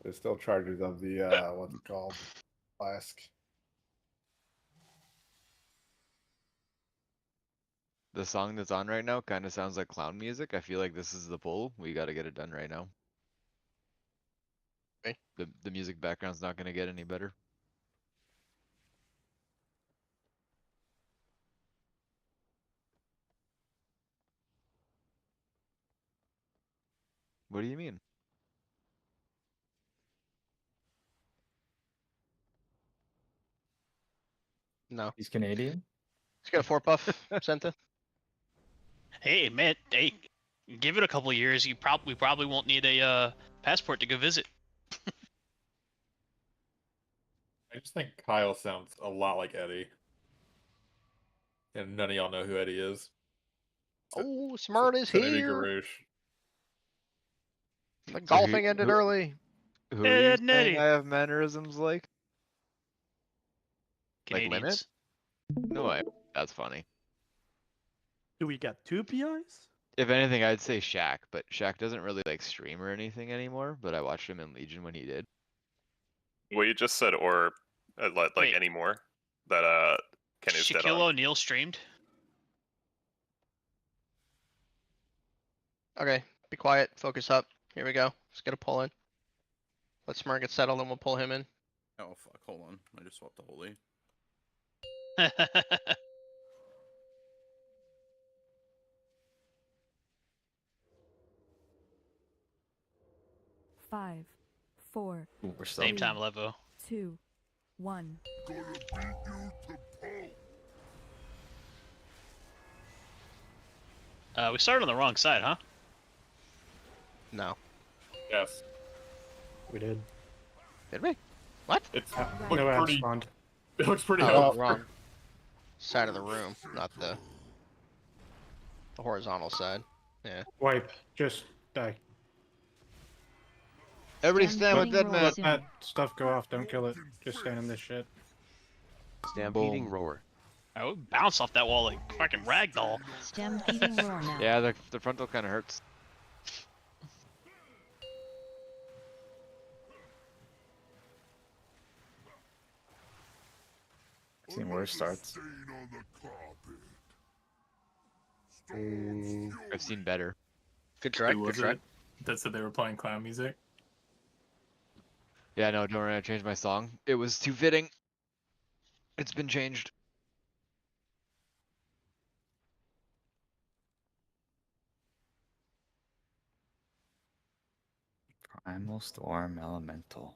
There's still charges of the what's it called, flask. The song that's on right now kind of sounds like clown music. I feel like this is the pull. We got to get it done right now. Okay. The music background's not gonna get any better. What do you mean? No. He's Canadian? He's got a 4 buff, Senta. Hey, man, hey, give it a couple years. We probably won't need a passport to go visit. I just think Kyle sounds a lot like Eddie. And none of y'all know who Eddie is. Oh, Smart is So Eddie here. Garouche. The golfing ended early. Who Ed, are you Ed, and Eddie. saying I have mannerisms like? Canadians. Like Limit? No way. That's funny. Do we got 2 PIs? If anything, I'd say Shaq, but Shaq doesn't really like stream or anything anymore, but I watched him in Legion when he did. Well, you just said or like Wait. anymore that Kenny's dead Shaquille on. O'Neal streamed. Okay, be quiet. Focus up. Here we go. Let's get a pull in. Let Smart get settled and we'll pull him in. Oh fuck, hold on. I just swapped the holy. Five, four, Ooh, we're Same still. time, Levo. 2, 1. We started on the wrong side, huh? No. Yes. We did. Did we? What? It's No ad pretty, spawned. it looks pretty Oh, open. wrong side of the room, not the horizontal side. Yeah. Wipe. Just die. Everybody stand with dead man. Let that stuff go off. Don't kill it. Just stand in this shit. Stampeding roar. I would bounce off that wall like fucking ragdoll. Stampeding roar now. Yeah, the frontal kind of hurts. Seen worse starts. I've seen better. Good try. Who Good was try. it that said they were playing clown music? Yeah, no, don't worry, I changed my song. It was too fitting. It's been changed. Primal Storm Elemental.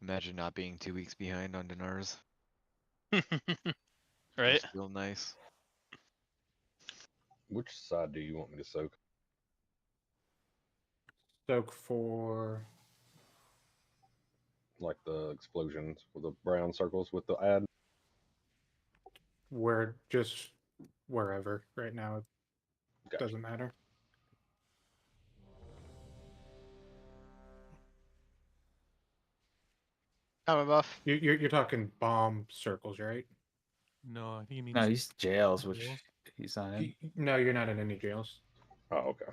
Imagine not being 2 weeks behind on dinars. Right? It's real nice. Which side do you want me to soak? Soak for. Like the explosions with the brown circles with the ad? Where just wherever right now it Gotcha. doesn't matter. Coming buff. You're talking bomb circles, right? No, I think he means. No, he's jails, which Jails? he's not in. No, you're not in any jails. Oh, okay.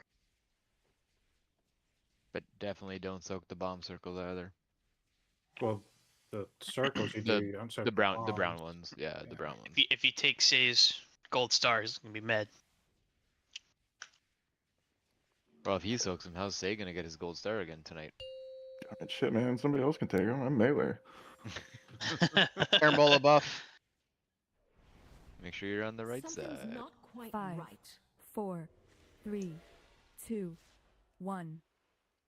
But definitely don't soak the bomb circles either. Well, the circles you The- do, you don't soak The brown bombs. ones. Yeah, the brown ones. If he takes Say's gold star, he's gonna be mad. Well, if he soaks them, how's Say gonna get his gold star again tonight? Shit, man. Somebody else can take them. I'm melee. Carambola buff. Make sure you're on the right Something's side. not quite 5, 4, 3, 2, 1.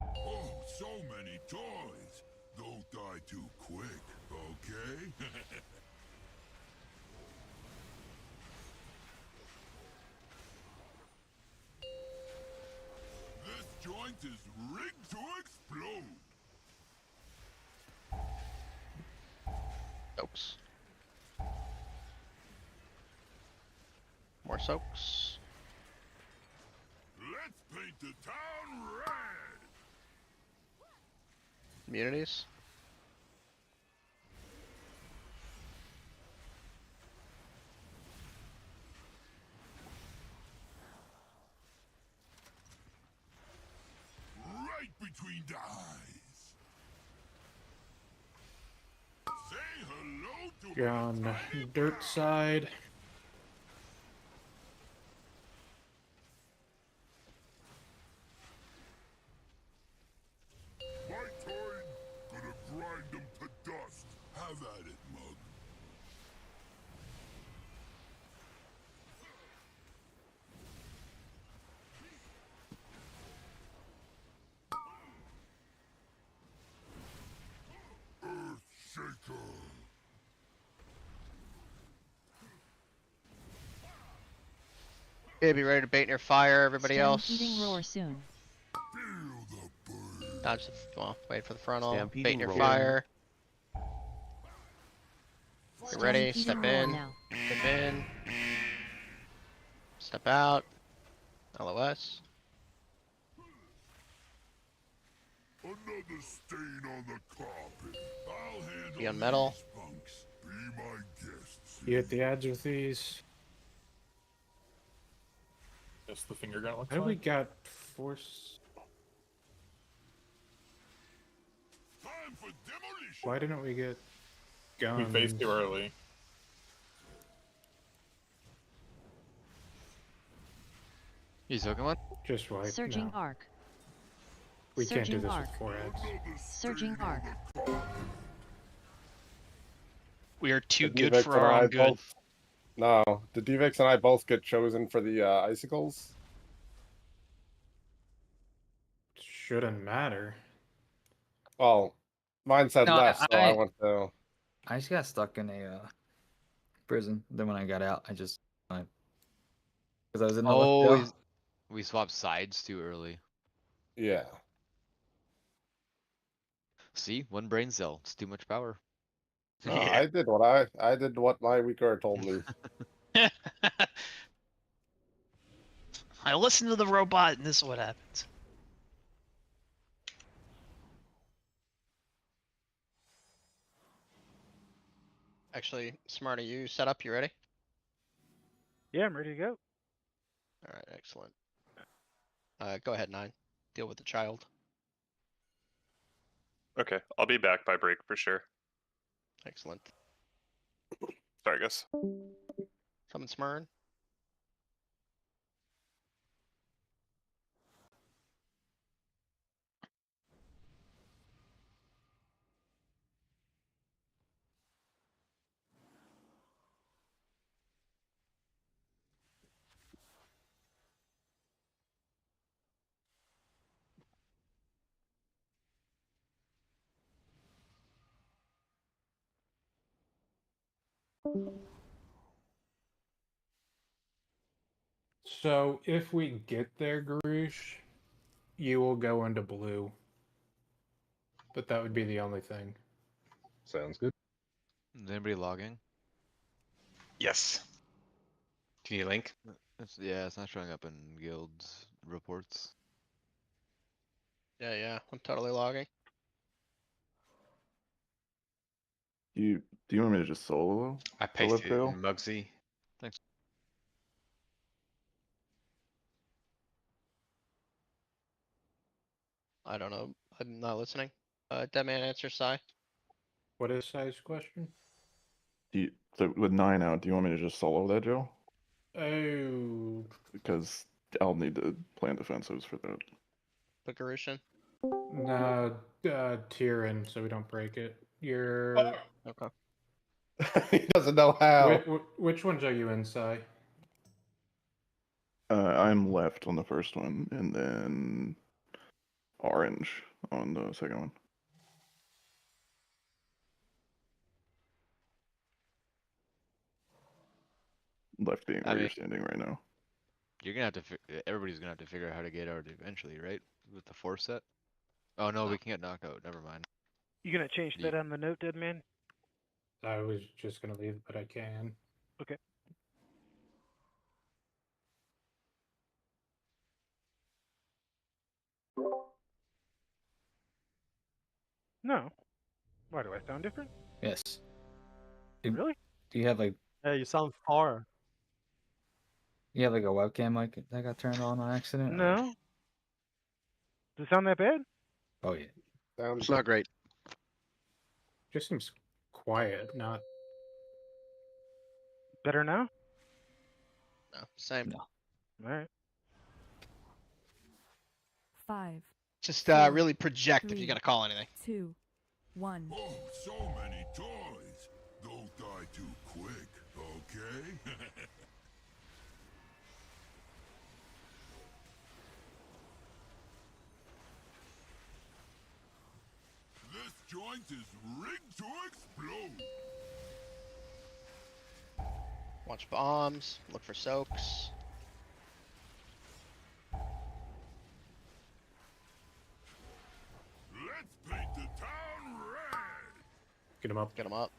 Oh, so many toys. Don't die too quick, okay? This joint point is rigged to explode. Soaks. More soaks. Let's paint the town red. Immunities. Right between the eyes. Say hello to You're on dirt side. my time. Gonna grind them to dust. Have at it, mug. Earthshaker. Okay, be ready to bait near fire, everybody else. Stampeding roar soon. Feel the burn. Dodge the, well, wait for the frontal. Bait Stampeding near roar. fire. Get ready, Stampeding step roar in. now. Step in. Step out. LOS. Another stain on the carpet. I'll handle Be on metal. these punks. Be my guests. You hit the ads with these. Just the finger gun looks How do we like. got force? Time for demolition. Why didn't we get We guns? faced too early. You token one? Just white. Surging No. arc. We can't do Surging this arc. with 4 ads. Another Surging stain on arc. the carpet. We are too The good Devix for and our I own good. both- No, the Devix and I both get chosen for the icicles. Shouldn't matter. Well, mine said No, less, so I went to. I just got stuck in a prison. Then when I got out, I just because I was in the left Oh, jail. we swapped sides too early. Yeah. See, one brain cell. It's too much power. No, Yeah. I did what my weaker told me. I listened to the robot, and this is what happens. Actually, Smarty, you set up, you ready? Yeah, I'm ready to go. Alright, excellent. Go ahead, 9. Deal with the child. Okay, I'll be back by break for sure. Excellent. Sorry, guys. Summon Smurn. So if we get there, Garush, you will go into blue. But that would be the only thing. Sounds good. Is anybody logging? Yes. Do you need a link? Yeah, it's not showing up in guilds reports. Yeah, I'm totally logging. Do you want me to just solo? I the left pasted it tail? in Mugsy. Thanks. I don't know. I'm not listening. Dead man answer Psy. What is size question? So with 9 out, do you want me to just solo that, Joe? Oh, Because I'll need to plan defensives for that. Put Garushin. nah, tier in so we don't break it. You're. Okay. He doesn't know how. Which ones are you in, Sai? I'm left on the first one, and then orange on the second one. Left being where you're standing right now. You're gonna have to. Everybody's gonna have to figure out how to get out eventually, right? With the force set. Oh no, we can't knock out. Never mind. You gonna change that on the note, dead man? I was just gonna leave, but I can. Okay. No. Why do I sound different? Yes. Really? Do you have like Hey, you sound far. you have like a webcam mic that got turned on accident? or- No. Does it sound that bad? Oh yeah. Sounds It's not great. Just seems quiet, not. Better now? No, same. No. All right. 5, Just Four, really project if 3, you're gonna call anything. 2, 1. Oh, so many toys. Don't die too quick, okay? This joint is rigged to explode. Watch bombs. Look for soaks. Let's paint the town red. Get him up. Get them up.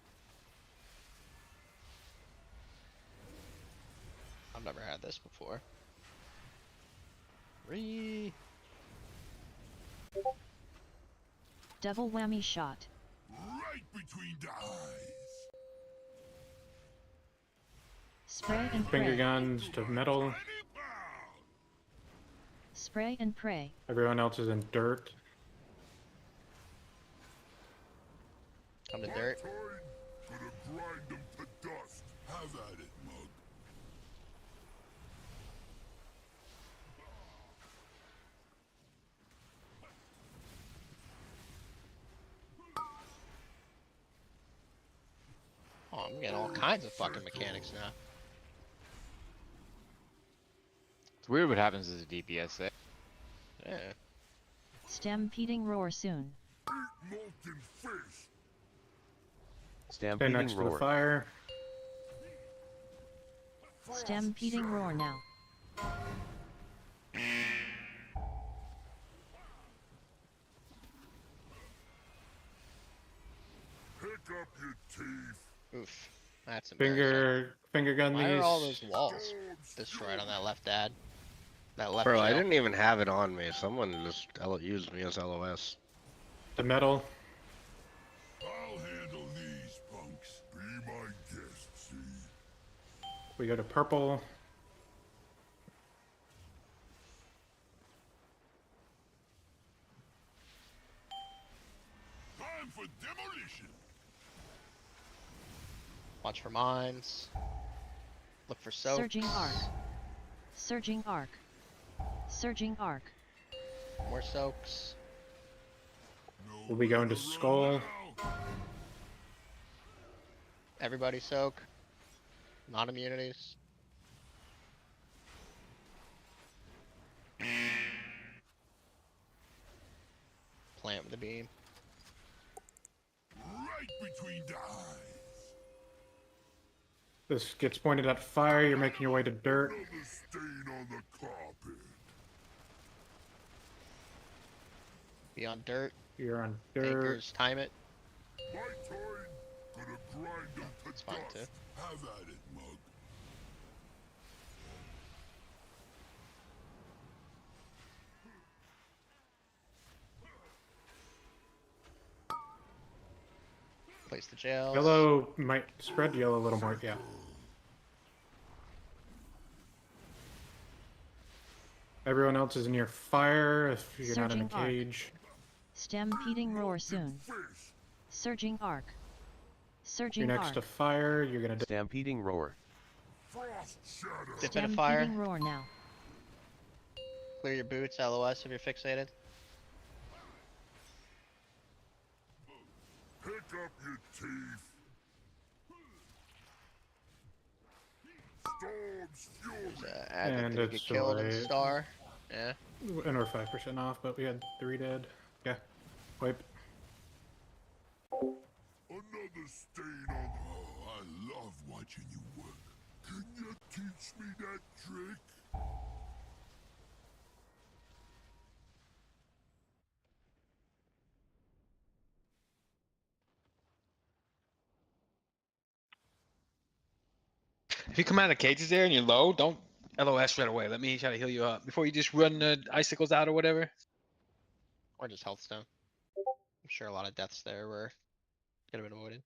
I've never had this before. Double whammy shot. Right between the eyes. Spray and Finger pray. guns to metal. Spray and pray. Everyone else is in dirt. Come to dirt. Gonna grind them to dust. Have at it, mug. Oh, I'm getting all kinds of fucking mechanics now. It's weird what happens as a DPS set. Yeah. Stampeding roar soon. Molten fish. Stay Stampeding next to the roar. fire. Stampeding roar now. Pick up your teeth. Oof. That's embarrassing. Finger gun Why these. are all those walls destroyed on that left ad? That left Bro, I shell? didn't even have it on me. Someone just used me as LOS. The metal. I'll handle these punks. Be my guest, see? We go to purple. Time for demolition. Watch for mines. Look for soaks. Surging arc. Surging arc. Surging arc. More soaks. We'll be going to skull. Everybody soak. Non-immunities. Plant with a beam. Right between the eyes. This gets pointed at fire. You're making your way to dirt. Another stain on the carpet. Be on dirt. You're on dirt. Anchors, time it. My turn. Gonna grind them to That's fine dust. too. Have at it, mug. Place the jails. Yellow might spread yellow a little more. Yeah. Everyone else is near fire if you're not in a Surging arc. cage. Stampeding roar soon. Surging arc. Surging You're next arc. to fire. You're gonna. Stampeding roar. Frost shadow. Dip in a fire. Stampeding roar now. Clear your boots, LOS if you're fixated. Pick up your teeth. Storm's fury. There's a ad that And didn't it's get killed in delayed. Star. Yeah. And we're 5% off, but we had 3 dead. Yeah. Wipe. Another stain on. Oh, I love watching you work. Can you teach me that trick? If you come out of the cages there and you're low, don't LOS right away. Let me try to heal you up before you just run the icicles out or whatever. Or just health stone. I'm sure a lot of deaths there could have been avoided.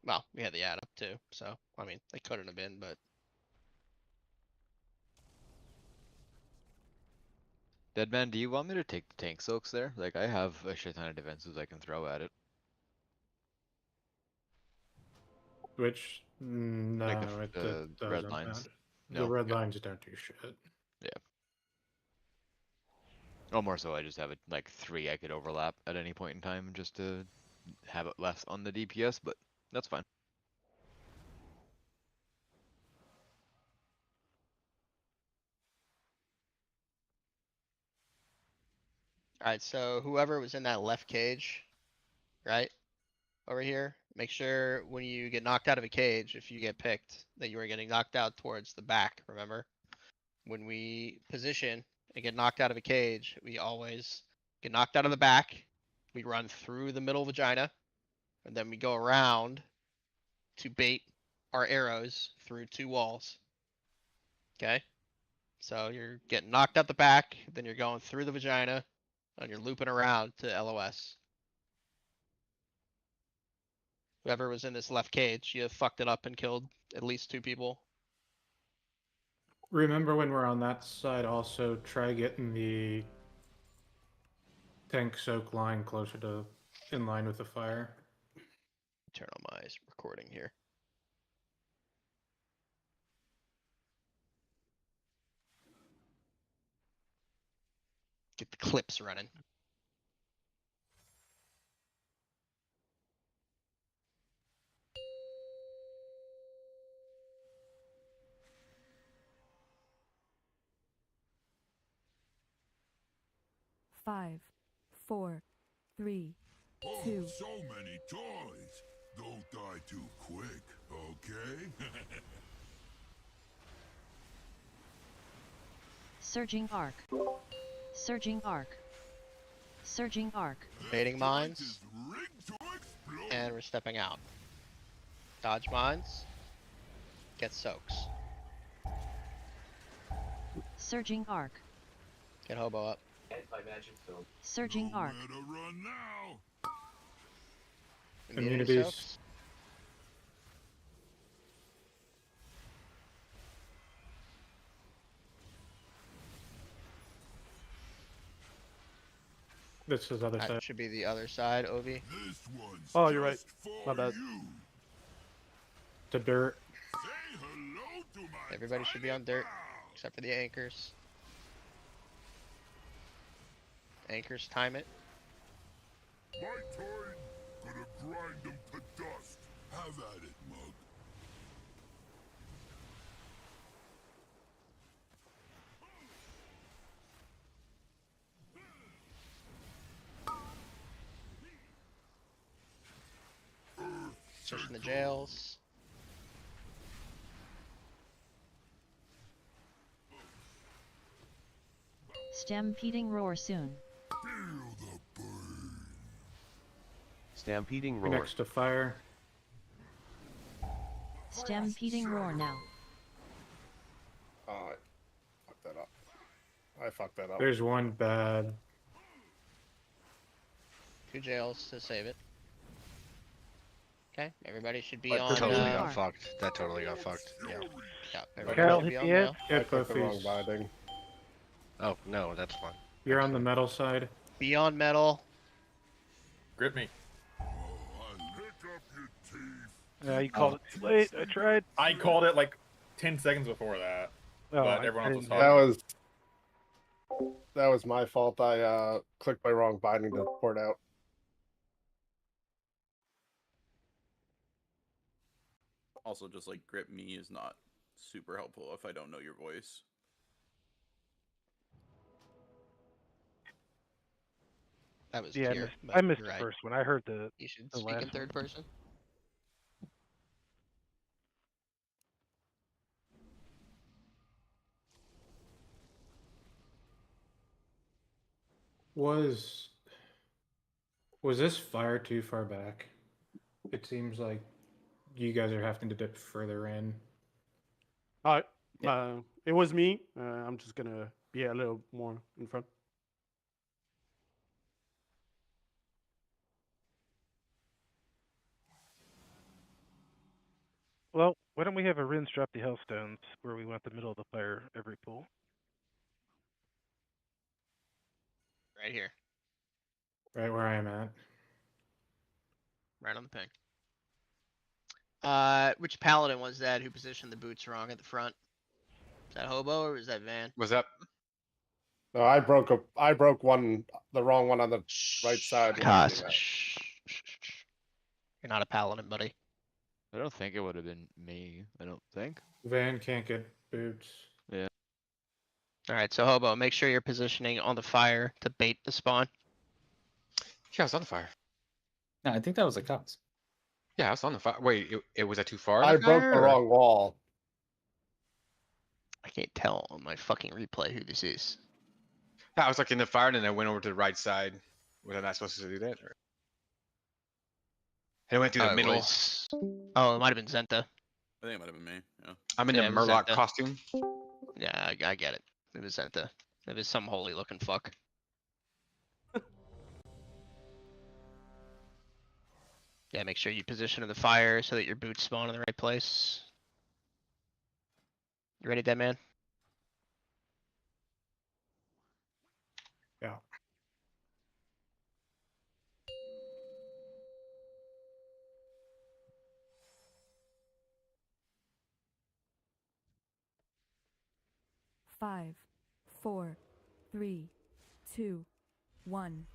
Well, we had the add up too, so I mean they couldn't have been, but Deadman, do you want me to take the tank soaks there? Like, I have a shit ton of defenses I can throw at it. Which no, Like it the doesn't red lines. matter. No? The red Okay. lines don't do shit. Yeah. Oh, more so I just have it like 3 I could overlap at any point in time just to have it less on the DPS, but that's fine. alright, so whoever was in that left cage, right? Over here, make sure when you get knocked out of a cage, if you get picked, that you are getting knocked out towards the back, remember? When we position and get knocked out of a cage, we always get knocked out of the back, we run through the middle vagina, and then we go around to bait our arrows through 2 walls. Okay? So you're getting knocked out the back, then you're going through the vagina, and you're looping around to LOS. Whoever was in this left cage, you fucked it up and killed at least 2 people. Remember when we're on that side, also try getting the tank soak line closer to in line with the fire. Turn on my recording here. Get the clips running. Five, 4, 3, 2. So many toys. Don't die too quick, okay? Surging arc. Surging arc. Surging arc. Baiting mines. And we're stepping out. Dodge mines. Get soaks. Surging arc. Get hobo up. Surging arc. Run now. Immunity soaks. This is other That side. should be the other side, Ovi. Oh, you're right. My bad. To dirt. Everybody should be on dirt, except for the anchors. Anchors, time it. My turn. Gonna grind them to dust. Have at it, mug. Searching the jails. Stampeding roar soon. Stampeding You're roar. next to fire. Stampeding roar now. I fucked that up. I fucked that up. There's one bad. 2 jails to save it. Okay, everybody should be That on. totally got fucked. That totally got fucked. Yeah. Yeah, everybody Cal, should be hit on the now. I clicked the wrong binding. Oh, no, that's fine. You're on the metal side. Be on metal. Grip me. Yeah, you called it too late. I tried. I called it like 10 seconds before that. Oh, but everyone else was talking. That was my fault. I clicked my wrong binding to port out. Also, just like grip me is not super helpful if I don't know your voice. That was Yeah, pure. I missed you're the right. first one. I heard the. You should the speak in last third one. person. Was this fire too far back? It seems like you guys are having to dip further in. All right. It was me. I'm just gonna be a little more in front. Well, why don't we have a rinse drop the Hellstones where we want the middle of the fire every pool? Right here. Right where I am at. Right on the ping. Which paladin was that who positioned the boots wrong at the front? Is that Hobo or was that Van? Was that? No, I broke the wrong one on the right side. when I Cuss. came out. You're not a paladin, buddy. I don't think it would have been me. I don't think. Van can't get boots. Yeah. Alright, so Hobo, make sure you're positioning on the fire to bait the spawn. Yeah, I was on the fire. No, I think that was a cuss. Yeah, I was on the fire. Wait, it was that too far? I broke the wrong wall. I can't tell on my fucking replay who this is. Yeah, I was like in the fire, and then I went over to the right side. Was I not supposed to do that? Or... And I went through the middle. Oh, it might have been Zenta. I think it might have been me. Yeah. I'm in Yeah, the it was Murloc Zenta. costume. Yeah, I get it. It was Zenta. It was some holy looking fuck. Yeah, make sure you position in the fire so that your boots spawn in the right place. You ready, dead man? Yeah. Five, 4, 3, 2, 1.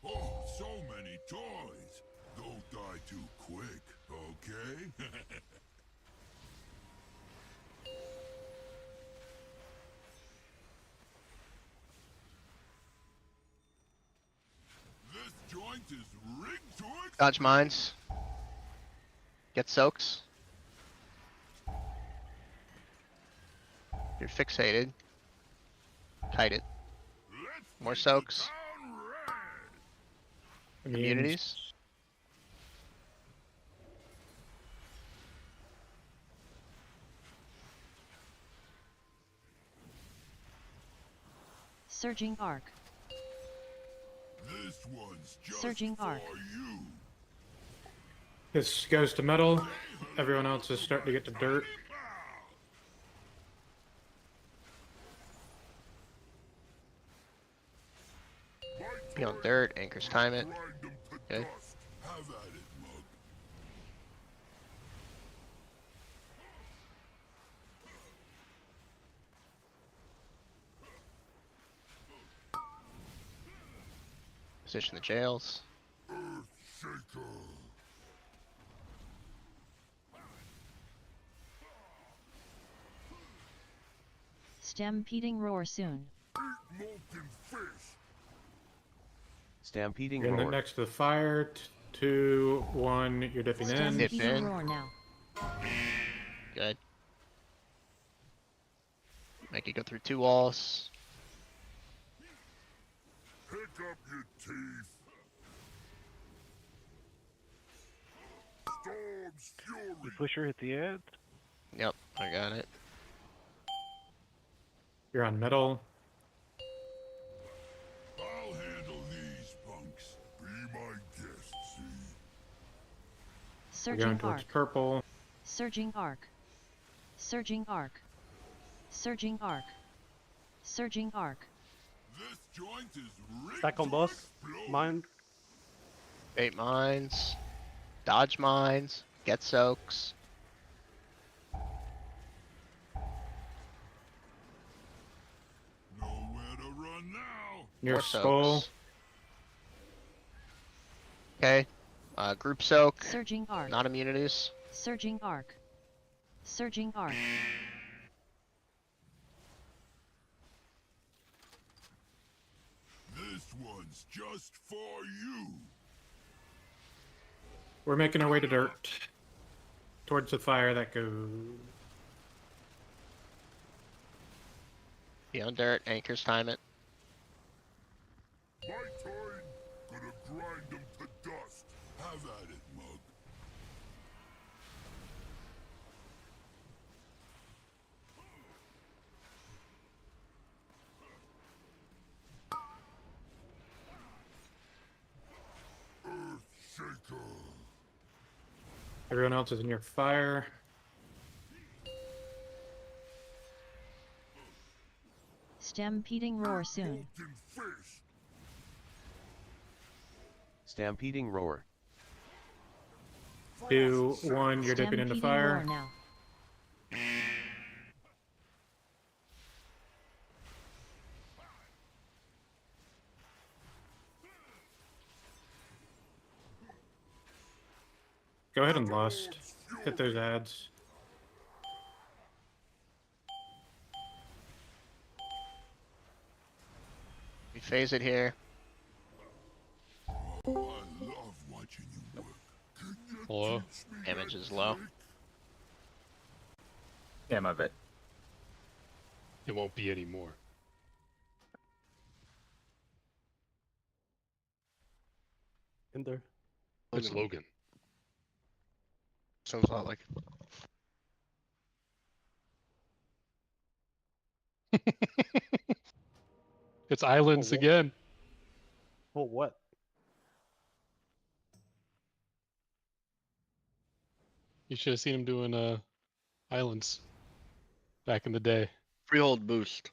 Oh, so many toys. Don't die too quick, okay? This joint is rigged to Dodge mines. Get soaks. You're fixated. Kite it. More soaks. Immunities. Surging arc. This one's just Surging arc. for you. This goes to metal. Everyone else is starting to get to dirt. Be on dirt. Anchors time it. Good. Have at it, mug. Position the jails. Shaker. Stampeding roar soon. Molten fish. Stampeding You're roar. next to the fire. 2, 1. You're dipping in. Stampeding roar now. Good. Make it go through 2 walls. Pick up your teeth. Storm's fury. You pusher hit the ad. Yep, I got it. You're on metal. I'll handle these punks. Be my guest, see? You're going Surging towards arc. purple. Surging arc. Surging arc. Surging arc. Surging arc. This joint is rigged Stack on to boss. explode. Mine. Bait mines. Dodge mines. Get soaks. Nowhere to run now. Near More skull. soaks. Okay. Group soak. Surging arc. Non immunities. Surging arc. Surging arc. This one's just for you. We're making our way to dirt. Towards the fire that goes. Be on dirt. Anchors time it. My turn. Gonna grind them to dust. Have at it, mug. Everyone else is in your fire. Stampeding roar soon. Stampeding roar. 2, 1, you're dipping into Stampeding roar fire. now. Go ahead and lust. Hit those ads. We phase it here. Hello? Damage is low. Yeah, my bad. It won't be anymore. In there. It's Logan. Sounds a lot like. It's islands again. Oh, what? You should have seen him doing islands back in the day. Freehold boost.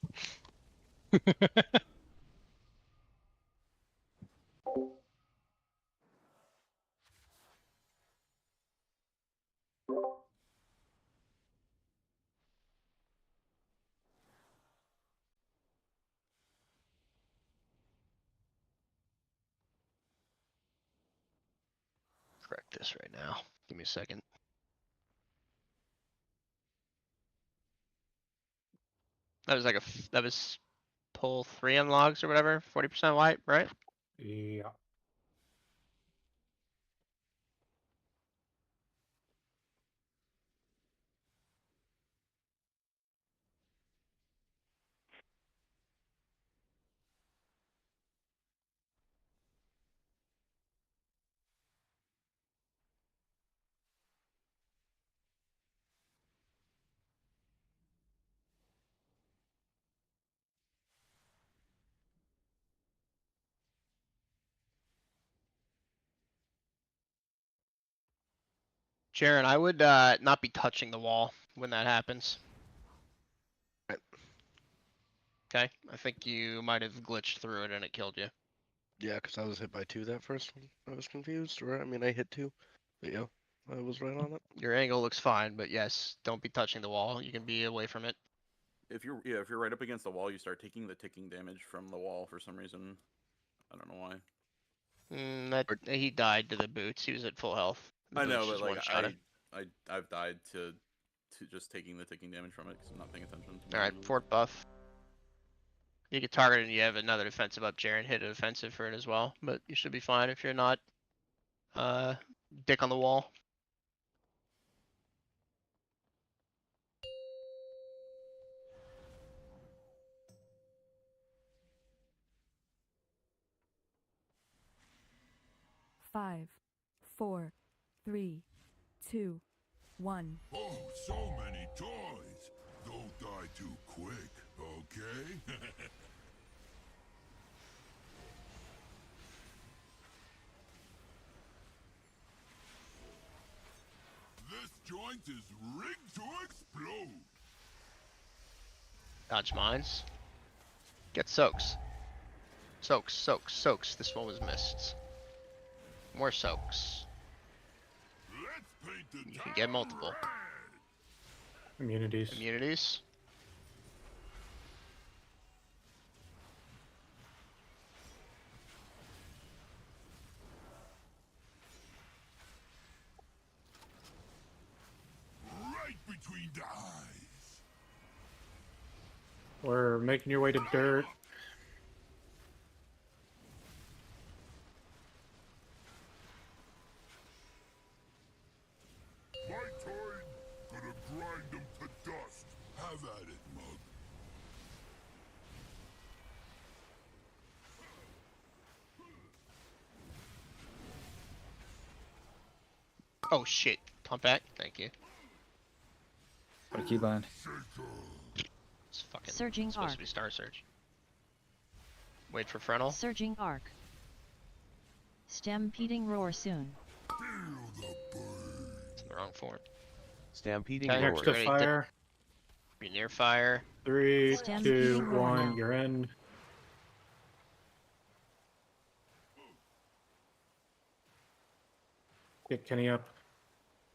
Correct this right now. Give me a second. That was like that was pull 3 on logs or whatever, 40% white, right? Yeah. Jaren, I would not be touching the wall when that happens. Okay, I think you might have glitched through it and it killed you. Yeah, because I was hit by 2 that first one. I was confused, or I mean, I hit 2. But yeah, I was right on it. Your angle looks fine, but yes, don't be touching the wall. You can be away from it. If you're right up against the wall, you start taking the ticking damage from the wall for some reason. I don't know why. He died to the boots. He was at full health. The I know, boots but just like one-shot him. I've died to just taking the ticking damage from it because I'm not paying attention. To Alright, fort buff. You get targeted and you have another defensive up. Jaren hit a defensive for it as well, but you should be fine if you're not dick on the wall. Five, 4, 3, 2, 1. Oh, so many toys. Don't die too quick, okay? This joint is rigged to explode. Dodge mines. Get soaks. Soaks. This one was missed. More soaks. You can get multiple. Immunities. Immunities. Right between the eyes. We're making your way to dirt. My turn. Gonna grind them to dust. Have at it, mug. Oh shit. Pump back. Thank you. Put a keybind. It's fucking Surging supposed arc. to be Star Surge. Wait for frontal. Surging arc. Stampeding roar soon. It's on the Wrong form. Stampeding Okay, Next roar. to ready, fire. Be near fire. 3, Stampeding 2, roar 1. now. You're in. Get Kenny up.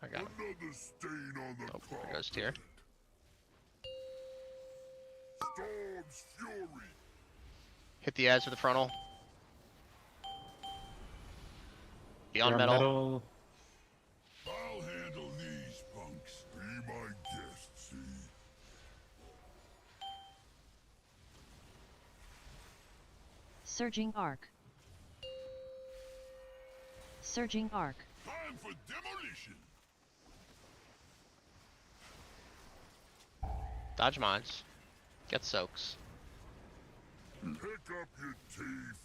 I got him. Another stain on the Oh, there goes Tier. Storm's fury. Hit the edge of the frontal. Beyond You're metal. metal. I'll handle these punks. Be my guest, see? Surging arc. Surging arc. Time for demolition. Dodge mines. Get soaks. Pick up your teeth.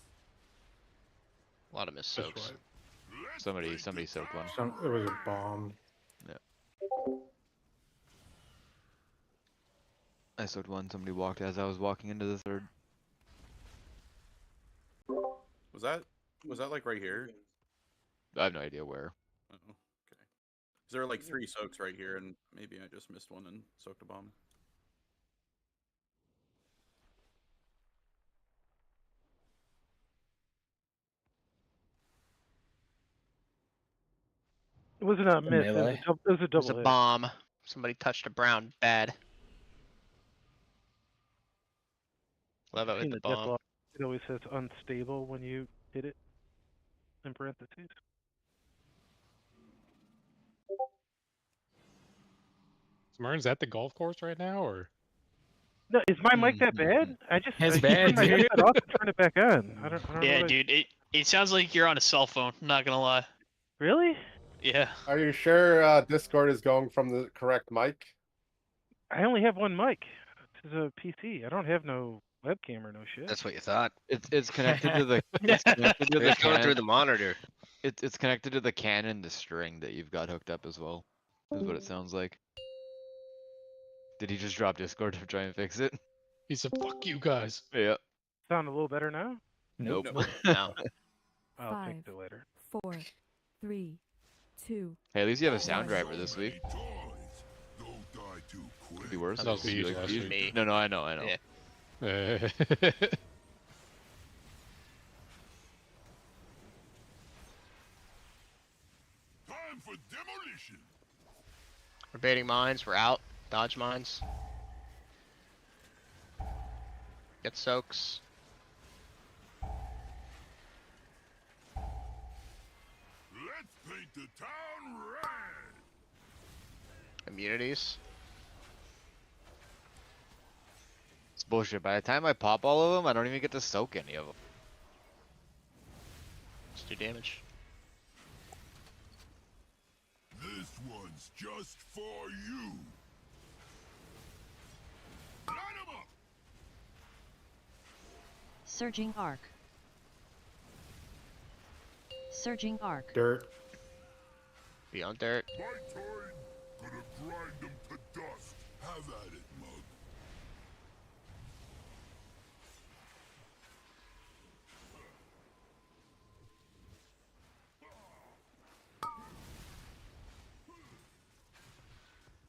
A lot of miss That's soaks. right. Somebody soaked one. It was a bomb. I soaked one. Somebody walked as I was walking into the third. Was that like right here? I have no idea where. Oh, okay. There are like 3 soaks right here, and maybe I just missed one and soaked a bomb. It wasn't a miss. It was melee? a, it was a It was double a hit. bomb. Somebody touched a brown. Bad. Love it I've with seen the the death bomb. log. It always says unstable when you hit it. In parentheses. Smern's at the golf course right now, or? No, is my mic that bad? I just It's I bad, turned my dude. headset off and turned it back on. I don't know. Yeah, what dude. It sounds like you're on a cell phone. Not gonna lie. Really? Yeah. Are you sure Discord is going from the correct mic? I only have one mic. This is a PC. I don't have no webcam or no shit. That's what you thought. It's connected to the. It's connected to the It's going through Canon. the monitor. It's connected to the Canon, the string that you've got hooked up as well. Is what it sounds like. Did he just drop Discord to try and fix it? He said, "Fuck you guys." Yeah. Sound a little better now? Nope. No. I'll 5, fix it later. 4, 3, 2. Hey, at least you have a sound driver this week. Don't die too quick. Could be worse. That was Could be you like, last you- week. No, I know. Yeah. Time for demolition. We're baiting mines. We're out. Dodge mines. Get soaks. Let's paint the town red. Immunities. It's bullshit. By the time I pop all of them, I don't even get to soak any of them. Let's do damage. This one's just for you. Light 'em up. Surging arc. Surging arc. Dirt. Beyond dirt. My turn. Gonna grind them to dust. Have at it, mug.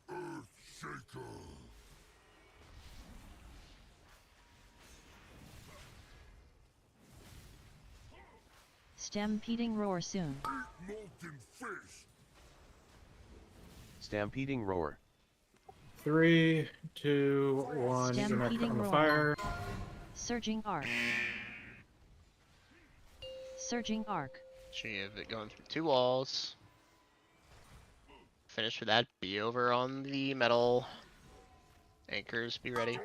Earth shaker. Stampeding roar soon. Molten fish. Stampeding roar. 3, 2, 1. You're next Stampeding on the roar. fire. Surging arc. Surging arc. So you have it going through 2 walls. Finish with that. Be over on the metal. Anchors, be ready.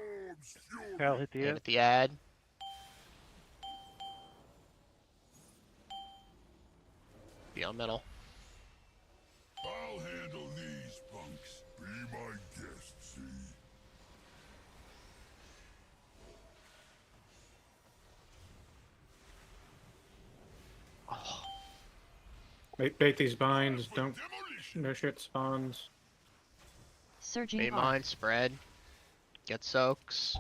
Cal hit the And end. at the ad. Beyond metal. I'll handle these punks. Be my guest, see? Bait these binds. Don't. No shit spawns. Surging Bait arc. mine, spread. Get soaks.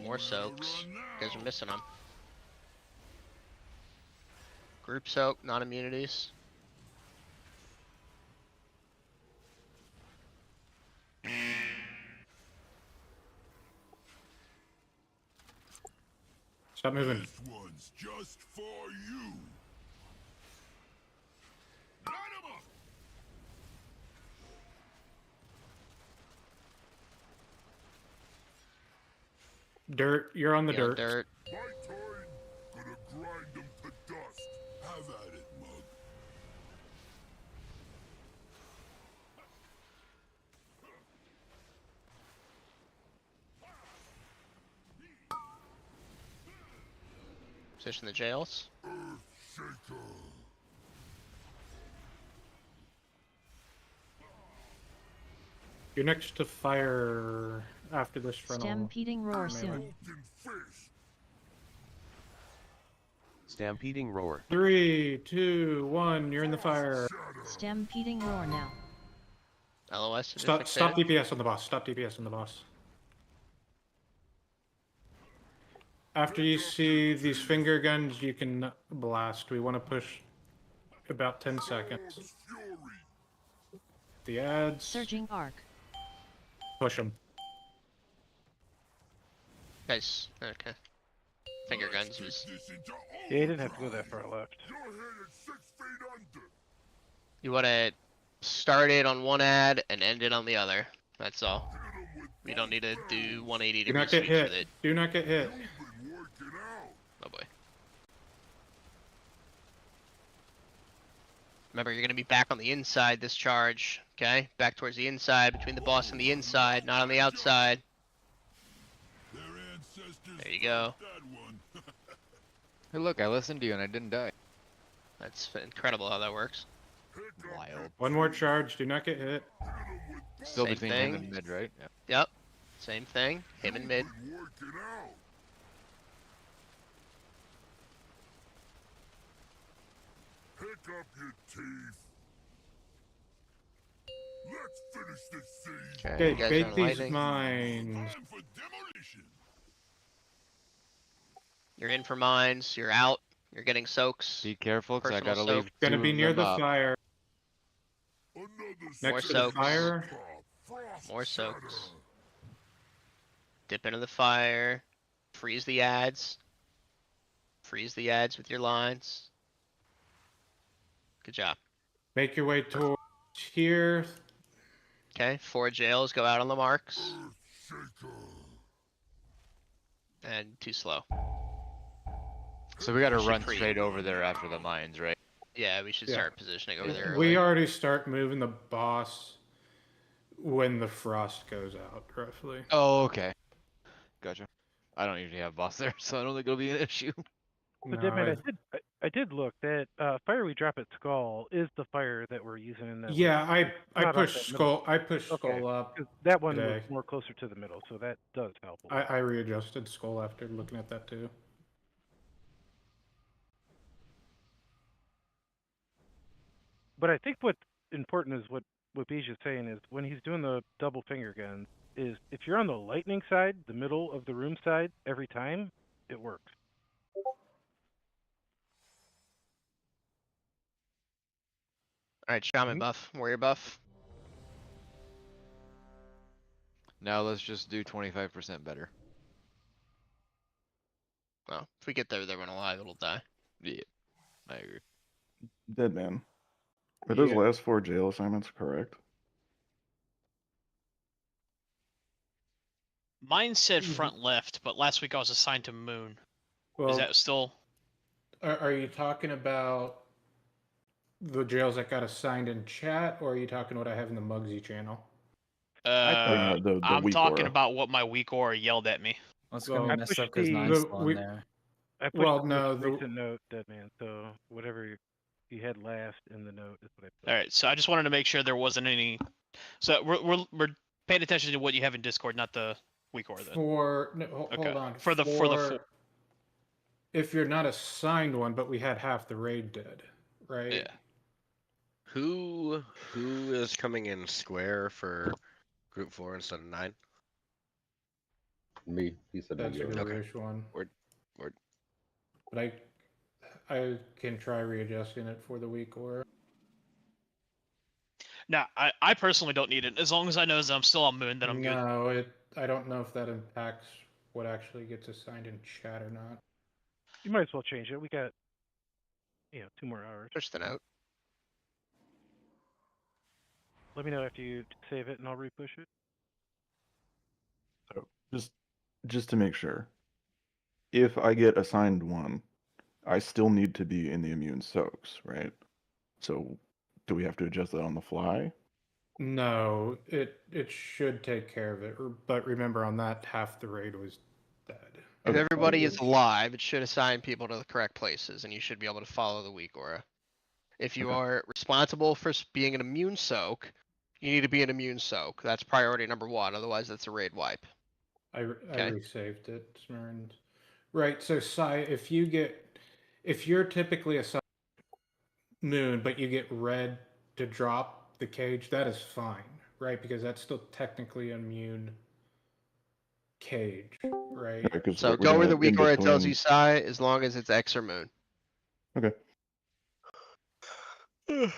More soaks. You guys are missing them. Group soak, not immunities. Stop moving. This one's just for you. Light 'em up. Dirt, you're on the Be on dirt. dirt. My turn. Gonna grind 'em to dust. Have at it, mug. Position the jails. Shaker. You're next to fire after this frontal. Stampeding roar soon. Broken fist. Stampeding roar. 3, 2, 1. You're in the fire. Stampeding roar now. LOS. Stop DPS on the boss. Stop DPS on the boss. After you see these finger guns, you can blast. We want to push about 10 seconds. The ads. Surging arc. Push them. Nice. Okay. Finger guns was. Yeah, you didn't have to go that far left. You want to start it on one ad and end it on the other. That's all. We don't need to do 180 Do not degree get sweeps with hit. it. Do not get hit. Oh boy. Remember, you're going to be back on the inside this charge. Okay? Back towards the inside, between the boss and the inside, not on the outside. There you go. Hey, look, I listened to you and I didn't die. That's incredible how that works. Wild. One more charge. Do not get hit. Still Same between thing. him and mid, right? Yeah. Yep. Same thing. Him and mid. Pick up your teeth. Let's finish this scene. Okay, you guys bake are these lightning. mines. Time for demolition. You're in for mines. You're out. You're getting soaks. Be careful, because I Personal gotta soak. leave. Gonna two be of near them the up. fire. Another More Next to the soaks. fire. More soaks. Dip into the fire. Freeze the ads. Freeze the ads with your lines. Good job. Make your way towards here. Okay, 4 jails go out on the marks. And too slow. So we gotta We should run pre- straight over there after the mines, right? Yeah, we should Yeah. start positioning over there. We early. already start moving the boss when the frost goes out, roughly. Oh, okay. Gotcha. I don't usually have boss there, so I don't think it'll be an issue. So, No, Deadman, I did look. That fire we drop at Skull is the fire that we're using in that. yeah, I not up pushed that middle. skull. I pushed Okay, skull up. 'cause that one today. was more closer to the middle, so that does help. A little. I readjusted skull after looking at that too. But I think what's important is what Bija's saying is when he's doing the double finger guns is if you're on the lightning side, the middle of the room side, every time, it works. Alright, Shaman buff. Warrior buff. Now let's just do 25% better. Well, if we get there, they're alive, it'll die. Yeah, I agree. Dead man. Are those Yeah. last 4 jail assignments correct? Mine said front left, but last week I was assigned to Moon. Well, Is that still? are you talking about the jails that got assigned in chat, or are you talking what I have in the Mugsy channel? The I'm weak talking aura. about what my weak aura yelled at me. That's Well, gonna I be messed pushed up because the- 9's still in there. I pushed Well, the no, most the- recent note, Deadman. So whatever you had last in the note is what I put. All right, so I just wanted to make sure there wasn't any. So we're paying attention to what you have in Discord, not the weak aura. Then. Hold Okay. on. For the four. If you're not assigned one, but we had half the raid dead, right? Yeah. Who is coming in square for group 4 instead of 9? Me. He said That's a me. Garish one. Word. But I can try readjusting it for the week or. Nah, I personally don't need it. As long as I know that I'm still on moon, then I'm good. No, I don't know if that impacts what actually gets assigned in chat or not. You might as well change it. We got, 2 more hours. Push the note. Let me know after you save it, and I'll repush it. So just to make sure, if I get assigned one, I still need to be in the immune soaks, right? So do we have to adjust that on the fly? No, it should take care of it. But remember, on that, half the raid was dead. If everybody is alive, it should assign people to the correct places, and you should be able to follow the weak aura. If you are responsible for being an immune soak, you need to be an immune soak. That's priority number 1. Otherwise, that's a raid wipe. I resaved it, Smurn. Right. So, if you're typically a moon, but you get red to drop the cage, that is fine, right? Because that's still technically immune cage, right? So go where the weak aura tells you Psi, as long as it's X or moon. Okay. Okay.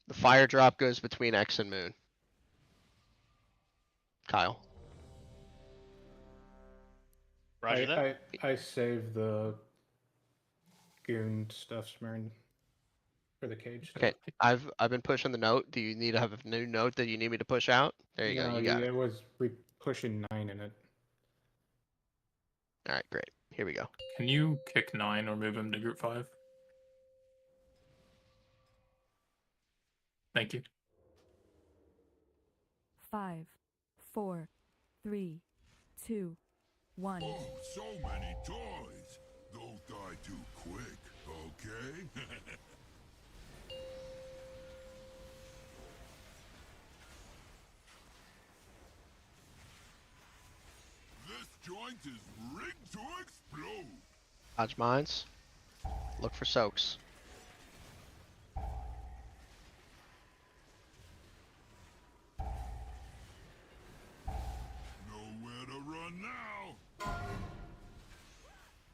The fire drop goes between X and moon. Kyle. Roger that. I saved the goon stuff, Smurn, for the cage stuff. Okay, I've been pushing the note. Do you need to have a new note that you need me to push out? There you go. You got it. It was pushing 9 in it. All right, great. Here we go. Can you kick 9 or move him to group 5? Thank you. 5, 4, 3, 2, 1. Oh, so many toys. Don't die too quick, okay? This joint is rigged to explode. Dodge mines. Look for soaks. Nowhere to run now.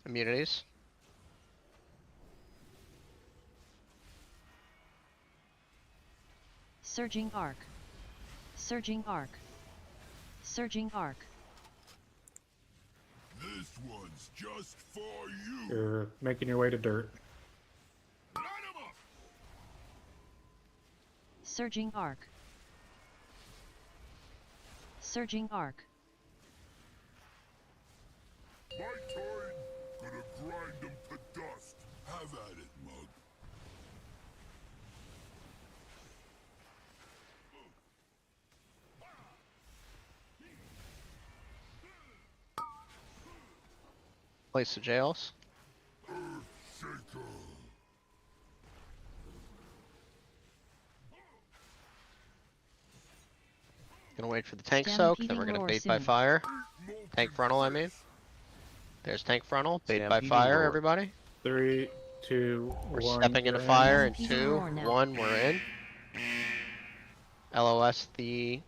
Immunities. Surging arc. Surging arc. Surging arc. This one's just for you. You're making your way to dirt. Light 'em up. Surging arc. Surging arc. My turn. Gonna grind them to dust. Have at it, mug. Place the jails. Shaker. Gonna wait for the tank soak, then we're gonna bait by fire. Tank frontal, I mean. There's tank frontal, bait by fire, everybody. 3, 2, We're 1. stepping into fire in 2, 1, we're in. LOS the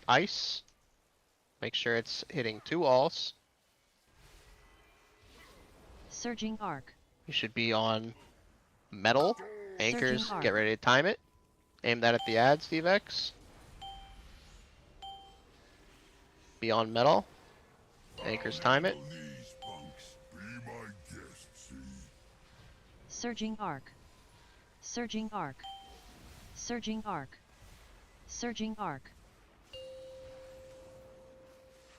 ice. Make sure it's hitting 2 walls. Surging arc. You should be on metal. Anchors, Surging get arc. ready to time it. Aim that at the ad, Steve X. Be on metal. Anchors, time it. These punks. Be my guest, see? Surging arc. Surging arc. Surging arc. Surging arc.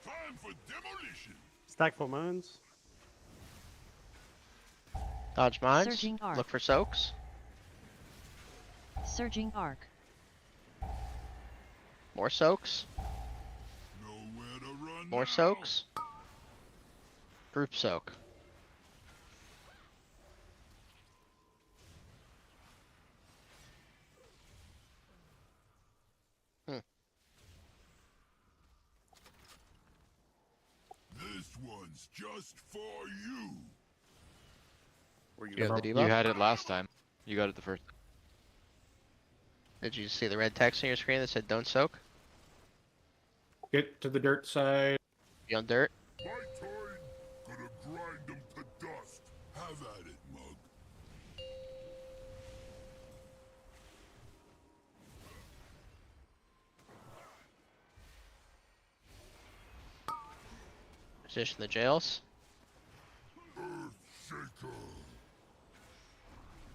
Time for demolition. Stack full moons. Dodge mines. Surging arc. Look for soaks. Surging arc. More soaks. Nowhere to run More now. soaks. Group soak. This one's just for you. You have the You debuff? had it last time. You got it the first. Did you see the red text on your screen that said don't soak? Get to the dirt side. Be on dirt. My turn. Gonna grind Position the jails.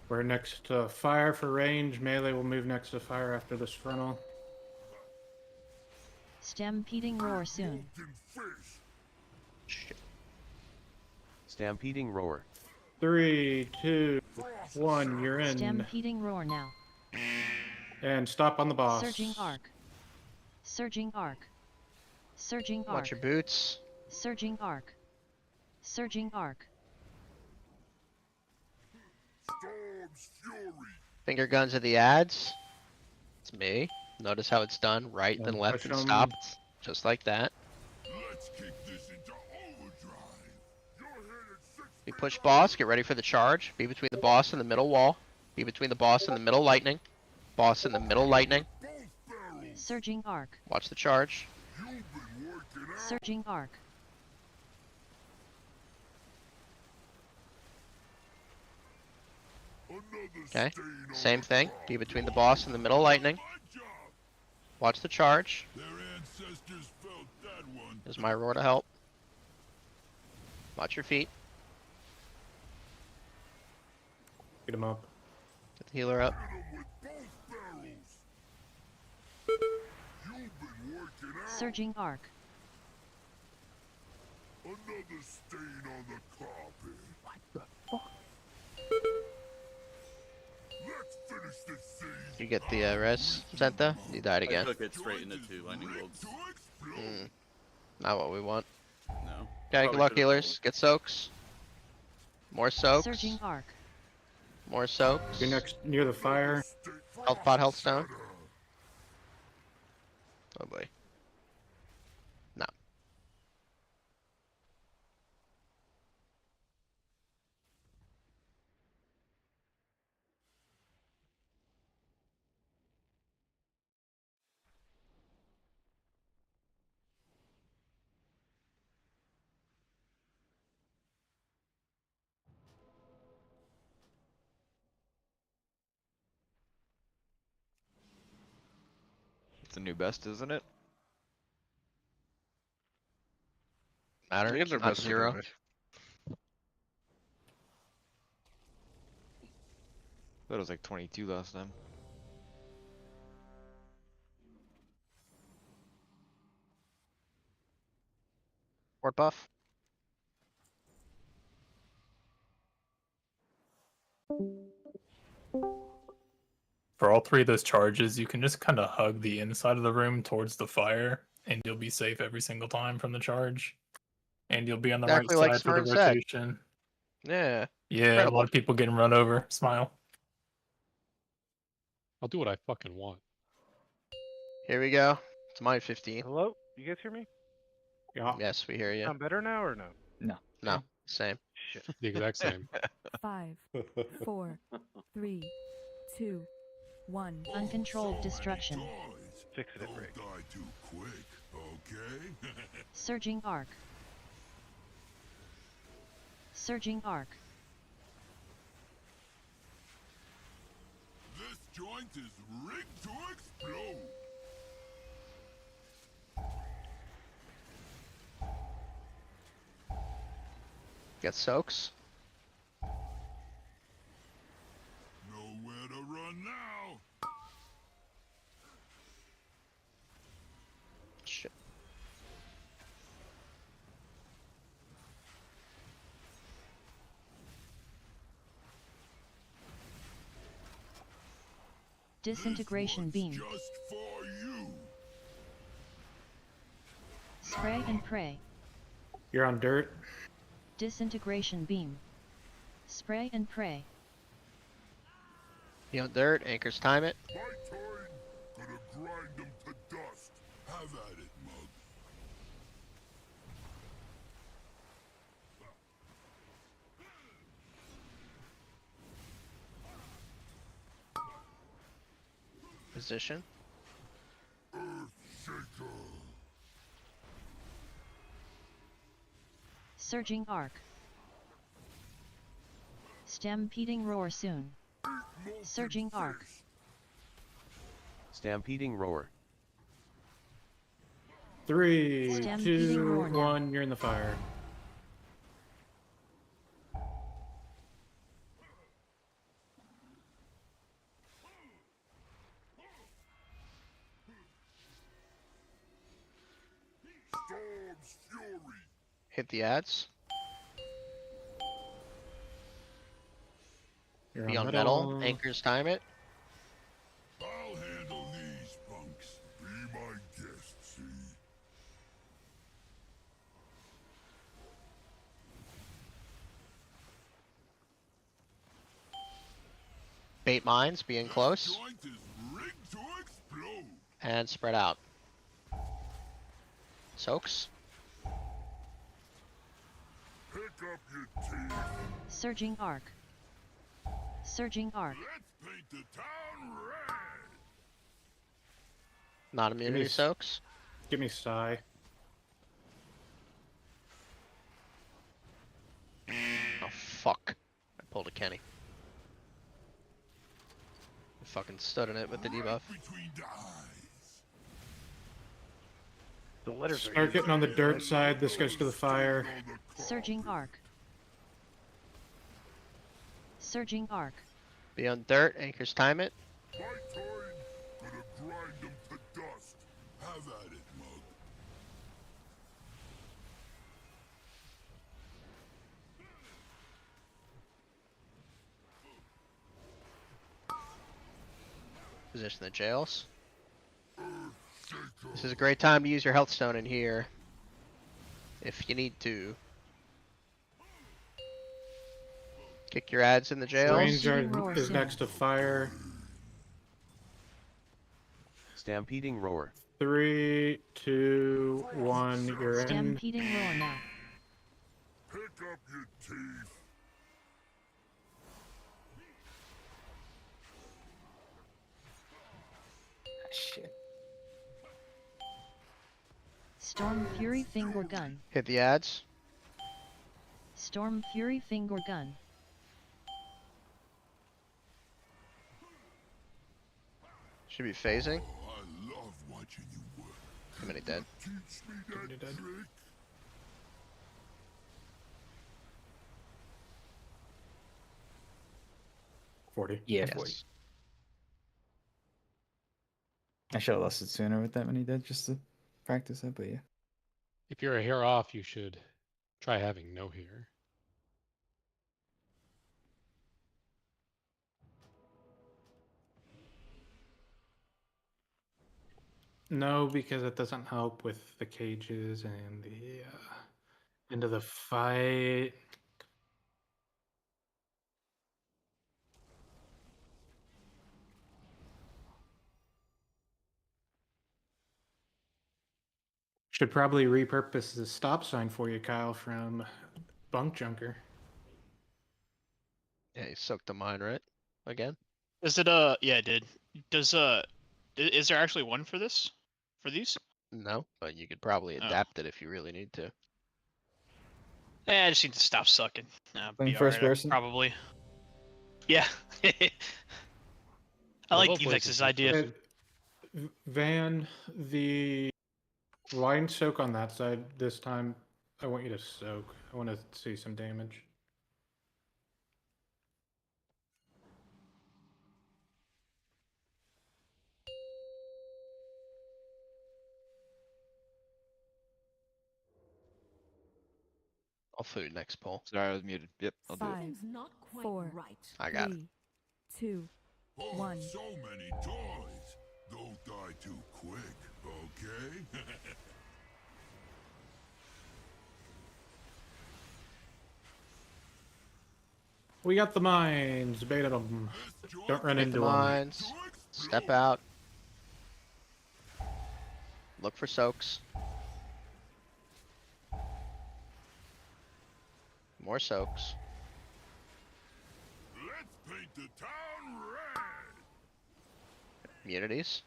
We're next to fire for range. Melee will move next to fire after this frontal. Stampeding roar soon. Stampeding roar. 3, 2, 1. You're in. Stampeding roar now. And stop on the boss. Surging arc. Surging arc. Surging arc. Watch your boots. Surging arc. Surging arc. Finger guns at the ads. It's me. Notice how it's done. Right, then left, push and 'em. stopped. Just like that. We push boss. Get ready for the charge. Be between the boss and the middle wall. Be between the boss and the middle lightning. Boss in the middle lightning. Surging arc. Watch the charge. Surging arc. Okay. Same thing. Be between the boss and the middle lightning. Watch the charge. Here's my roar to help. Watch your feet. Get him up. Get the healer up. Surging arc. Another stain on the carpet. What the fuck? Let's finish this scene. You get the res, Zenta? You died again. I took it straight into 2 lightning bolts. Not what we want. No. Okay, good Probably luck should've healers. Get soaks. More soaks. Surging arc. More soaks. You're next near the fire. Health pot, health stone. Oh boy. No. It's the new best, isn't it? I think it's our Matter. Not best zero. anyway. Thought it was like 22 last time. Ward buff. For all 3 of those charges, you can just kind of hug the inside of the room towards the fire, and you'll be safe every single time from the charge. And you'll be on the Exactly right like side for the Smart said. rotation. Yeah. Yeah, a Incredible. lot of people getting run over. Smile. I'll do what I fucking want. Here we go. It's mine 15. Hello? You guys hear me? Yeah. Yes, we hear you. I'm better now or no? No. No, same. Shit. The exact same. 5, 4, 3, 2, 1. Uncontrolled destruction. Fix it, Don't Rick. die too quick, okay? Surging arc. Surging arc. This joint is rigged to explode. Get soaks. Nowhere to run now. Shit. Disintegration beam. Just for you. Spray and pray. You're on dirt. Disintegration beam. Spray and pray. You know, dirt, anchors time it. My turn. Gonna grind them to dust. Have at it, mug. Position. Earth shaker. Surging arc. Stampeding roar soon. Surging arc. Stampeding roar. 3, Stampeding 2, roar now. 1. You're in the fire. Storm's fury. Hit the ads. You're Be on on metal. metal. Anchors time it. I'll handle these punks. Be my guest, see? Bait mines, being close. Joint is rigged to explode. And spread out. Soaks. Pick up your teeth. Surging arc. Surging arc. Let's paint the town red. Not immunity soaks. Give me Psy. Oh fuck. I pulled a Kenny. I fucking stood in it with the debuff. Between the eyes. The letters Start getting on the dirt side. This goes to the fire. Surging arc. Surging arc. Be on dirt. Anchors time it. My time. Gonna grind them to dust. Have at it, mug. Position the jails. This is a great time to use your health stone in here. If you need to. Kick your ads in the jails. Ranger is next to fire. Stampeding roar. 3, 2, 1. You're in. Stampeding roar now. Pick up your teeth. Shit. Storm Fury Finger Gun. Hit the ads. Storm Fury Finger Gun. Should be phasing. I love watching you work. Too many dead. Teach me that trick. 40. Yeah, Yes. 40. I should have lost it sooner with that many dead just to practice it, but yeah. If you're a hair off, you should try having no hair. No, because it doesn't help with the cages and the end of the fight. Should probably repurpose the stop sign for you, Kyle, from Bunk Junker. Yeah, you soaked the mine, right? Again? Is it yeah, it did. Does is there actually one for this? For these? No, but you could probably adapt it if you really need to. I just need to stop sucking. Playing Be first alright, person? probably. Yeah. I like both places Devex's first idea. Van, the line soak on that side this time, I want you to soak. I want to see some damage. I'll food next pull. Sorry, I was muted. Yep, I'll do it. 5, 4, I got it. 3, 2, Oh, 1. so many toys. Don't die too quick, okay? We got the mines. Baited them. Don't run Hit into the them. mines. Step out. Look for soaks. More soaks. Let's paint the town red. Immunities.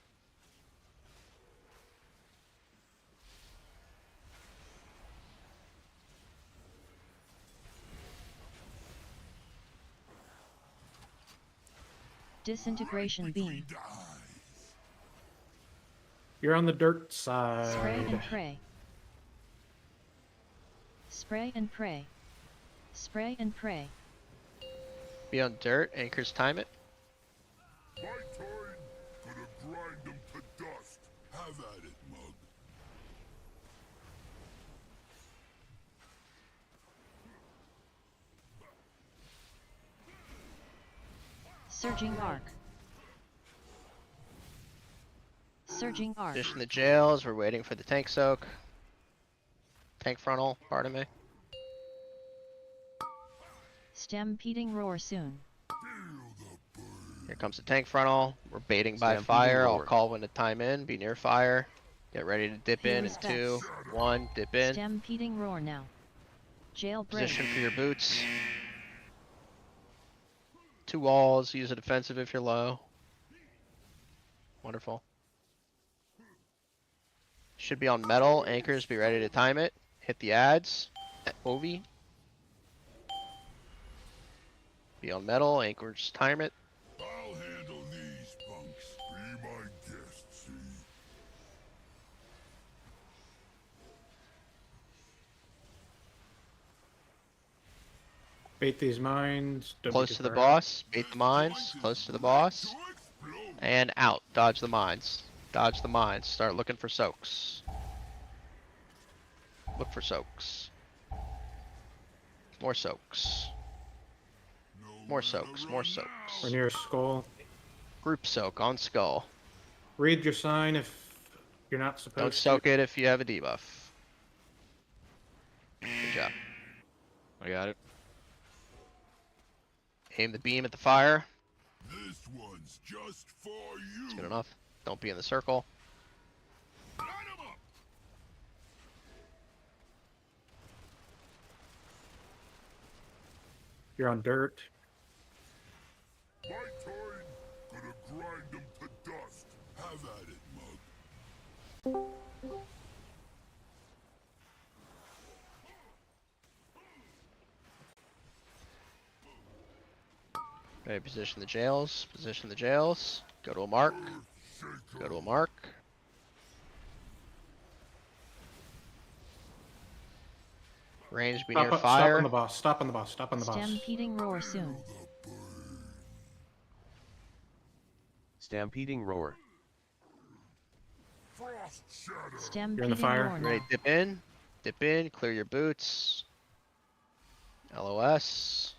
Disintegration beam. You're on the dirt Spray side. and pray. Spray and pray. Spray and pray. Be on dirt, anchors time it. My turn. Gonna grind them to dust. Have at it, mug. Surging arc. Surging arc. Position the jails. We're waiting for the tank soak. Tank frontal, pardon me. Stampeding roar soon. Here comes the tank frontal. We're baiting by Stampeding fire. I'll roar. call when to time in. Be near fire. Get ready to dip Pay in respects. 2, 1, dip in. Stampeding roar now. Jailbreak. Position for your boots. 2 walls. Use a defensive if you're low. Wonderful. Should be on metal. Anchors, be ready to time it. Hit the ads. Ovi. Be on metal. Anchors, time it. I'll handle these punks. Be my guest, see? Bait these mines. Don't be Close too to the far. boss. Bait the mines. Close to the boss. And out. Dodge the mines. Dodge the mines. Start looking for soaks. Look for soaks. More soaks. More soaks. More soaks. We're near a skull. Group soak on skull. Read your sign if you're not supposed Don't to. soak it if you have a debuff. Good job. I got it. Aim the beam at the fire. This one's just for you. That's good enough. Don't be in the circle. You're on dirt. My turn. Gonna grind them to dust. Have at it, mug. Okay, position the jails. Position the jails. Go to a mark. Go to a mark. Range be near Stop fire. on the boss. Stop on the boss. Stop on the boss. Stampeding roar soon. Stampeding roar. Frost shatter. Stampeding fire. roar Ready, now. dip in. Dip in. Clear your boots. LOS.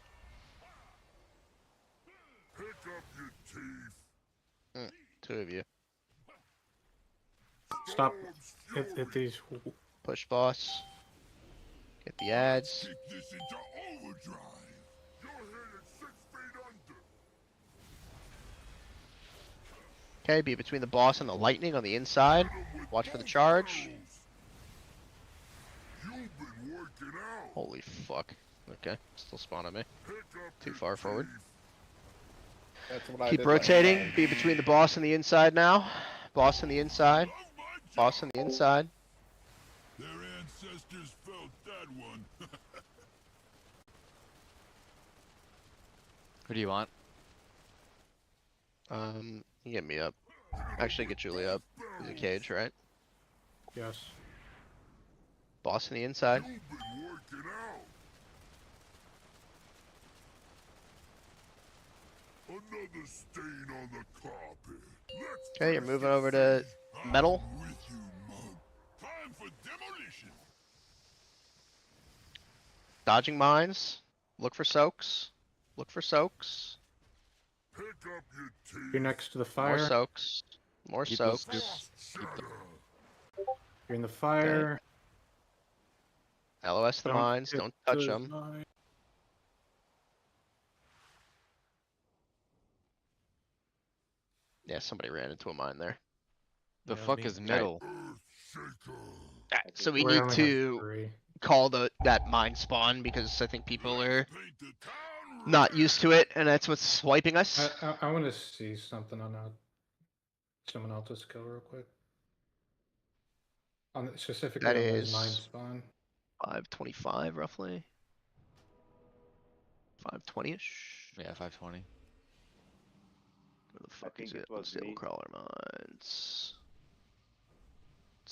Pick up your teeth. 2 of you. Stop. Hit these. Push boss. Get the ads. Kick this into overdrive. You're headed 6 feet under. Okay, be between the boss and the lightning on the inside. Watch for the charge. You've been working out. Holy fuck. Okay, still spawn on me. Pick up Too your far forward. That's what I Keep did last rotating. time. Be between the boss and the inside now. Boss and the inside. Boss and the inside. Their ancestors felt that one. Who do you want? You get me up. Actually, get Julie up. He's a cage, right? Yes. Boss on the inside. You've been working out. Another stain on the carpet. Let's Okay, you're finish moving this over to thing. metal. I'm with you, mug. Time for demolition. Dodging mines. Look for soaks. Look for soaks. Pick up your teeth. You're next to the More fire. soaks. More Keep those soaks. Frost shatter. You're in the fire. LOS the Don't mines. hit Don't touch the them. mine. Yeah, somebody ran into a mine there. The Yeah, fuck me. is middle? Alright, so we We need only have to 3. call that mine spawn because I think people are not used to it, and that's what's swiping us. I want to see something on someone else's kill real quick. Specifically That on those is- mine spawn. 525 roughly. 520-ish. Yeah, 520. Where the fuck think is it it? was Stable me. crawler mines.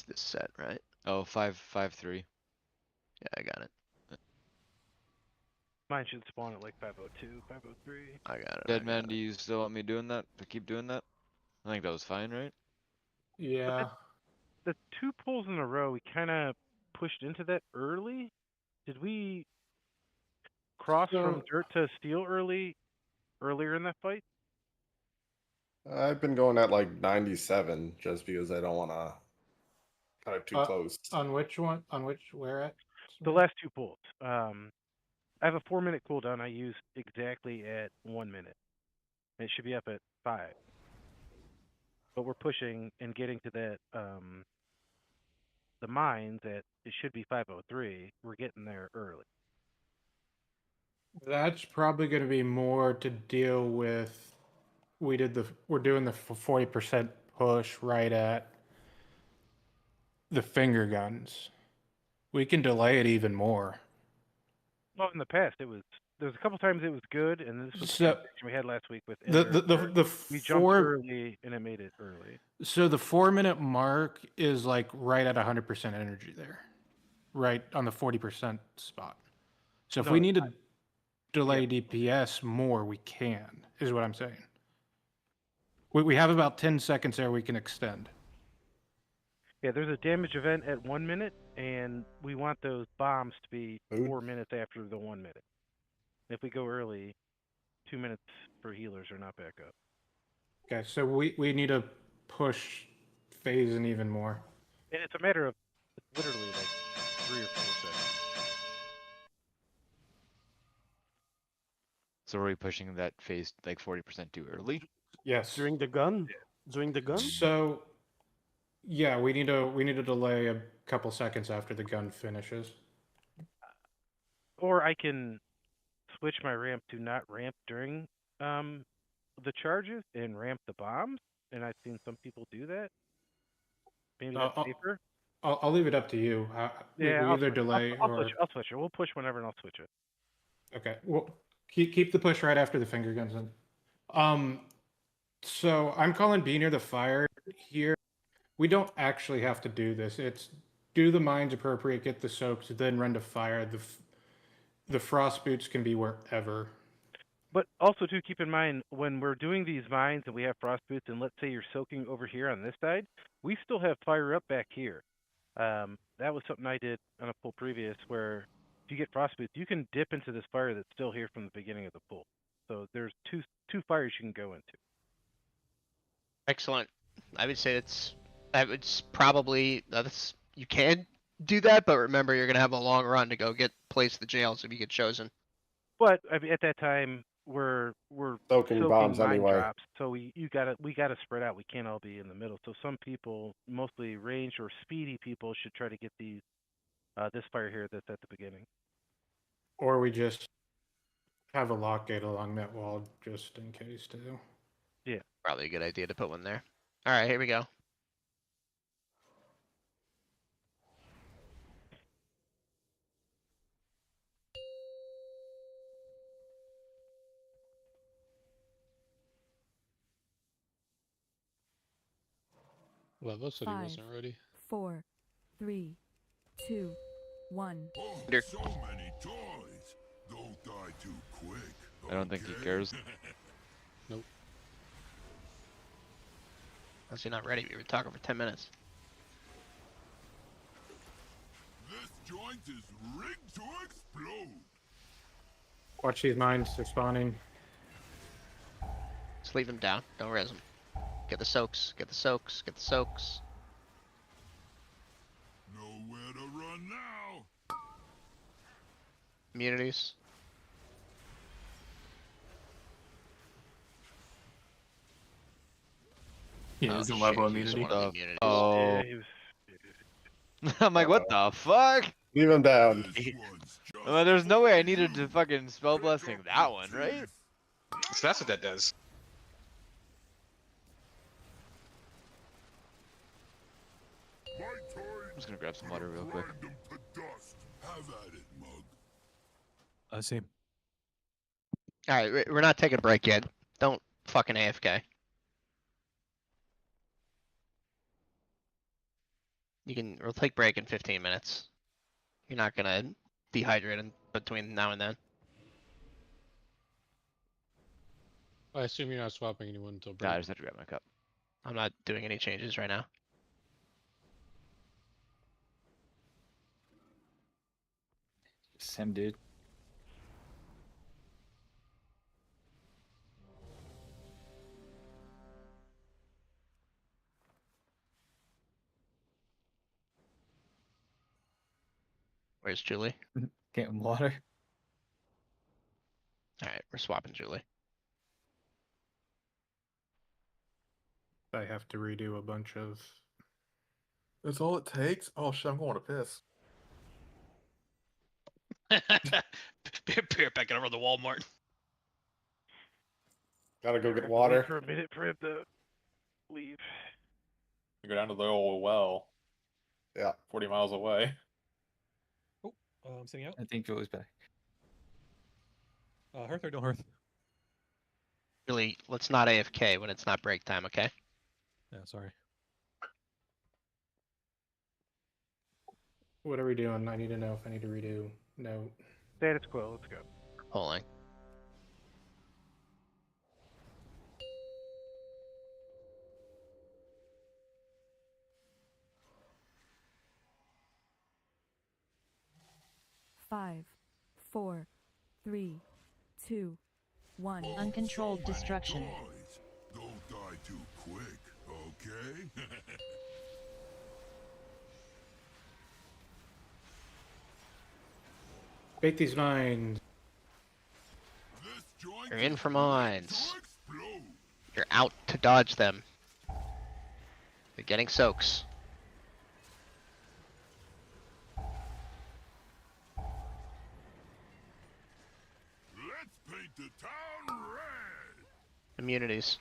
this set, right? Oh, 553. Yeah, I got it. Mine should spawn at like 502, 503. I got it. Dead man, do you still want me doing that? To keep doing that? I think that was fine, right? Yeah. The 2 pulls in a row, we kind of pushed into that early. Did we cross from dirt to steel earlier in that fight? I've been going at like 97 just because I don't want to kind of too close. On which one? Where at? The last 2 pulls. I have a 4-minute cooldown. I use exactly at 1 minute. And it should be up at 5. But we're pushing and getting to that the mines at it should be 503. We're getting there early. That's probably going to be more to deal with. We're doing the 40% push right at the finger guns. We can delay it even more. Well, in the past, there was a couple times it was good, and this was the conversation we had last week with we jumped early and it made it early. So the 4-minute mark is like right at 100% energy there, right on the 40% spot. So if we need to delay DPS more, we can, is what I'm saying. We have about 10 seconds there we can extend. Yeah, there's a damage event at 1 minute, and we want those bombs to be 4 minutes after the 1 minute. If we go early, 2 minutes for healers are not back up. Okay, so we need to push phasing even more. And it's a matter of literally like 3 or 4 seconds. So are we pushing that phase like 40% too early? Yes. During the gun? During the gun? So yeah, we need to delay a couple seconds after the gun finishes. Or I can switch my ramp to not ramp during the charges and ramp the bombs, and I've seen some people do that. Maybe that's safer. I'll leave it up to you. Yeah, we I'll either switch. delay I'll or I'll switch it. We'll push whenever, and I'll switch it. Okay. Well, keep the push right after the finger guns in. So I'm calling B near the fire here. We don't actually have to do this. It's do the mines appropriate, get the soaks, then run to fire. The frost boots can be wherever. But also, to keep in mind, when we're doing these mines and we have frost boots, and let's say you're soaking over here on this side, we still have fire up back here. That was something I did on a pull previous, where if you get frost boots, you can dip into this fire that's still here from the beginning of the pull. So there's two fires you can go into. Excellent. I would say it's probably you can do that, but remember you're gonna have a long run to go place the jails if you get chosen. But I mean, at that time, we're soaking bombs mine anyway. drops, so we gotta spread out. We can't all be in the middle. So some people, mostly ranged or speedy people, should try to get these this fire here that's at the beginning. Or we just have a lock gate along that wall just in case too. Yeah, probably a good idea to put one there. All right, here we go. Well, those said he wasn't ready. 4, 3, 2, 1. Oh, so many toys. Don't die too quick. I don't think he cares. Nope. Unless you're not ready, we were talking for 10 minutes. This joint is rigged to explode. Watch these mines, they're spawning. Just leave them down. Don't res them. Get the soaks. Get the soaks. Get the soaks. Nowhere to run now. Immunities. Yeah, it's a level immunity. Oh. I'm like, what the fuck? Leave him down. Well, there's no way I needed to fucking spell blessing that one, right? So that's what that does. I'm just gonna grab some water real quick. I see. Alright, we're not taking a break yet. Don't fucking AFK. We'll take break in 15 minutes. You're not gonna dehydrate in between now and then. I assume you're not swapping anyone until No, break. I just have to grab my cup. I'm not doing any changes right now. Same dude. Where's Julie? Getting water. Alright, we're swapping Julie. I have to redo a bunch of. That's all it takes? Oh shit, I'm going to piss. Beer packing over the Walmart. Gotta go get Wait water. for a minute for him to leave. You go down to the old well. Yeah. 40 miles away. Oh, I'm sitting out. I think Julie's back. Hearth or don't hearth? Julie, let's not AFK when it's not break time, okay? Yeah, sorry. What are we doing? I need to know if I need to redo. No. Status quo, let's go. Polling. Five, 4, 3, 2, 1. Uncontrolled destruction. Guys, don't die too quick, okay? Bake these mines. You're in for mines. You're out to dodge them. They're getting soaks. Let's paint the town red. Immunities.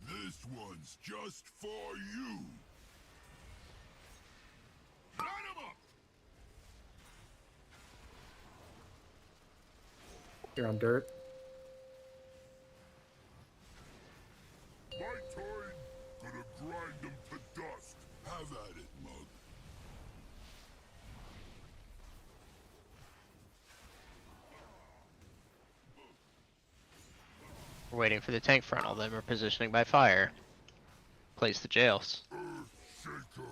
This one's just for you. Line 'em up. You're on dirt. My turn. Gonna grind 'em to dust. Have at it, mug. We're waiting for the tank frontal, then we're positioning by fire. Place the jails. Shaker.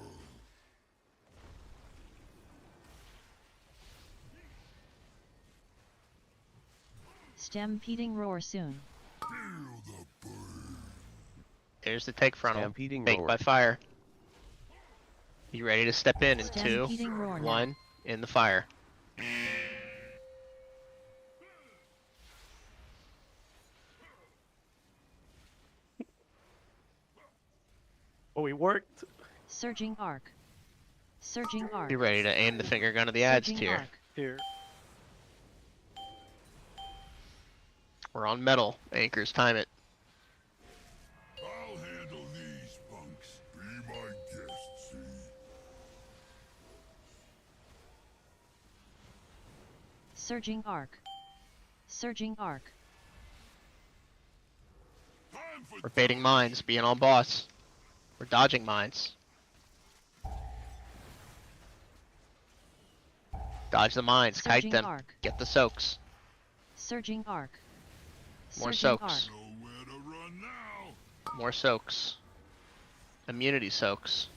Stampeding roar soon. Feel the burn. There's the tank frontal. Stampeding Baked roar. by fire. You ready to step in 2, Stampeding roar now. 1, in the fire. Oh, we worked. Surging arc. Surging arc. Be ready to aim the finger gun of the adds Surging tier. arc. Here. We're on metal. Anchors, time it. I'll handle these punks. Be my guest, see? Surging arc. Surging arc. We're baiting mines, being all boss. We're dodging mines. Dodge the mines, kite Surging them, arc. get the soaks. Surging arc. More Surging soaks. arc. Nowhere to run now. More soaks. Immunity soaks.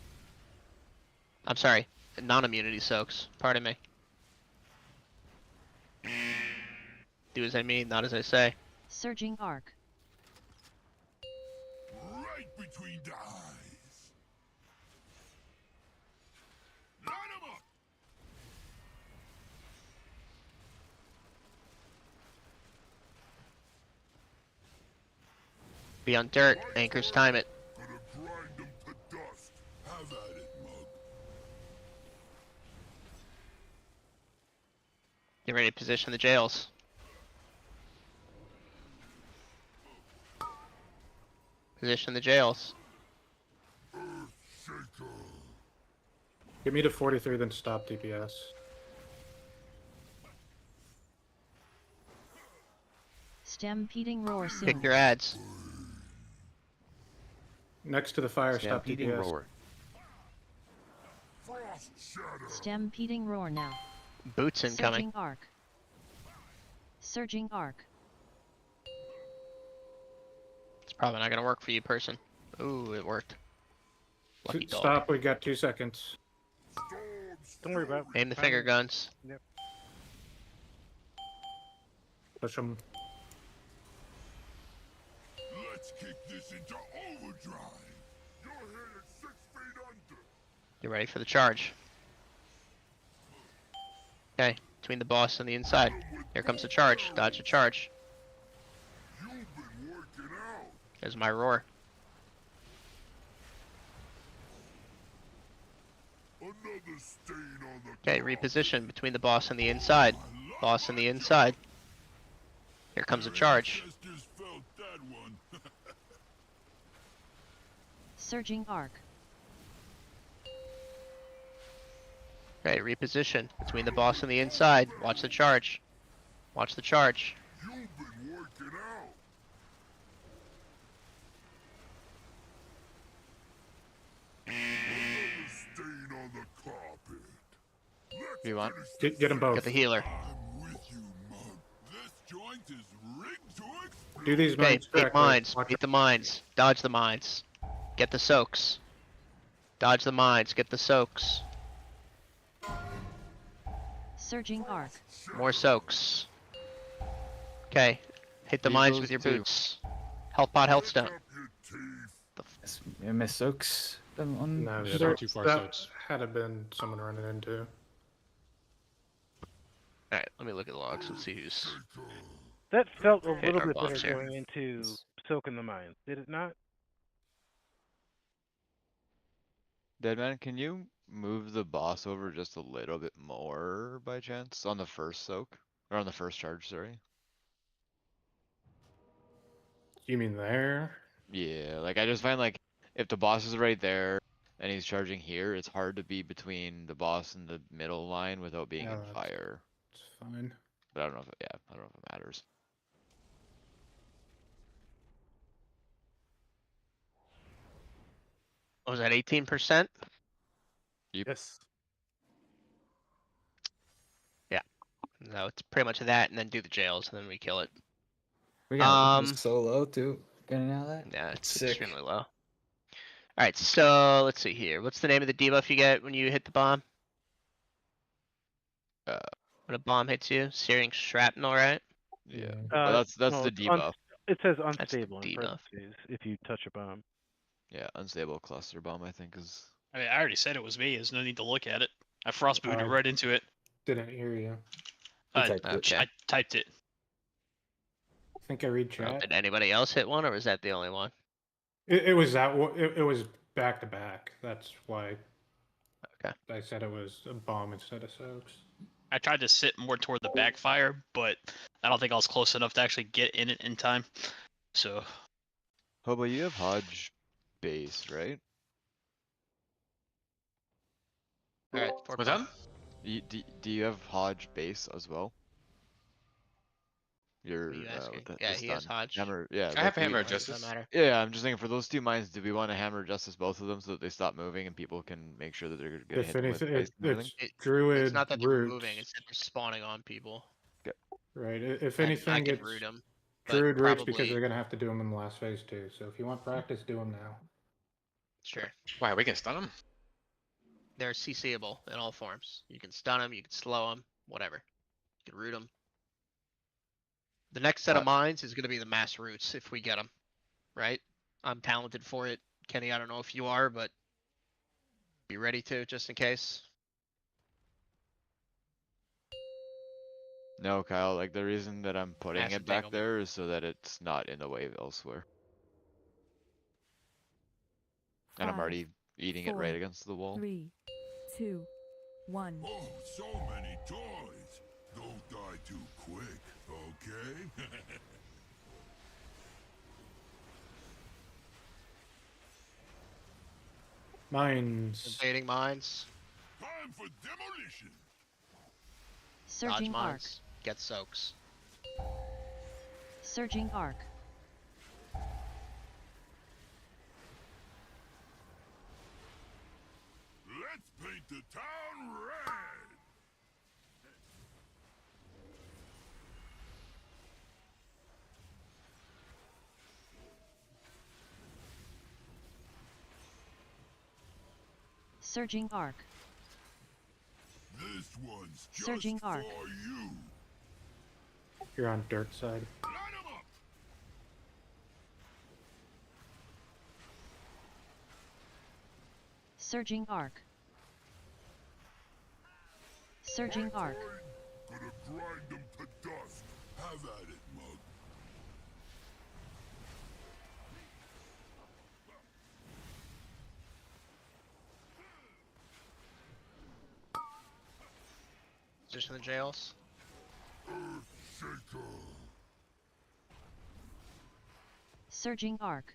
I'm sorry, non-immunity soaks. Pardon me. Do as I mean, not as I say. Surging arc. Right between the eyes. Line 'em up. Be on dirt, anchors, time it. Gonna grind 'em to dust. Have at it, mug. Get ready to position the jails. Position the jails. Shaker. Get me to 43, then stop DPS. Stampeding roar soon. Pick your ads. Next to the fire, stop Stampeding DPS. roar. Stampeding roar now. Boots incoming. Surging arc. Surging arc. It's probably not gonna work for you, person. Ooh, it worked. Lucky dog. Stop, we got 2 seconds. Don't worry about it. Aim the finger guns. Yep. Push them. Let's kick this into overdrive. You're hit at 6 feet under. Get ready for the charge. Okay, between the boss and the inside. Here comes the charge. Dodge the charge. You've been working out. There's my roar. Another stain on the Okay, reposition between the boss and the inside. Boss and the inside. Here comes a charge. ancestors felt that one. Surging arc. Okay, reposition between the boss and the inside. Watch the charge. Watch the charge. You've been working out. Another stain on the carpet. Let's You want? Get them both. Get the healer. I'm with you, Monk. This joint is rigged to explode. Do these Okay, mines beat correctly. mines. Watch Beat the mines. Dodge the mines. Get the soaks. Dodge the mines. Get the soaks. Surging arc. More soaks. Okay. Hit the Beat mines those with your two. boots. Health pot, health stone. Miss Soaks on No, Yeah, there- not too far, that so it's- had have been someone running into. Alright, let me look at the logs and see who's. That felt a Hit little our bit box better here. going into soaking the mines, did it not? Deadman, can you move the boss over just a little bit more by chance on the first soak? Or on the first charge, sorry. You mean there? Yeah, like I just find like if the boss is right there and he's charging here, it's hard to be between the boss and the middle line without being Yeah, in that's- fire. It's fine. But I don't know if it, yeah, I don't know if it matters. What was that, 18%? Yes. Yeah. No, it's pretty much that, and then do the jails, and then we kill it. We got Um, so low too. Getting out of that. Yeah, it's Sick. extremely low. Alright, so let's see here. What's the name of the debuff you get when you hit the bomb? When a bomb hits you? Searing shrapnel, right? Yeah. Well, that's no, the it's debuff. It says the unstable in debuff. parentheses if you touch a bomb. Yeah, unstable cluster bomb I think is. I mean, I already said it was me. There's no need to look at it. I frost booted Uh, right into it. Didn't hear you. Okay. I typed it. I think I read Oh, chat. did anybody else hit one, or was that the only one? It was that. It was back to back. That's why. Okay. I said it was a bomb instead of soaks. I tried to sit more toward the backfire, but I don't think I was close enough to actually get in it in time. So, Hobo, you have Hodge base, right? Alright, What's up? Do you have Hodge base as well? Your What are you asking? with the Yeah, he has stun. Hodge. Hammer, yeah. I have like, Hammer we- of Justice. Doesn't matter. Yeah, I'm just thinking for those two mines, do we want to hammer justice both of them so that they stop moving and people can make sure that they're gonna If hit them with anything, ice and everything? It- druid It's not that they're roots. moving, it's that they're spawning on people. Right. If And anything, I can it's root them. druid roots because probably- they're gonna have to do them in the last phase too. So if you want practice, do them now. Sure. Why, we can stun them? They're CCable in all forms. You can stun them, you can slow them, whatever. You can root them. The next set of mines is going to be the mass roots if we get them, right? I'm talented for it. Kenny, I don't know if you are, but be ready to just in case. No, Kyle, like the reason that I'm putting Acid it back Tangle. there is so that it's not in the wave elsewhere. And I'm 5, already eating it 4, right against the wall. 3, 2, 1. Oh, so many toys. Don't die too quick, okay? Mines. Invading mines. Time for demolition. Dodge Surging arc. mines. Get soaks. Surging arc. Let's paint the town red. Surging arc. This one's just Surging arc. for you. You're on dirt side. Surging arc. Surging arc. Gonna grind them to dust. Have at it, mug. Position the jails. Shaker. Surging arc.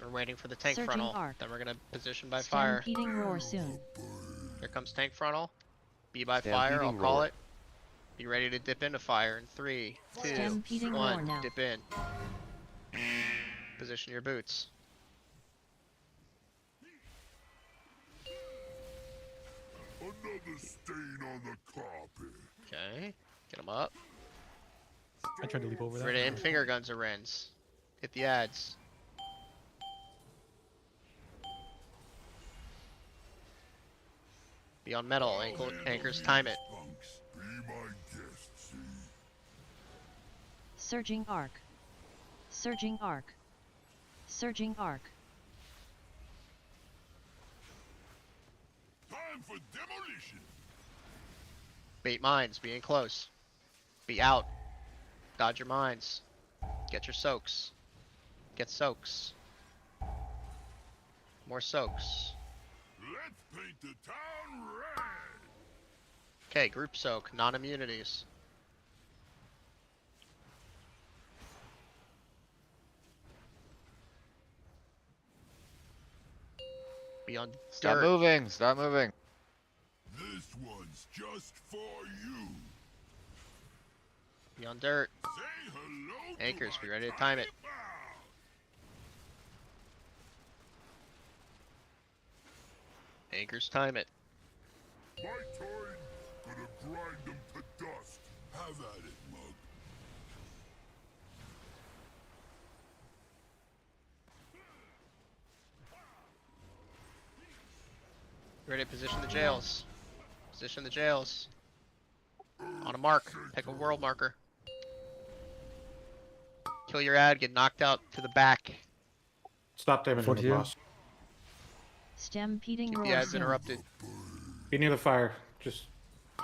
We're waiting for the tank Surging frontal. arc. Then we're gonna position by fire. Stampeding roar soon. Here comes tank frontal. Be by fire. I'll Stampeding call roar. it. Be ready to dip into fire in 3, 2, Stampeding roar 1. now. Dip in. Position your boots. Another stain on the carpet. Okay. Get them up. I tried to leap over that. Ready to aim finger guns or Rens. Hit the ads. Be on metal. Anchors time it. Punks, be my guest, see? Surging arc. Surging arc. Surging arc. Time for demolition. Bait mines. Be in close. Be out. Dodge your mines. Get your soaks. Get soaks. More soaks. Let's paint the town red. Okay, group soak. Non-immunities. Be on Stop dirt. moving. Stop moving. This one's just for you. Be on dirt. Say hello to Anchors, my be ready to time it. tiny pal. Anchors, time it. My turn. Gonna grind them to dust. Have at it, mug. Ready to position the jails. Position the jails. On a mark. Pick a world marker. Kill your ad, get knocked out to the back. Stop damaging the boss. Stampeding Keep roar the ads soon. interrupted. Be near the fire. Just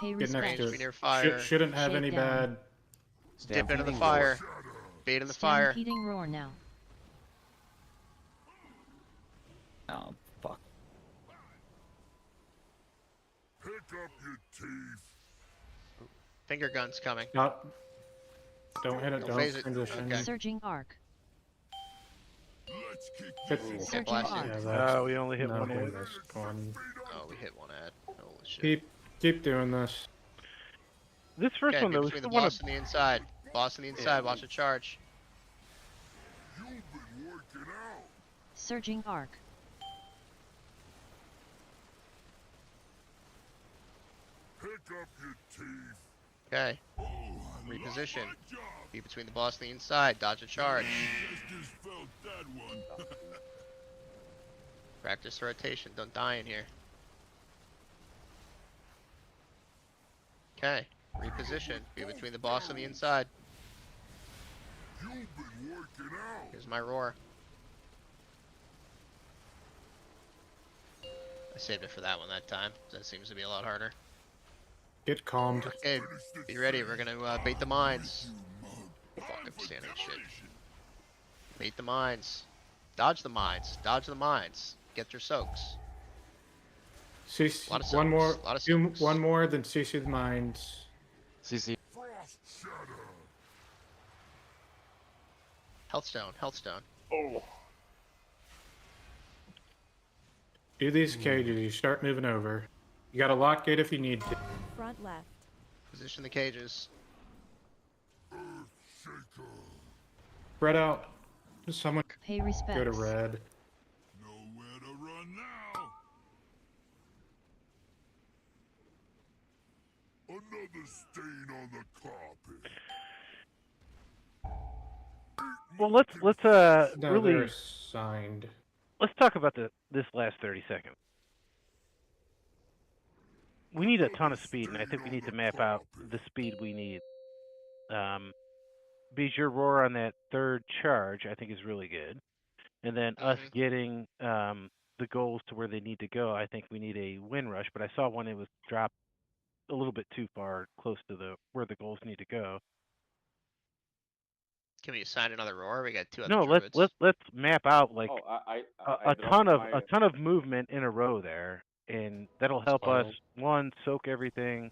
Pay get next respect. to Be it. near fire. Shouldn't have any Shakedown. bad. Dip into the Stampeding fire. roar. Bait in the fire. Stampeding roar now. Oh, fuck. Pick up your teeth. Finger guns coming. Not. Don't hit it. Don't Don't phase it. transition. Okay. Surging arc. Let's kick Hit- you. Surging blast arc. you. Yeah, that's, we only hit no, one we hit. missed one. Oh, we hit one ad. Holy shit. Keep doing this. This first Okay, one be though is between the the one. boss and the inside. Boss on the inside. Watch it charge. You've been working out. Surging arc. Pick up your teeth. Okay. Oh, I Reposition. love my job. Be between the boss and the inside. Dodge a charge. Just felt that one. Practice rotation. Don't die in here. Okay. Reposition. Be between the boss and the inside. You've been working out. Here's my roar. I saved it for that one that time. That seems to be a lot harder. Get calmed. Okay, be ready. We're gonna bait the mines. Fuck, I'm standing shit. Bait the mines. Dodge the mines. Dodge the mines. Get your soaks. CC, Lot of one more. soaks, lot of Do soaks. one more, then CC the mines. CC. Frost shatter. Healthstone. Healthstone. Oh. Do these cages. You start moving over. You got a lock gate if you need to. Front left. Position the cages. Earth Spread out. Someone Pay go to respects. red. Nowhere to run now. Another stain on the carpet. Well, let's No, really they're signed. let's talk about this last 30 seconds. We need a ton of speed, and I think we need to map out the speed we need. Because your roar on that third charge, I think, is really good. And then us getting the goals to where they need to go, I think we need a win rush. But I saw one, it was dropped a little bit too far, close to where the goals need to go. Can we assign another roar? We got two other No, druids. let's map out like Oh, I a dropped ton of my- a ton of movement in a row there, and that'll help us soak everything.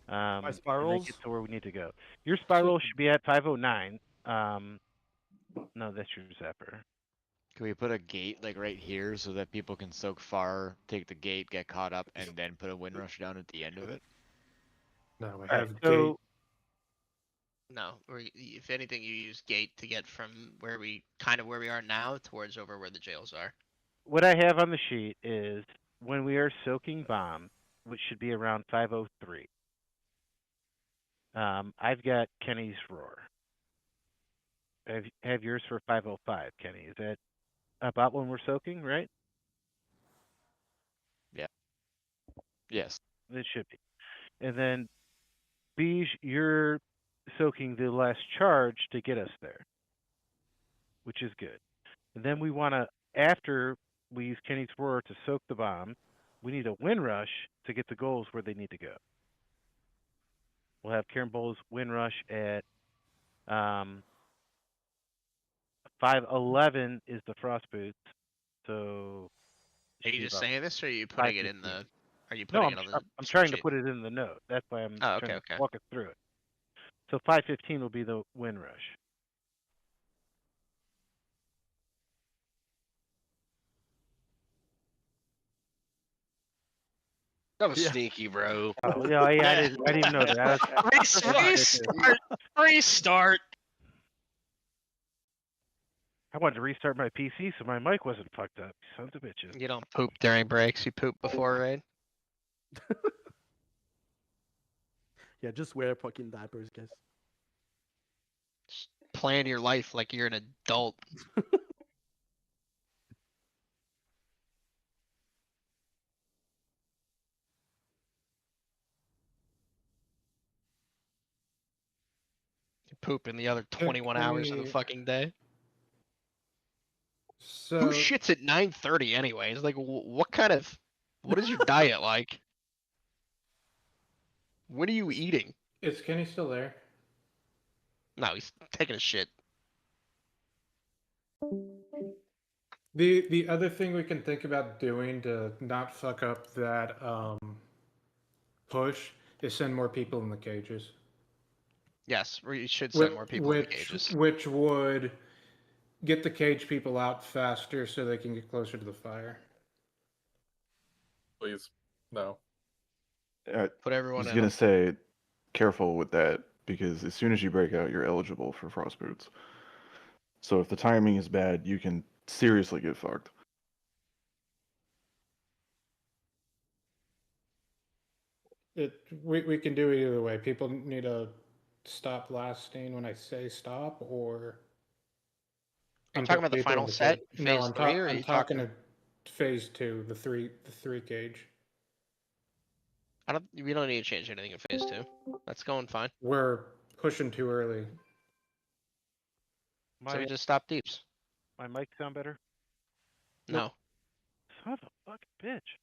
And then spirals? get to where we need to go. Your spiral should be at 509. No, that's your Zephyr. Can we put a gate like right here so that people can soak far, take the gate, get caught up, and then put a wind rush down at the end of it? No, I Alright, have so gate. No, if anything, you use gate to get from where we are now towards over where the jails are. what I have on the sheet is when we are soaking bomb, which should be around 503. I've got Kenny's roar. Have yours for 505, Kenny. Is that about when we're soaking, right? Yeah. Yes. It should be. And then Beige, you're soaking the last charge to get us there, which is good. And then we want to, after we use Kenny's roar to soak the bomb, we need a wind rush to get the goals where they need to go. We'll have Karen Bowles wind rush at 511 is the frost boots. So Are you just saying this, or are you putting it in the? Are you No, putting it on the? I'm trying to spreadsheet? put it in the note. That's why I'm Oh, trying okay. to walk us through it. So 515 will be the wind rush. That was sneaky, bro. Oh yeah, I didn't even know that. Restart. I wanted to restart my PC so my mic wasn't fucked up. Sons of bitches. You don't poop during breaks. You poop before raid. Yeah, just wear fucking diapers, guys. Plan your life like you're an adult. You poop in the other 21 hours of the fucking day. So Who shits at 9:30 anyways? Like, what is your diet like? What are you eating? Is Kenny still there? No, he's taking a shit. The other thing we can think about doing to not fuck up that push is send more people in the cages. Yes, we should send more people in the cages. Which would get the cage people out faster so they can get closer to the fire. Please, no. Put everyone I was in gonna them. say, careful with that because as soon as you break out, you're eligible for frost boots. So if the timing is bad, you can seriously get fucked. We can do it either way. People need to stop lasting when I say stop, or Are you talking about the people in final set, cage. No, phase I'm, 3, or are I'm you talking talking? to phase 2, the three cage. We don't need to change anything in phase 2. That's going fine. We're pushing too early. So we just stop deeps. My mic sound better? No. Son of a fucking bitch.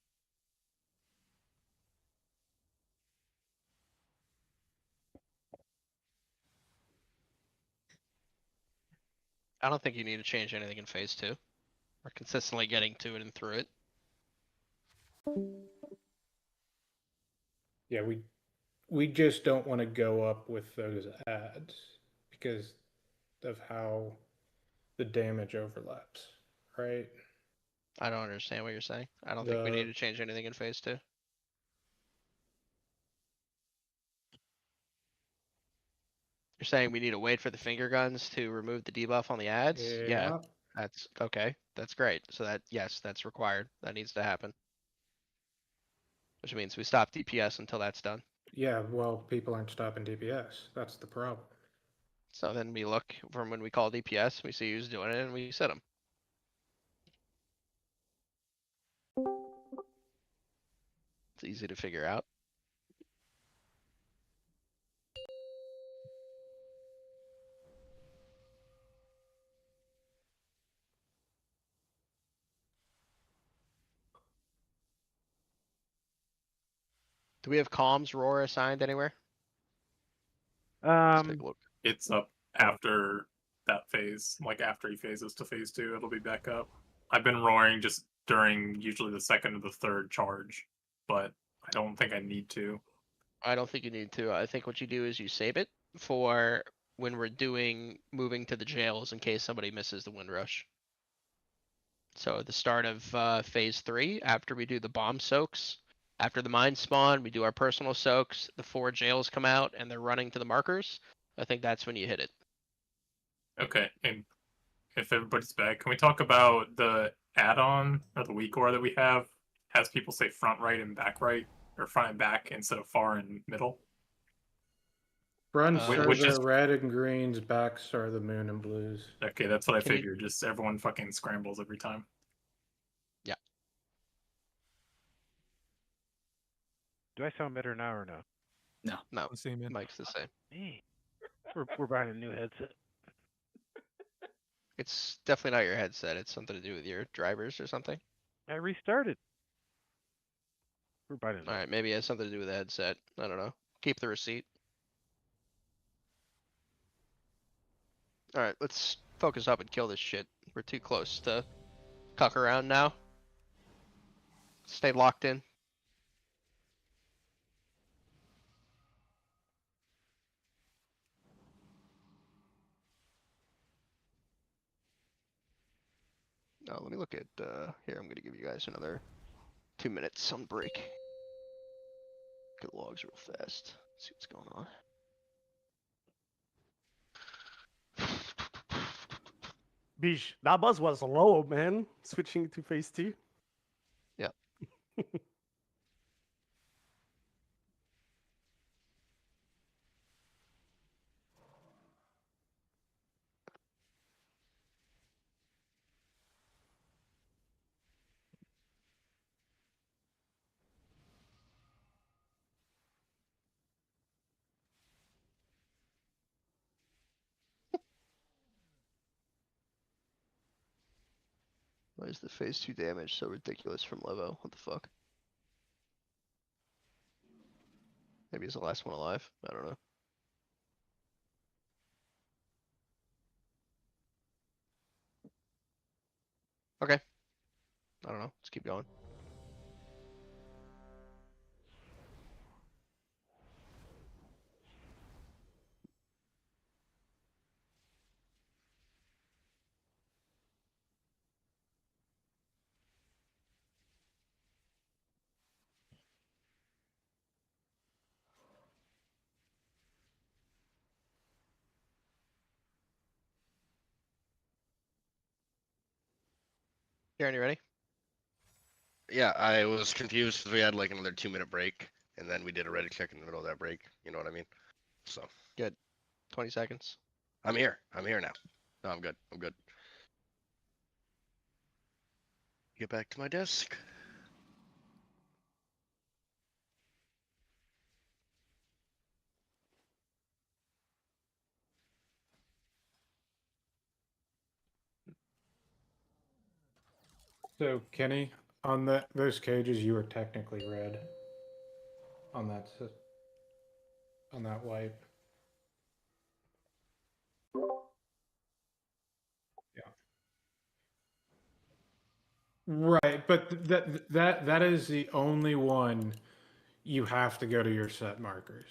I don't think you need to change anything in phase 2. We're consistently getting to it and through it. Yeah, we just don't want to go up with those ads because of how the damage overlaps, right? I don't understand what you're saying. I don't think we need to change anything in phase 2. You're saying we need to wait for the finger guns to remove the debuff on the ads? Yeah. That's okay. That's great. So that, yes, that's required. That needs to happen. Which means we stop DPS until that's done. Yeah, well, people aren't stopping DPS. That's the problem. So then we look from when we call DPS, we see who's doing it, and we set them. It's easy to figure out. Do we have comms roar assigned anywhere? Let's take a look. It's up after that phase, like after he phases to phase 2, it'll be back up. I've been roaring just during usually the second or the third charge, but I don't think I need to. I don't think you need to. I think what you do is you save it for when we're doing moving to the jails in case somebody misses the wind rush. So at the start of phase 3, after we do the bomb soaks, after the mine spawn, we do our personal soaks, the 4 jails come out and they're running to the markers. I think that's when you hit it. Okay, and if everybody's back, can we talk about the add-on or the weak ore that we have? Has people say front right and back right, or front and back instead of far and middle? Fronts are Which the is red and greens, backs are the moon and blues. okay. That's what I Can you- figured. Just everyone fucking scrambles every time. Yeah. Do I sound better now or no? No. No. Same, man. Mike's the same. Hey, we're buying a new headset. It's definitely not your headset. It's something to do with your drivers or something. I restarted. We're buying a new. All right, maybe it has something to do with the headset. I don't know. Keep the receipt. All right, let's focus up and kill this shit. We're too close to cuck around now. Stay locked in. Now let me look at here. I'm gonna give you guys another 2 minutes on break. Get logs real fast. See what's going on. Bish, that buzz was low, man. Switching to phase 2. Yeah. Why is the phase 2 damage so ridiculous from Levo? What the fuck? Maybe he's the last one alive. I don't know. Okay. I don't know. Let's keep going. Karen, you ready? Yeah, I was confused because we had like another 2-minute break, and then we did a ready check in the middle of that break. You know what I mean? So Good. 20 seconds. I'm here. I'm here now. No, I'm good. I'm good. Get back to my desk. So, Kenny, on those cages, you were technically red. On that wipe. Yeah. Right, but that is the only one you have to go to your set markers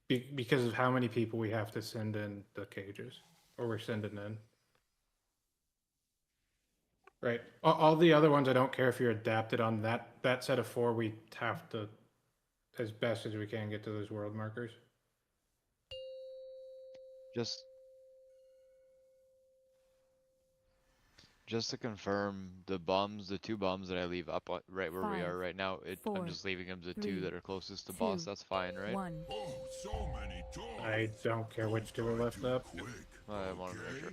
because of how many people we have to send in the cages, or we're sending in. Right. All the other ones, I don't care if you're adapted on that set of 4. We have to, as best as we can, get to those world markers. Just to confirm, the two bombs that I leave up right where we are 5, right now, I'm 4, just leaving them the 3, two that are closest to boss. 2, That's fine, right? 1. Oh, so many toys. I don't care which two are left up. Quick, I wanted to make sure.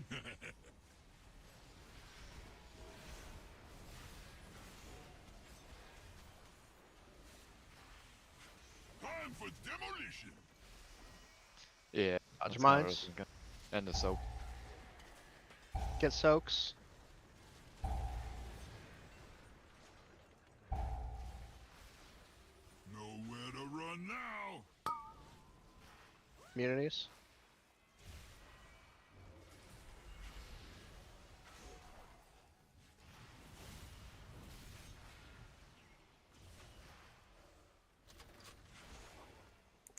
Time for demolition. Yeah. Dodge that's kinda what I was mines. thinking. And the soap. Get soaks. Nowhere to run now. Communities.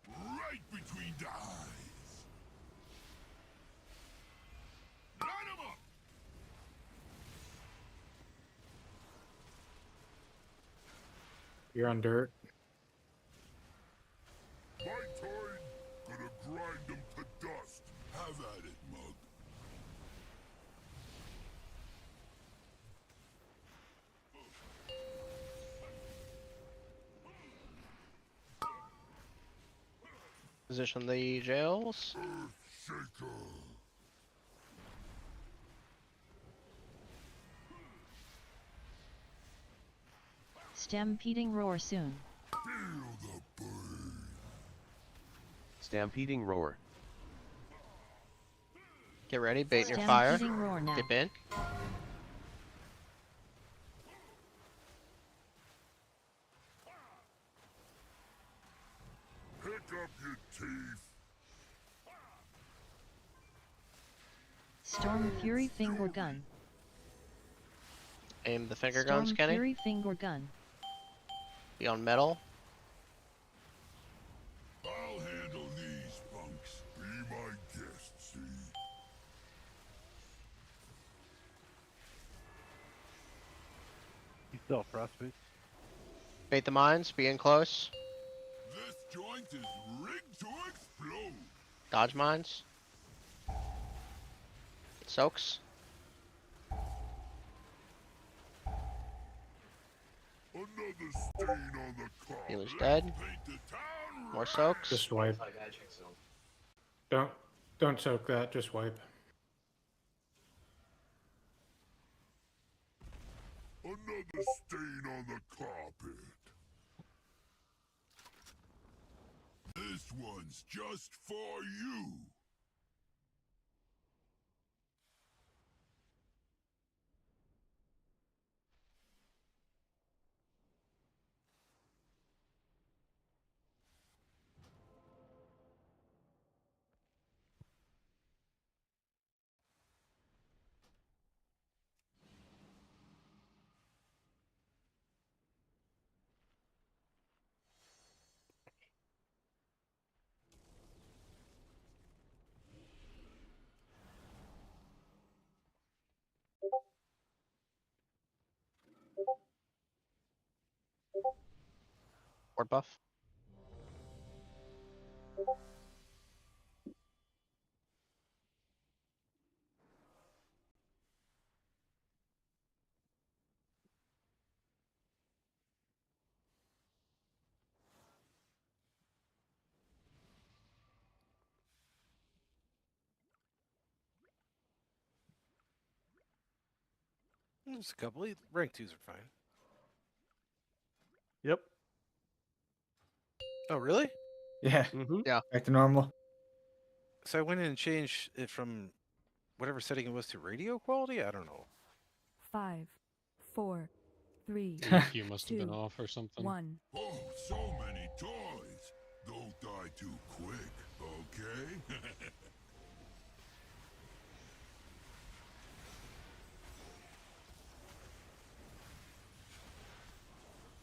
Right between the eyes. Line 'em up. You're on dirt. My turn. Gonna grind them to dust. Have at it, mug. Position the jails. Shaker. Stampeding roar soon. Feel the burn. Stampeding roar. Get ready, bait your fire. Stampeding roar now. Dip in. Pick up your teeth. Storm Fury finger gun. Aim the finger Storm guns, Kenny. Fury finger gun. Be on metal. I'll handle these punks. Be my guest, see? You still have frostbite? Bait the mines. Be in close. This joint is rigged to explode. Dodge mines. Soaks. Another stain on the carpet. Healer's dead. Paint the town More red. soaks. Just wipe. Don't soak that, just wipe. Another stain on the carpet. This one's just for you. Ward buff. There's a couple. Rank 2s are fine. Yep. Oh, really? Yeah. Mm-hmm. Yeah. Back to normal. So I went in and changed it from whatever setting it was to radio quality? I don't know. 5, 4, 3, EQ must have been 2, off or something. 1. Oh, so many toys. Don't die too quick, okay?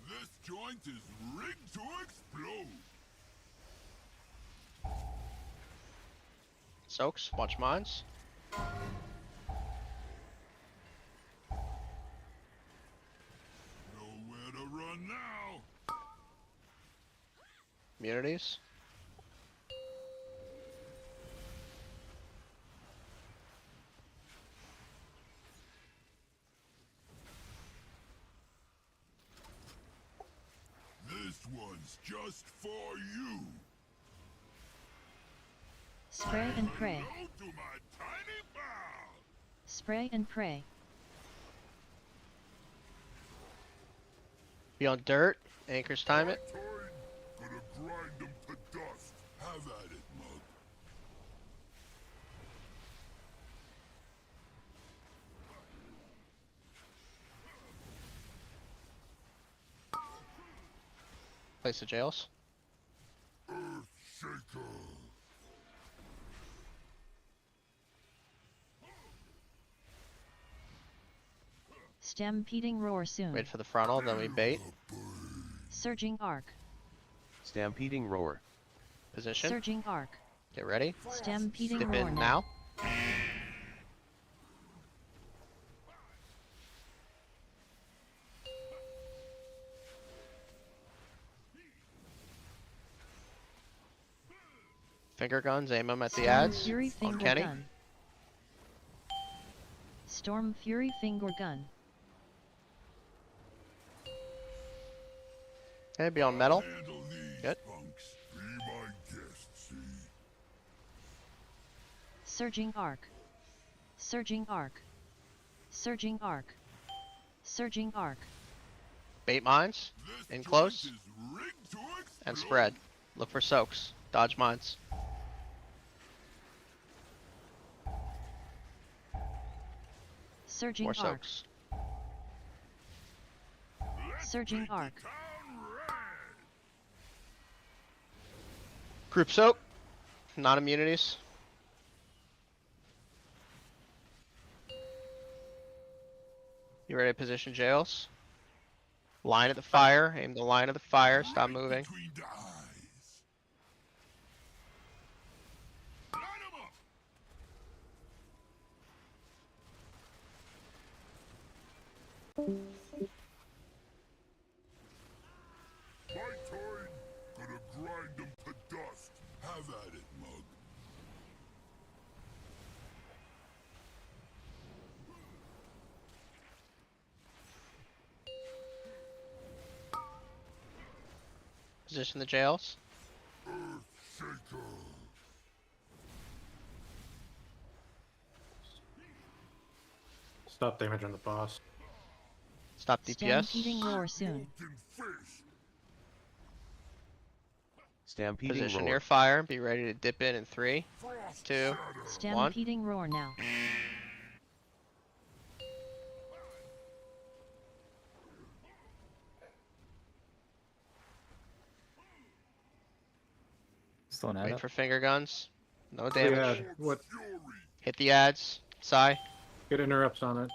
This joint is rigged to explode. Soaks. Watch mines. Nowhere to run now. Communities. Just for you. Spray and pray. Hello to my tiny pal. Spray and pray. Be on dirt. Anchors time it. Gonna grind them to dust. Have at it, mug. Place the jails. Earth shaker. Stampeding roar soon. Wait for the frontal, then we bait. Surging arc. Stampeding roar. Position. Surging arc. Get ready. Stampeding Dip roar in now. now. Finger guns, aim them at the Storm ads. Fury On finger Kenny. gun. Storm Fury finger gun. Okay, be on metal. Good. Be my guest, see? Surging arc. Surging arc. Surging arc. Surging arc. Bait mines. In close. And spread. Look for soaks. Dodge mines. Surging More arc. soaks. Surging arc. Group soak. Non-immunities. You ready to position jails? Line of the fire. Aim the line of the fire. Stop moving. My turn. Gonna grind them to dust. Have at it, mug. Position the jails. Earth shaker. Stop damage on the boss. Stop DPS. Stampeding roar soon. Stampeding Position roar. near fire. Be ready to dip in 3, 2, 1. Stampeding roar now. Still an ad Wait up. for finger guns. No The damage. ad. What? Hit the ads. Psy. Get interrupts on it.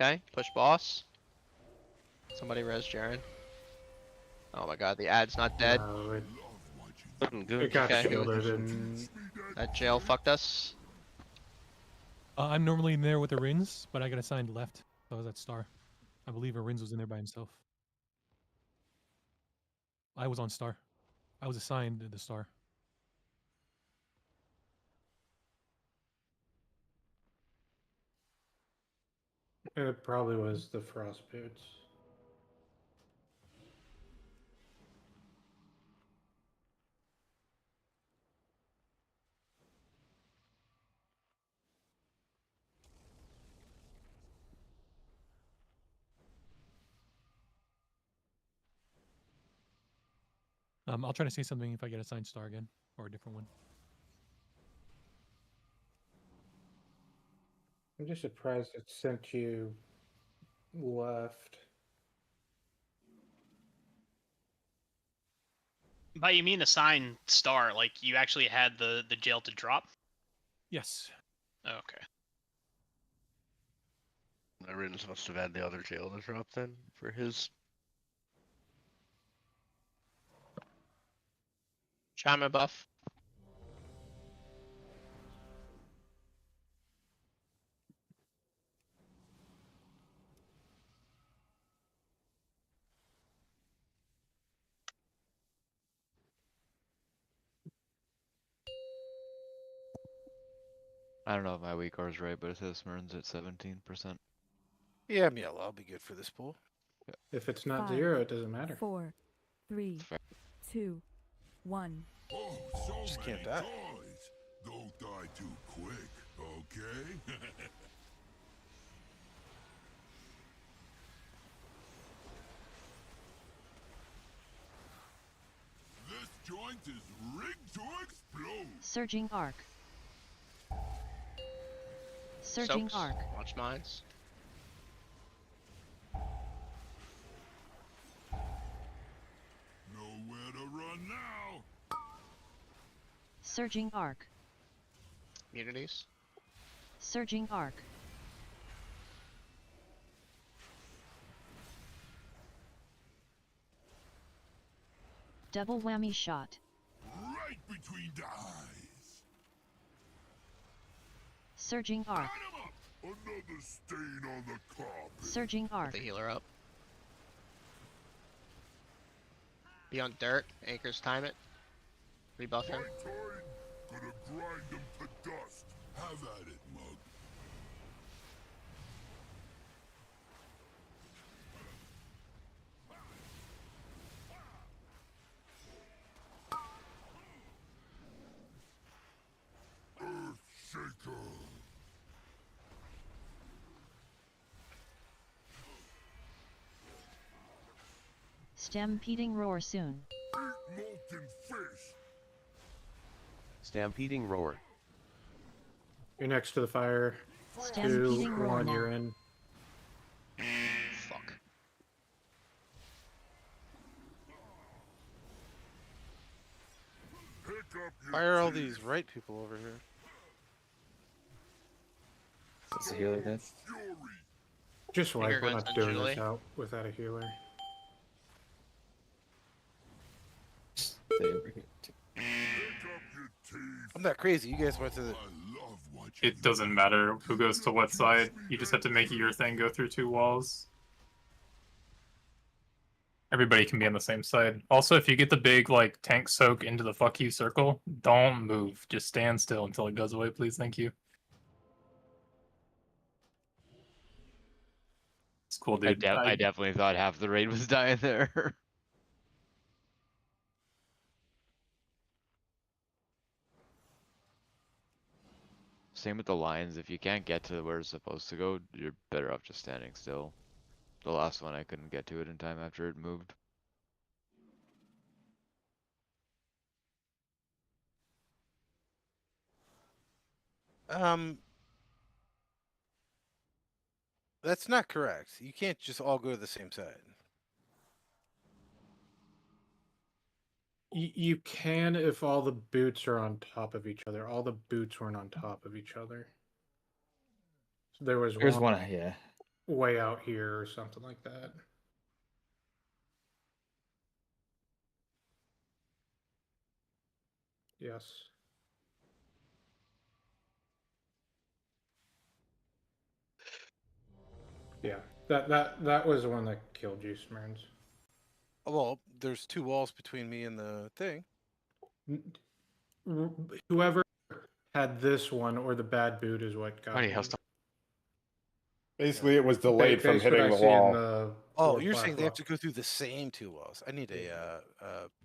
Okay. Push boss. Somebody res Jaren. Oh my god, the ad's not dead. No, it Good. got Okay. shielded and That jail fucked us. I'm normally in there with the Rins, but I got assigned left. So I was at Star. I believe Rins was in there by himself. I was on Star. I was assigned to the Star. it probably was the frost boots. I'll try to say something if I get assigned Star again, or a different one. I'm just surprised it sent you left. But you mean assign star, like you actually had the jail to drop? Yes. Okay. My Riddens must have had the other jail to drop then for his. Shaman buff. I don't know if my weak R is right, but it says Smyrn's at 17%. Yeah, I'm yellow. I'll be good for this pool. If it's not 5, 0, it doesn't matter. 4, 3, Fair. 2, 1. Oh, so Just many can't die. toys. Don't die too quick, okay? This joint is rigged to explode. Surging arc. Surging Soaks. arc. Watch mines. Nowhere to run now. Surging arc. Immunities. Surging arc. Double whammy shot. Right between the eyes. Surging arc. Another stain on the carpet. Surging arc. The healer up. Be on dirt. Anchors time it. Rebuff him. My time. Gonna grind them to dust. Have at it, mug. Earthshaker. Stampeding roar soon. Eat molten fish. Stampeding roar. You're next to the fire. Stampeding 2, roar 1, now. you're in. Fuck. Pick up your Why are all teeth. these right people over here? That's a healer dead. Fury. Just wipe, Finger we're guns not on doing Julie. this out without a healer. They ever get to- Pick up your teeth. I'm not crazy. You guys went to the. I love watching It doesn't matter who goes to what side. You just have to make your thing go through 2 walls. Everybody can be on the same side. Also, if you get the big like tank soak into the fuck you circle, don't move. Just stand still until it goes away, please. Thank you. It's cool, dude. I definitely thought half the raid was dying there. Same with the lines. If you can't get to where it's supposed to go, you're better off just standing still. The last one I couldn't get to it in time after it moved. That's not correct. You can't just all go to the same side. You can if all the boots are on top of each other. All the boots weren't on top of each other. So there was There's one one, yeah. way out here or something like that. Yes. Yeah, that was the one that killed you, Smirns. Oh, well, there's 2 walls between me and the thing. Whoever had this one or the bad boot is what got. Alrighty, you. how's the- Basically, it was delayed from Based what hitting I the see in wall. the Oh, fourth you're saying they have platform. to go through the same 2 walls. I need a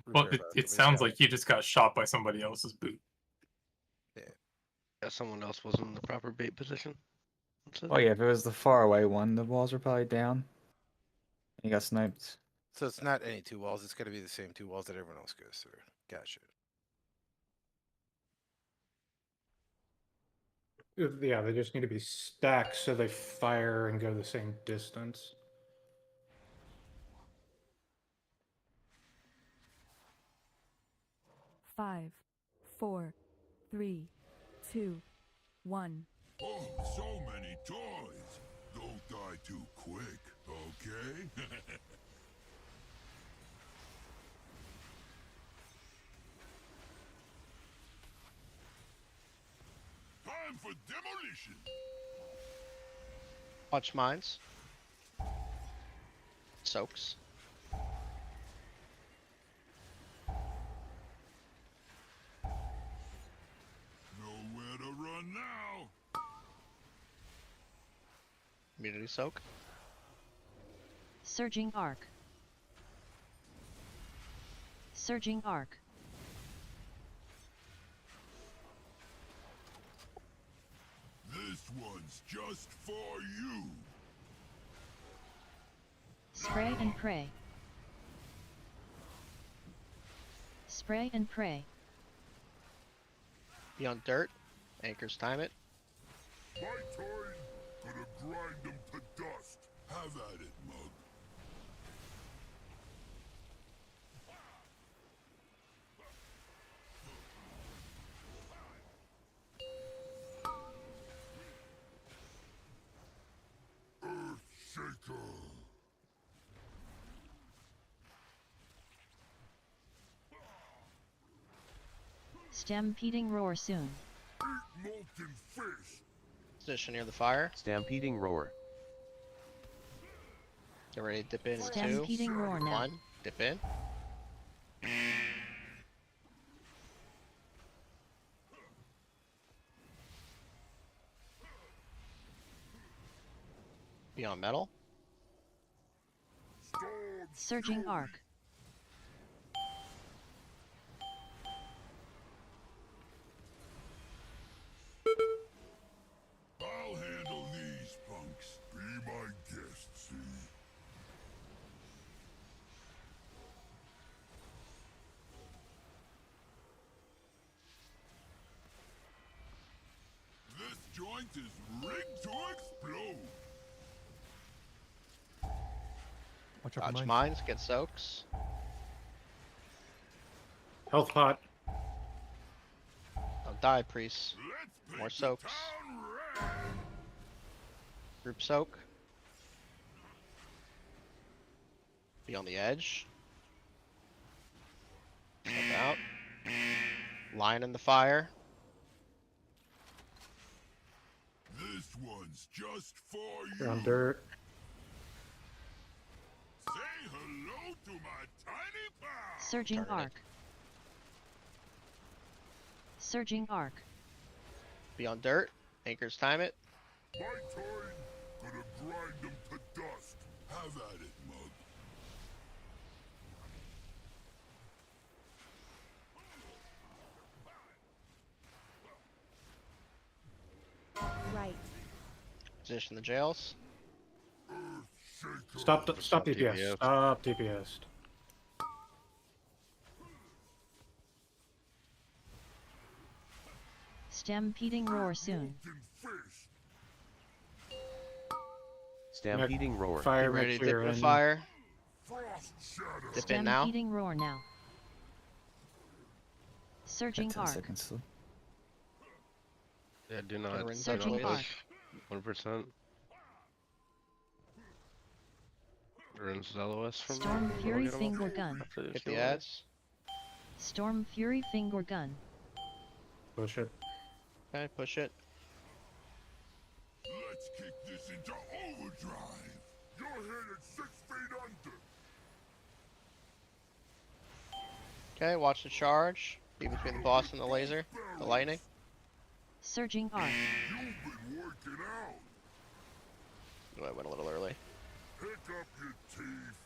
Well, repair it sounds like you just got shot by somebody else's boot. Yeah, someone else wasn't in the proper bait position. That's it. Oh yeah, if it was the far away one, the walls were probably down. You got sniped. So it's not any 2 walls. It's got to be the same 2 walls that everyone else goes through. Gotcha. Yeah, they just need to be stacked so they fire and go the same distance. Five, 4, 3, 2, 1. Oh, so many toys. Don't die too quick, okay? Time for demolition. Watch mines. Soaks. Nowhere to run now. Immunity soak. Surging arc. Surging arc. This one's just for you. Spray and pray. Spray and pray. Be on dirt. Anchors time it. My turn. Gonna grind them to dust. Have at it, mug. Earthshaker. Stampeding roar soon. Molten fish. Position near the fire. Stampeding roar. Get ready to dip in. Stampeding 2, roar now. 1. Dip in. Be on metal. Surging arc. I'll handle these punks. Be my guest, see? This joint is rigged to explode. Watch out for Dodge mines. mines. Get soaks. Health pot. Don't die, priests. More soaks. Group soak. Be on the edge. Step out. Line in the fire. This one's just for you. You're on dirt. Say hello to my tiny pal. Surging Turn it. arc. Surging arc. Be on dirt. Anchors time it. My turn. Gonna grind them to dust. Have at it, mug. Right. Position the jails. Stop DPS. Stop DPS. Stampeding roar soon. Stampeding roar. Fire Get ready makes to dip sure in the in. fire. Dip in now. Stampeding roar now. Surging 10 arc. seconds still. Yeah, do not Surging arc. push 1%. Ruins LOS from Storm I'll Fury get 'em finger up gun. after this Hit the giveaway. ads. Storm Fury finger gun. Push it. Okay, push it. Let's kick this into overdrive. You're headed 6 feet under. Okay, watch the charge. Be between the boss and the laser. The lightning. Surging arc. You've been working out. Oh, I went a little early. Pick up your teeth.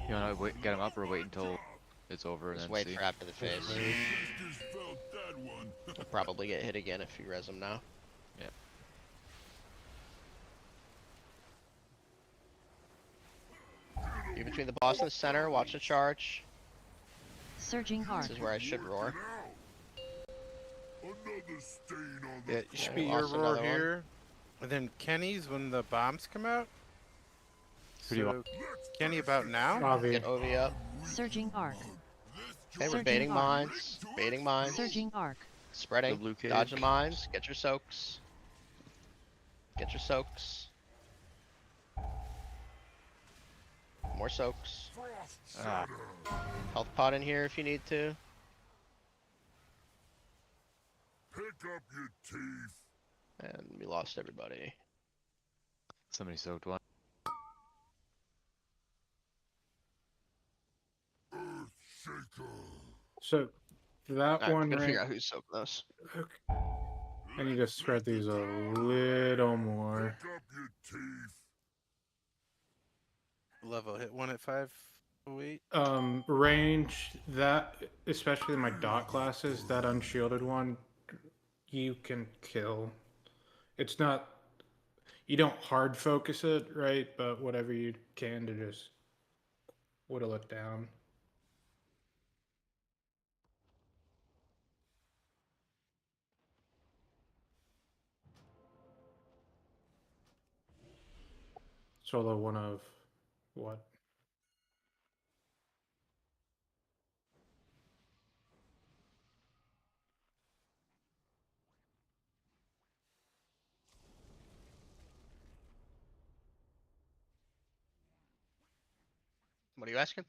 You wanna wait, get him up or wait until it's over and Just then wait see? for after the phase. Just felt that one. He'll probably get hit again if you res him now. Yep. Be between the boss and the center. Watch the charge. Surging arc. This is where I should roar. Another stain on the Yeah, it should Okay, be your lost roar another one. here, and then Kenny's when the bombs come out. Who do you So, want? Kenny about now? Avi. Get OV up. Surging arc. Okay, we're Surging baiting arc. mines. Baiting mines. Surging arc. Spreading. The blue cage. Dodge the mines. Get your soaks. Get your soaks. More soaks. Ah, Health pot in here if you need to. Pick up your teeth. And we lost everybody. somebody soaked one. Earthshaker. So that Alright, one we gotta figure ran. out who's soaked those. I need to spread these a little more. Pick up your teeth. Level hit one at 508. Range, that, especially in my dot classes, that unshielded one, you can kill. It's not, you don't hard focus it, right? But whatever you can to just whittle it down. Solo one of what? What are you asking?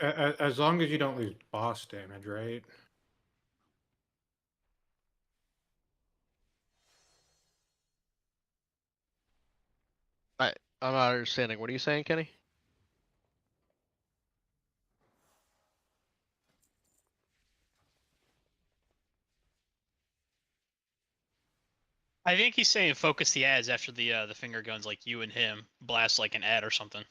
As long as you don't lose boss damage, right? I'm not understanding. What are you saying, Kenny? I think he's saying focus the ads after the finger guns, like you and him blast like an ad or something.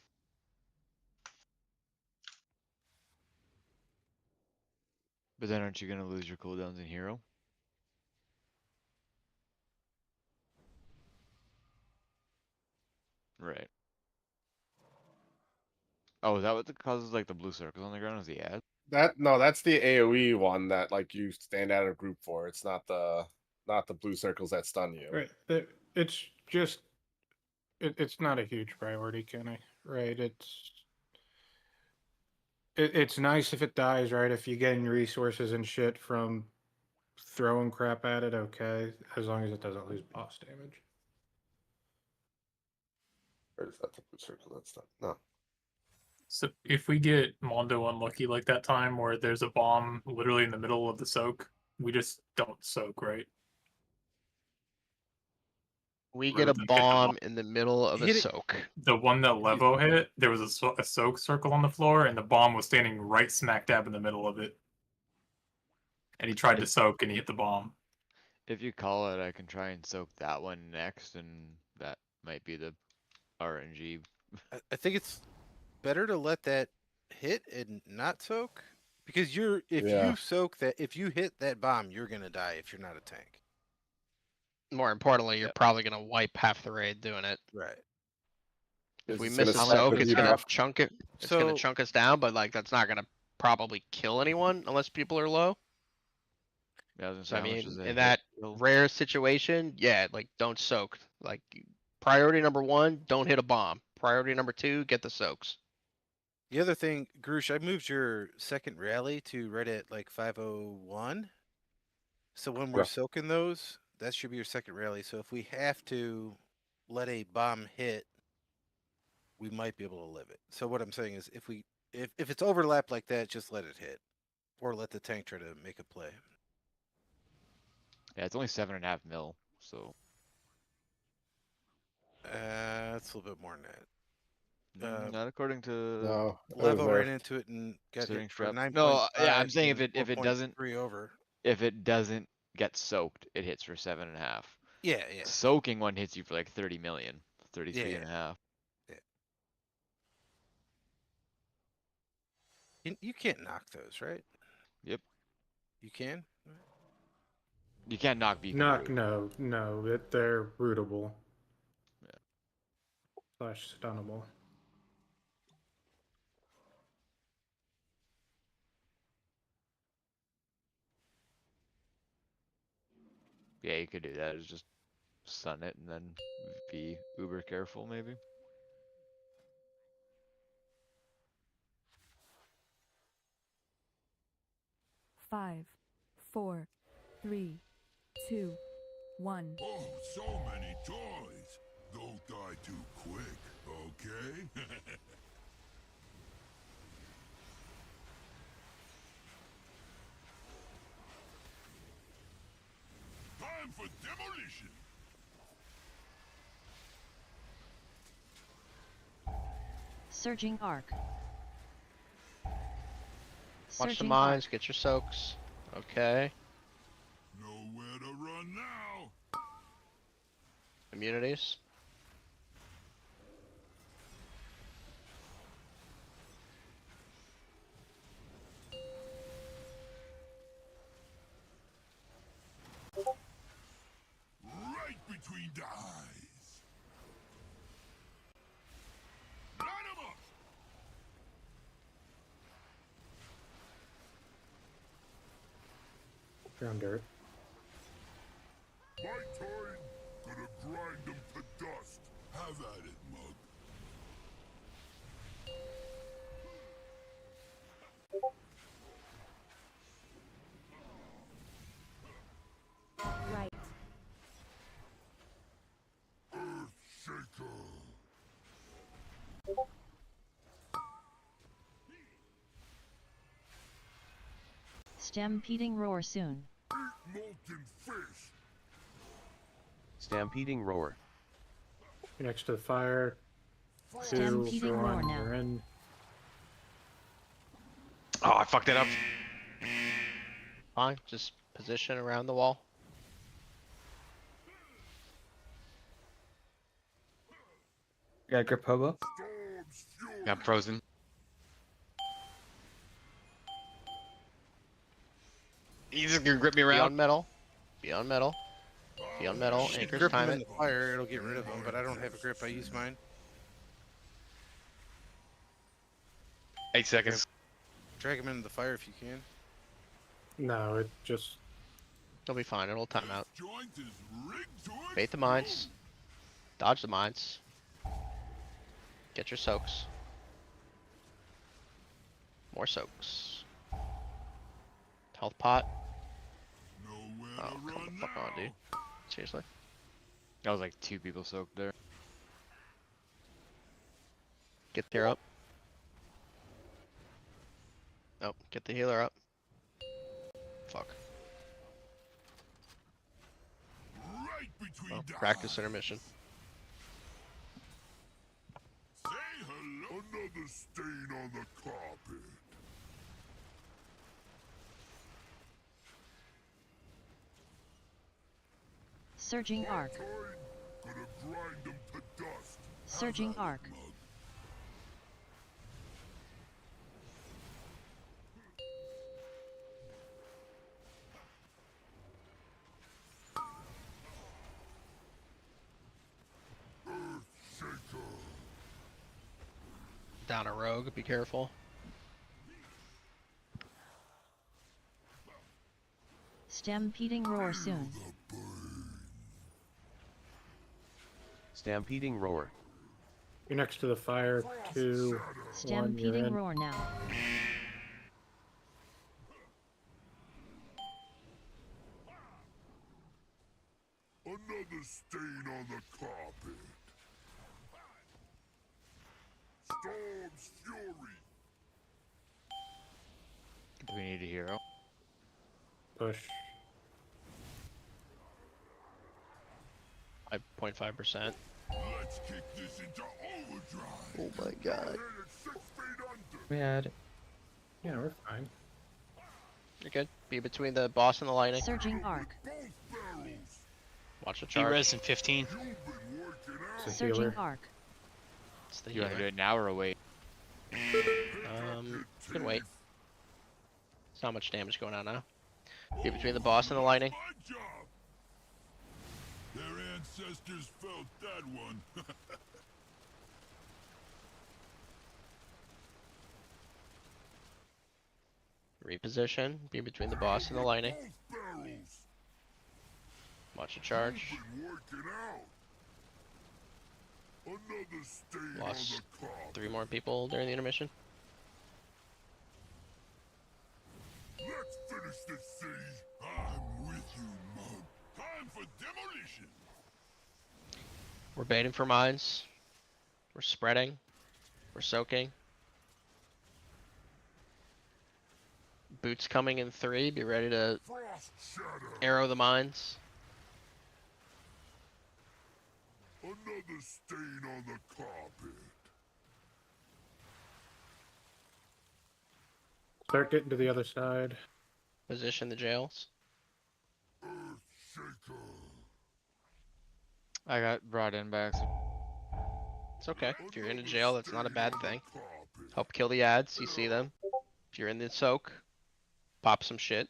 But then aren't you gonna lose your cooldowns in hero? Right. Oh, is that what causes like the blue circles on the ground? Is the ad? That's the AoE one that like you stand out of group for. It's not the blue circles that stun you. Right. It's just, it's not a huge priority, Kenny. Right. It's nice if it dies, right? If you gain resources and shit from throwing crap at it, okay. As long as it doesn't lose boss damage. Or is that the blue circle that stun? No. So if we get Mondo unlucky like that time where there's a bomb literally in the middle of the soak, we just don't soak, right? We get a bomb in the middle of a soak. The one that Levo hit, there was a soak circle on the floor, and the bomb was standing right smack dab in the middle of it. And he tried to soak, and he hit the bomb. If you call it, I can try and soak that one next, and that might be the RNG. I think it's better to let that hit and not soak, because if you soak that, if you hit that bomb, you're gonna die if you're not a tank. More importantly, you're probably gonna wipe half the raid doing it. Right. If we It's miss a gonna stack soak, with it's you gonna half. chunk it. It's gonna chunk us down, but like that's not gonna probably kill anyone unless people are low. Yeah, I was gonna say, So I how much mean, does it in hit that kill? rare situation, yeah, like don't soak. Like priority number 1, don't hit a bomb. Priority number 2, get the soaks. The other thing, Grush, I moved your second rally to right at like 501. So when we're soaking those, that should be your second rally. So if we have to let a bomb hit, we might be able to live it. So what I'm saying is if it's overlapped like that, just let it hit. Or let the tank try to make a play. Yeah, it's only 7.5 mil, so. It's a little bit more than that. Not according to No, Level ran into it and got Sitting hit for strap. 9.5. No, yeah, I'm saying if it doesn't 4.3 over. if it doesn't get soaked, it hits for 7.5. Yeah. Soaking one hits you for like 30 million, 33 and a half. Yeah. You can't knock those, right? Yep. You can? You can't knock beacon. No. They're rootable. Yeah. / stunnable. Yeah, you could do that. It's just stun it and then be uber careful, maybe. Five, 4, 3, 2, 1. Oh, so many toys. Don't die too quick, okay? Time for demolition. Surging arc. Watch the Surging mines, arc. get your soaks. Okay. Nowhere to run now. Immunities. Right between the eyes. Line 'em up. Ground dirt. My turn. Gonna grind them to dust. Have at it, mug. Right. Shaker. Stampeding roar soon. Molten fish. Stampeding roar. You're next to the fire. Stampeding roar now. You're in. Oh, I fucked that up. Fine. Just position around the wall. You got grip hobo? Yeah, I'm frozen. He's just gonna grip me Be around. on metal. Be on metal. Be on metal. You Anchors grip time them in it. the fire, it'll get rid of them, but I don't have a grip. I use mine. 8 seconds. Drag them into the fire if you can. No, it just. It'll be fine. It'll time out. Joint is rigged to Bait the mines. Dodge the mines. Get your soaks. More soaks. Health pot. Nowhere Oh, to come the run fuck on, now. dude. Seriously. That was like 2 people soaked there. Get the up. Nope. Get the healer up. Fuck. Right between Well, the practice eyes. intermission. Say hello. Another stain on the carpet. Surging arc. Gonna grind them to dust. Surging arc. Down a rogue. Be careful. Stampeding roar soon. Stampeding roar. You're next to the fire. 2, 1. You're Stampeding in. roar now. Another stain on the carpet. Storm's fury. Do we need a hero? Push. 5.5%. Let's kick this into overdrive. Oh my god. Hit it 6 feet under. We had it. Yeah, we're fine. You're good. Be between the boss and the lightning. Surging arc. Both barrels. Watch the He charge. res in 15. You've been working out. It's a Surging healer. arc. It's the You want to do healer. it now or wait? You can wait. There's not much damage going on now. Be between the boss and the lightning. My job. Their ancestors felt that one. Reposition. Be between the boss and the lightning. Both barrels. Watch the charge. You've been working out. Another stain Lost on the carpet. 3 more people during the intermission. Let's finish this city. I'm with you, mug. Time for demolition. We're baiting for mines. We're spreading. We're soaking. Boots coming in 3. Be ready to Frost shatter. arrow the mines. Another stain on the carpet. Start getting to the other side. Position the jails. I got brought in by accident. It's okay. If you're in a jail, that's not a bad thing. Help kill the ads. You see them. If you're in the soak, pop some shit.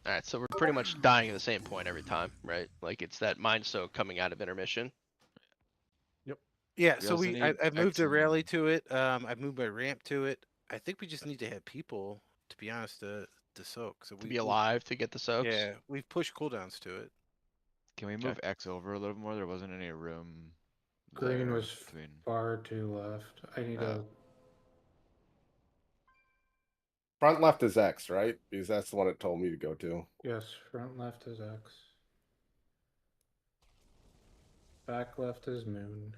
Alright, so we're pretty much dying at the same point every time, right? Like it's that mind soak coming out of intermission. Yeah, We so also need I've moved X a and- rally to it. I've moved my ramp to it. I think we just need to have people, to be honest, to soak. So To be alive to get the soaks. Yeah, we've pushed cooldowns to it. Can we move X over a little more? There wasn't any room. Green there was between. far to left. I need to. Front left is X, right? Because that's the one it told me to go to. Yes, front left is X. Back left is moon.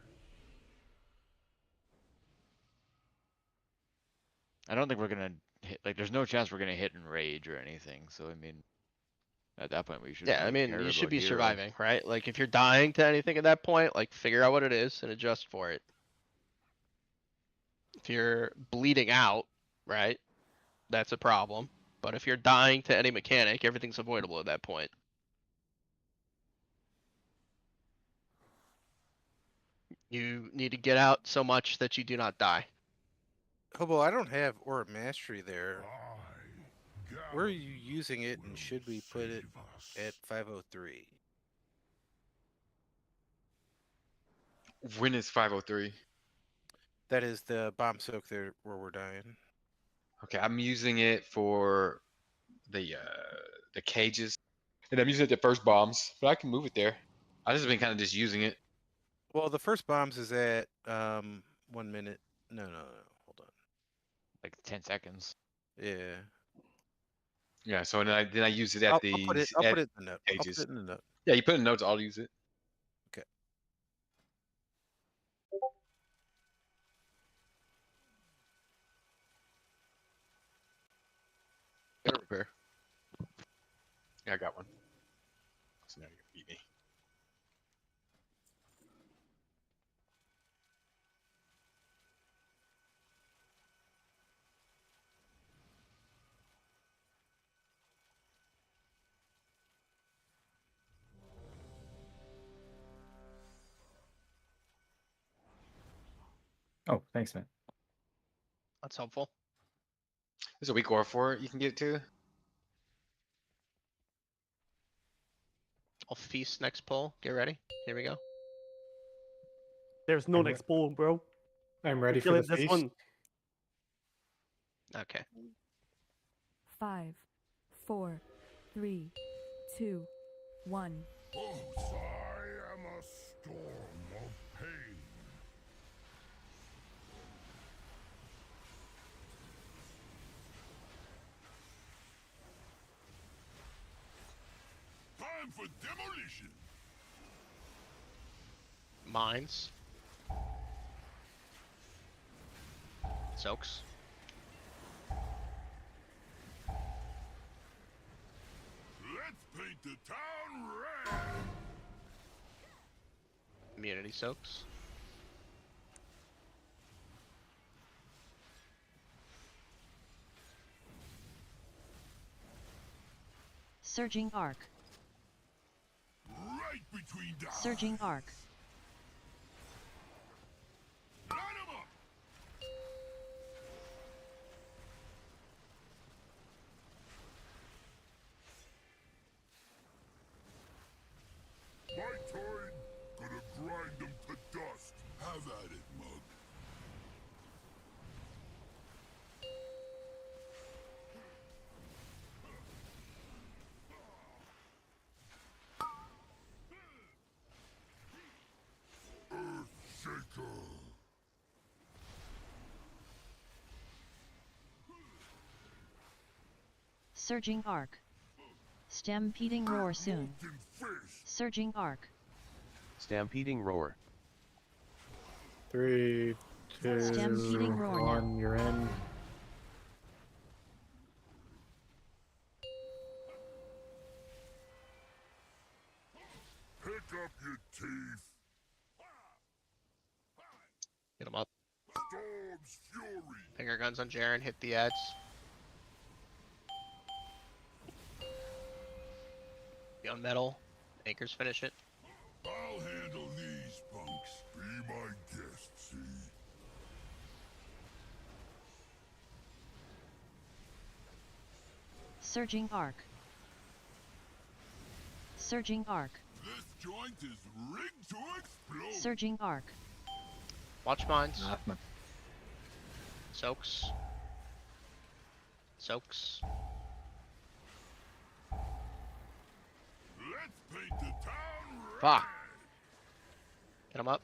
I don't think we're gonna hit. Like, there's no chance we're gonna hit and rage or anything. So I mean, at that point we should. Yeah, I mean, care you should about be hero. surviving, right? Like if you're dying to anything at that point, like figure out what it is and adjust for it. If you're bleeding out, right? That's a problem. But if you're dying to any mechanic, everything's avoidable at that point. You need to get out so much that you do not die. Hobo, I don't have Aura Mastery there. Where are you using it, and should we put it at 503? When is 503? That is the bomb soak there where we're dying. Okay, I'm using it for the cages, and I'm using it to first bombs, but I can move it there. I just been kind of just using it. Well, the first bombs is at 1 minute. No, hold on. Like 10 seconds. Yeah. Yeah, so then I use it at I'll the put it in the note. I'll put cages. it in the note. Yeah, you put in the notes. I'll use it. Okay. Get a repair. Yeah, I got one. So now you're gonna beat me. Oh, thanks, man. That's helpful. There's a weak aura for it. You can get it too. I'll feast next pull. Get ready. Here we go. There's no next pull, bro. I'm ready for Killing the this feast. one. Okay. 5, 4, 3, 2, 1. I am a storm of pain. Time for demolition. Mines. Soaks. Let's paint the town red. Immunity soaks. Surging arc. Right between the Surging arc. Line 'em up. My turn. Gonna grind them to dust. Have at it, mug. Earthshaker. Surging arc. Stampeding roar soon. Surging arc. Stampeding roar. 3, 2, Stampeding roar now. 1. You're in. Pick up your teeth. Get him up. Storm's fury. Finger Flare guns on Jaren, hit the ads. Be on metal. Anchors finish it. I'll handle these punks. Be my guest, see? Surging arc. Surging arc. This joint is rigged to explode. Surging arc. Watch mines. Soaks. Soaks. Let's paint the town red. Fuck. Get him up.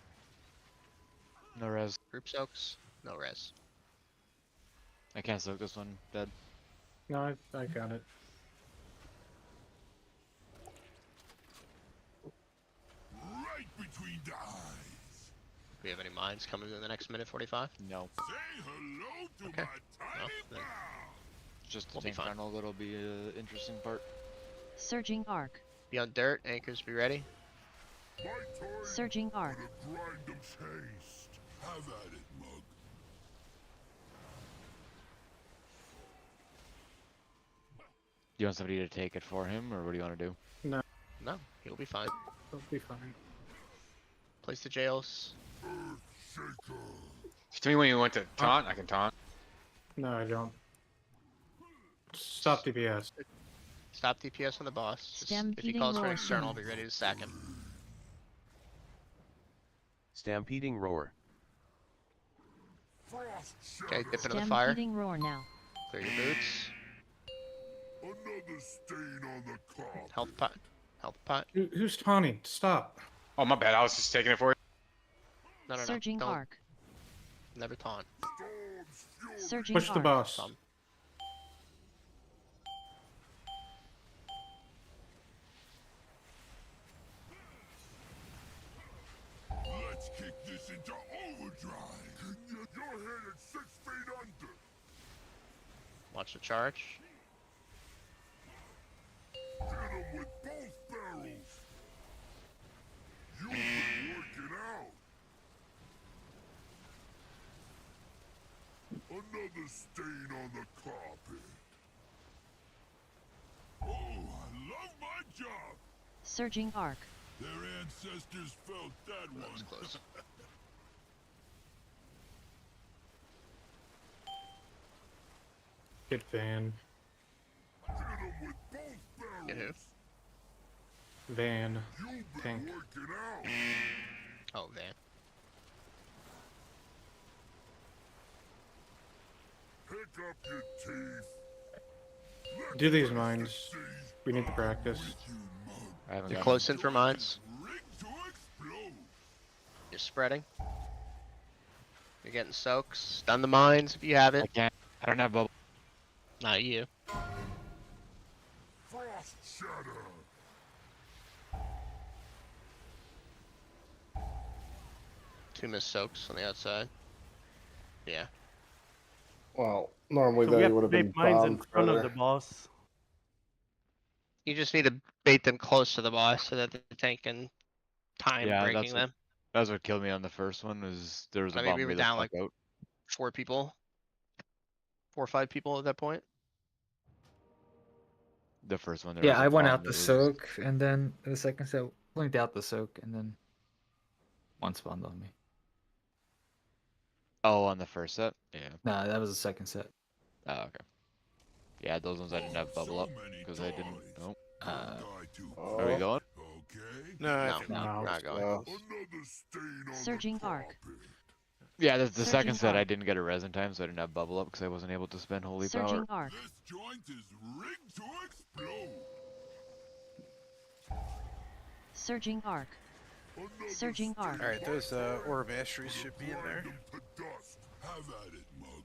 No res. Group soaks. No res. I can't soak this one. Dead. No, I got it. Right between the eyes. Do we have any mines coming in the next minute 45? No. Say hello to Okay. my tiny then pal. Just the We'll be tank fine. frontal that'll be an interesting part. Surging arc. Be on dirt. Anchors be ready. My toy Surging arc. gonna grind 'em chased. Have at it, mug. Do you want somebody to take it for him, or what do you want to do? No, No, he'll be fine. it'll be fine. Place the jails. To me, when you went to taunt, I can taunt. No, I don't. Stop DPS. Stop DPS on the boss. Just- if he Stampeding calls for an roar external, I'll soon. be ready to sack him. Stampeding roar. Frost Okay, shatter. dip into the fire. Stampeding roar now. Clear your boots. Another stain on the carpet. Health pot. Health pot. Who's taunting? Stop. Oh, my bad. I was just taking it for you. No, no, no. Surging Don't. arc. Never taunt. Storm's fury. Surging Push the arc. boss. Some. Let's kick this into overdrive. You're headed 6 feet under. Watch the charge. Hit him with both barrels. You've been working out. Another stain on the carpet. Oh, I love my job. Surging arc. Their ancestors felt that That one. was close. Get Van. Hit him with both Get who? barrels. Van. You've been Tank. working out. Oh, Van. Pick up your teeth. Let Do these the mines. see We need to practice. you, mug. I haven't You're got close in for mines. Rigged to explode. You're spreading. You're getting soaks. Stun the mines if you have I it. can't. I don't have bubble. Not you. Frost shatter. Two missed soaks on the outside. Yeah. Well, normally So we they have would to have been make mines in bombed front of further. the boss. You just need to bait them close to the boss so that the tank can time Yeah, breaking them. That's what killed me on the first one. Was there was a I mean, bomb we were me the down fuck like out. 4 people. 4 or 5 people at that point. The first one. There was Yeah, a I went bomb out the that was- soak, and then the second set blinked out the soak, and then one spawned on me. Oh, on the first set. Yeah. Nah, that was the second set. Oh, okay. Yeah, those ones I didn't have bubble up So many because I didn't. dies. Nope. Uh, Die too Are we Oh, going? Okay. No, I No, think- No. we're not going. Another stain on Surging the arc. carpet. Yeah, the Surging second set I arc. didn't get a res in time, so I didn't have bubble up because I wasn't able to spend holy Surging power. arc. This joint is rigged to explode. Surging arc. Another Surging arc. All right, those Orb Masteries should be in there. grind 'em to dust. Have at it, mug.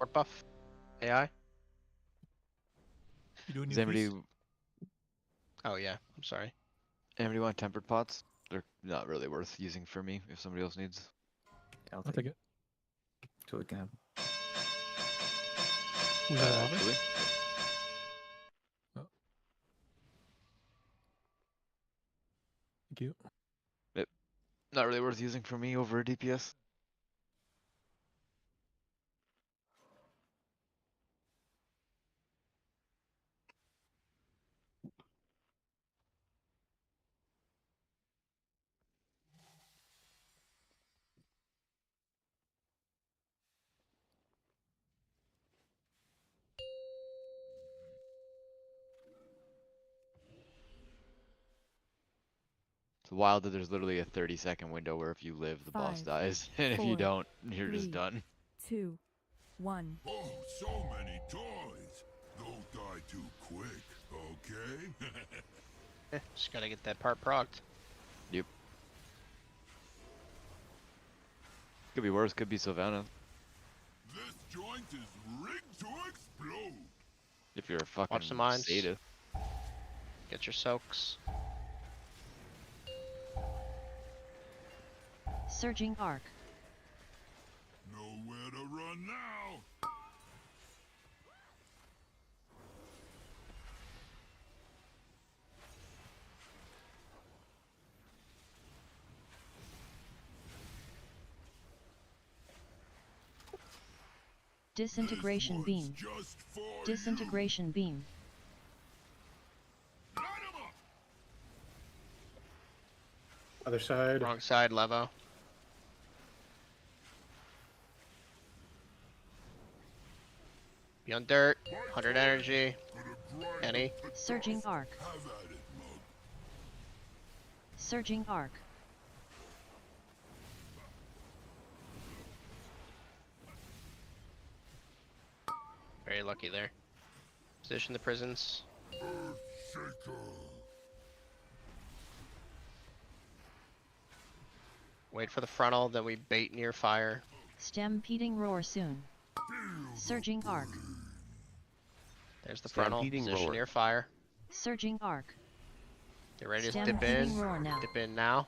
Port buff. AI. You doing Does your anybody piece? Oh yeah. I'm sorry. anybody want tempered pots? They're not really worth using for me if somebody else needs. I'll I'll take it. So we can have. Who's the lava? Julie? Oh. Thank you. Yep. Not really worth using for me over a DPS. It's wild that there's literally a 30-second window where if you live, the boss 5, dies, and if you 4, don't, you're just 3, done. 2, 1. Oh, so many toys. Don't die too quick, okay? Just gotta get that part procced. Yep. Could be worse, could be Sylvana. This joint is rigged to explode. If you're a fucking Watch the mines. sadist. Get your soaks. Surging arc. Nowhere to run now. Disintegration beam. Just for Disintegration beam. Other side. Wrong side, Levo. Be on dirt. 100 energy. Any. Surging arc. Have at it, mug. Surging arc. Very lucky there. Position the prisons. Shaker. Wait for the frontal, then we bait near fire. Stampeding roar soon. Surging arc. There's the frontal. Stampeding Position roar. near fire. Surging arc. Get ready to dip Stampeding in. roar now. Dip in now.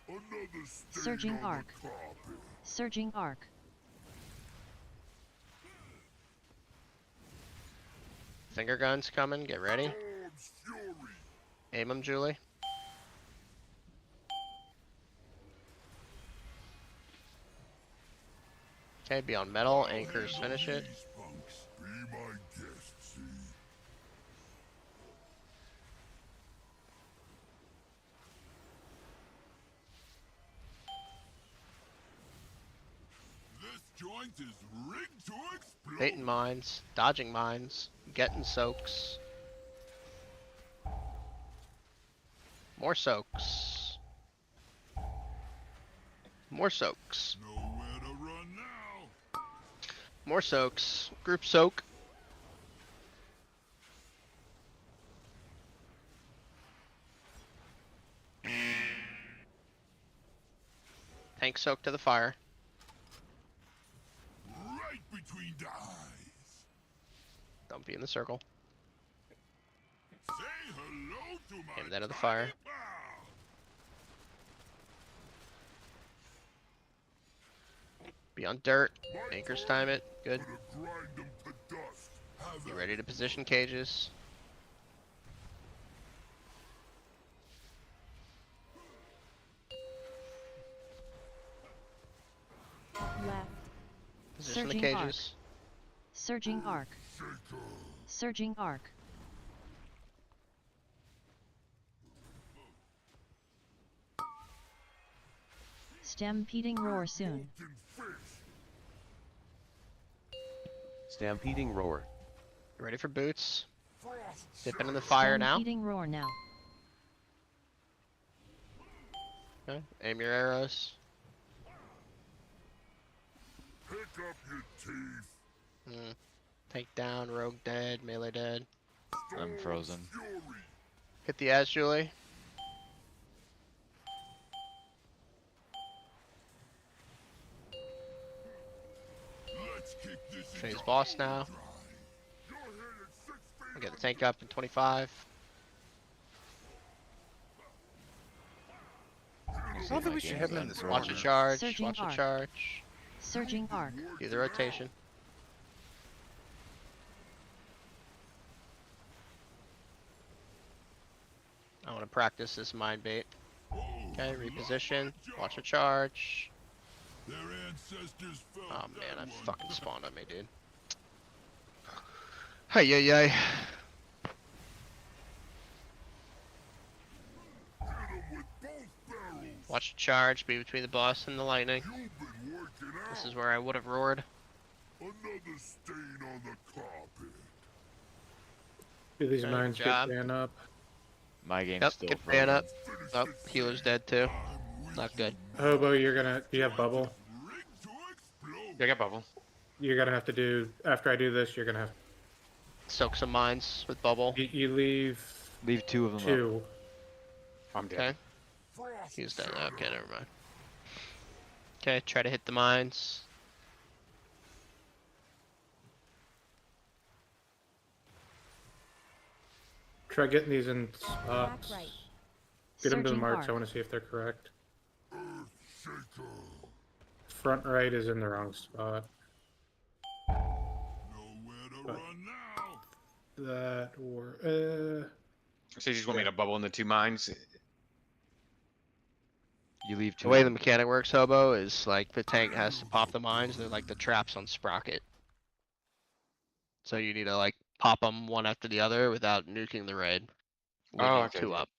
Another stain Surging on the arc. carpet. Surging arc. Finger guns coming. Get ready. Storm's fury. Aim them, Julie. Okay, be on metal. Anchors, finish it. These punks, be my guest, see? This joint is rigged to explode. Baiting mines. Dodging mines. Getting soaks. More soaks. More soaks. Nowhere to run now. More soaks. Group soak. Tank soak to the fire. Right between the eyes. Don't be in the circle. Say hello to my Aim that at the fire. tiny pal. Be on dirt. Anchors time it. Good. Gonna grind them to dust. Have Be at ready to position cages. Left. Position the Surging arc. cages. Surging arc. shaker. Surging arc. Stampeding roar soon. Broken fish. Stampeding roar. You ready for boots? Frost Dip into the fire now. Stampeding roar now. Okay. Aim your arrows. Pick up your teeth. Take down, rogue dead, melee dead. I'm frozen. Fury. Hit the edge, Julie. Phase boss now. I'll get the tank up in 25. I don't think we should have him in this Watch a corner. charge. Surging Watch a arc. charge. Surging arc. Do the rotation. I want to practice this mind bait. Okay, reposition. Watch a charge. Oh man, I fucking spawned on me, dude. Hey, yeah. Watch the charge, be between the boss and the lightning. This is where I would have roared. Another stain on the carpet. Do these Good mines get job. ban up? My game's Yep, still get frozen. ban up. Oh, healer's dead too. Not good. Hobo, you're gonna. Do you have bubble? Yeah, I got bubble. You're gonna have to do. After I do this, you're gonna have. Soak some mines with bubble. You leave. Leave 2 of them Two. I'm dead. Okay. He's dead. Okay, never mind. Okay, try to hit the mines. Try getting these in spots. Back right. Get them to the Surging marks. arc. I want to see if they're correct. Front right is in the wrong spot. But that or So you just want me to bubble in the 2 mines? You leave 2 The way of the them. mechanic works, Hobo, is like the tank has to pop the mines. They're like the traps on Sprocket. So you need to like pop them one after the other without nuking the raid. Leaving okay, 2 yeah. up.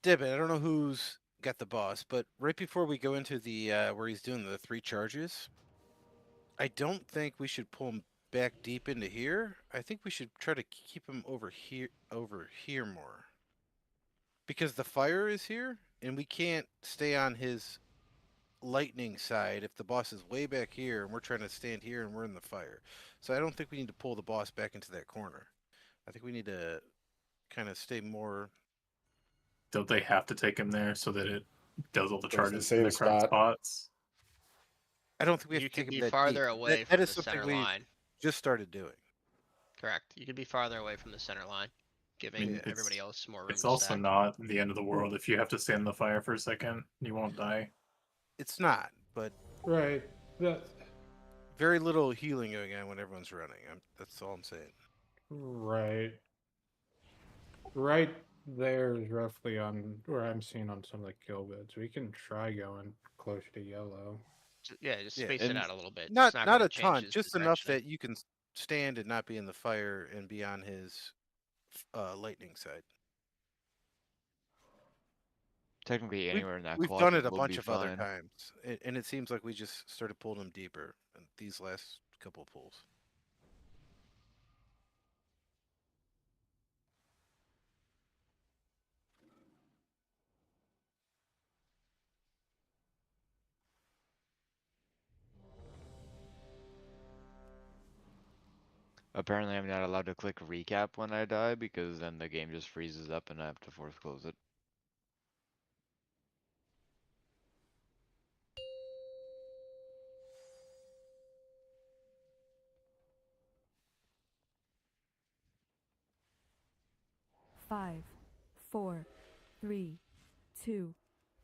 Dibbit, I don't know who's got the boss, but right before we go into the where he's doing the 3 charges, I don't think we should pull him back deep into here. I think we should try to keep him over here more. Because the fire is here, and we can't stay on his lightning side if the boss is way back here and we're trying to stand here and we're in the fire. So I don't think we need to pull the boss back into that corner. I think we need to kind of stay more. Don't they have to take him there so that it does all the There's the charges in same the correct spot. spots? I don't think we have You to take could him be that farther deep. away That from is the something center we line. just started doing. Correct. You could be farther away from the center line, giving mean, everybody else more room It's to also stack. not the end of the world if you have to stand in the fire for a second. You won't die. It's not, but right. very little healing going on when everyone's running. That's all I'm saying. Right. Right there is roughly on where I'm seeing on some of the kill bids. We can try going closer to yellow. Yeah, just Yeah, space it out a little bit. Not It's not gonna a change ton, his just enough direction. that you can stand and not be in the fire and be on his lightning side. Technically, anywhere in that We've closet done it a will bunch be of other fine. times, and it seems like we just started pulling them deeper in these last couple of pulls. Apparently, I'm not allowed to click recap when I die because then the game just freezes up and I have to force close it. Five, 4, 3, 2,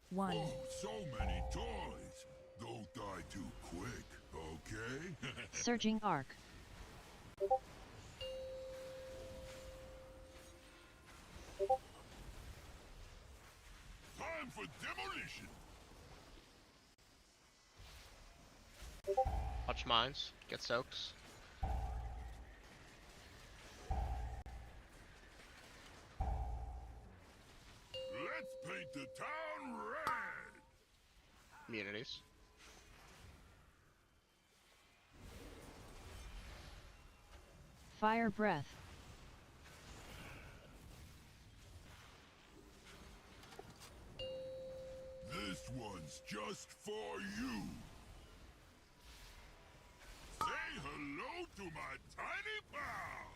1. Oh, so many toys. Don't die too quick, okay? Surging arc. Time for demolition. Watch mines. Get soaks. Let's paint the town red. Immunities. Fire breath. This one's just for you. Say hello to my tiny pal.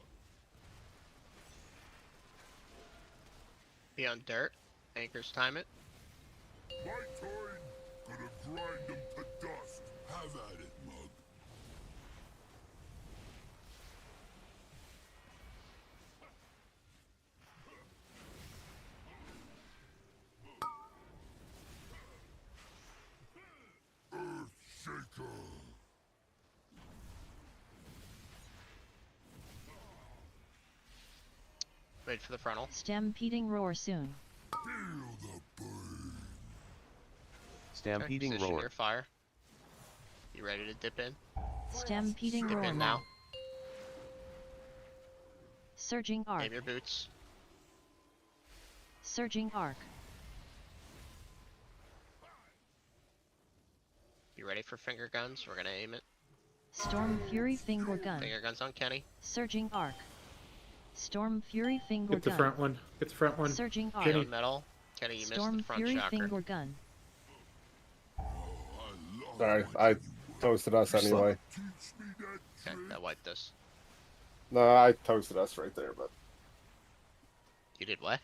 Be on dirt. Anchors time it. My turn. Gonna grind them to dust. Have at it, mug. Wait for the frontal. Stampeding roar soon. Stampeding Position roar. your fire. You ready to dip in? Stampeding Dip roar in now. now. Surging arc. Aim your boots. Surging arc. You ready for finger guns? We're gonna aim it. Storm Fury finger gun. Finger guns on Kenny. Surging arc. Storm Fury finger Get the gun. front one. Get the front one. Surging arc. Kenny. On metal. Kenny, you Storm missed the front Fury shocker. finger gun. Sorry, I toasted us anyway. Okay, that wiped us. No, I toasted us right there, but You did what?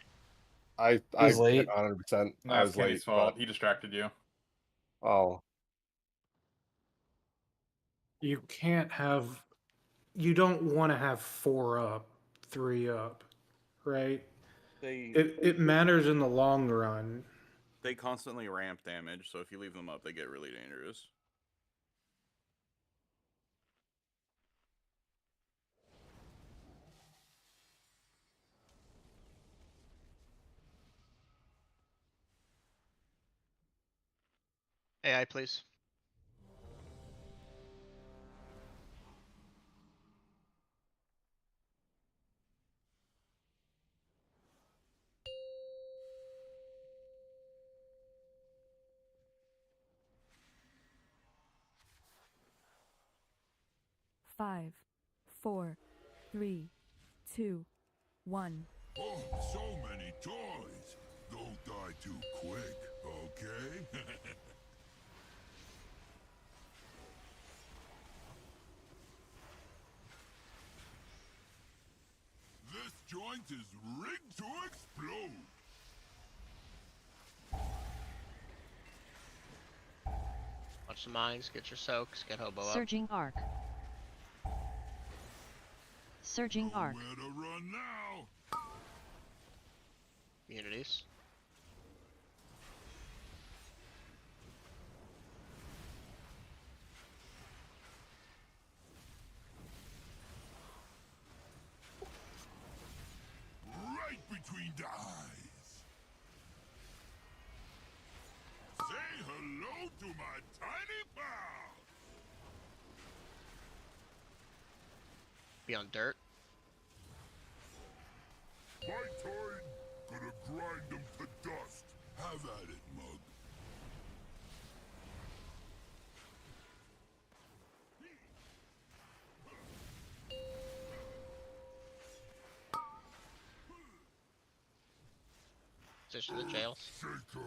I was late. 100%. No, I it's was Kenny's late. fault. But, He distracted you. oh, You can't have. You don't want to have 4 up, 3 up, right? It matters in the long run. They constantly ramp damage, so if you leave them up, they get really dangerous. AI, please. Five, 4, 3, 2, 1. Oh, so many toys. Don't die too quick, okay? This joint is rigged to explode. Watch the mines, get your soaks, get hobo up. Surging arc. Surging arc. Where to run now? Communities. Right between the eyes. Say hello to my tiny pal. Be on dirt. My time, gonna grind them to dust. Have at it, mug. Position the jails. Shaker.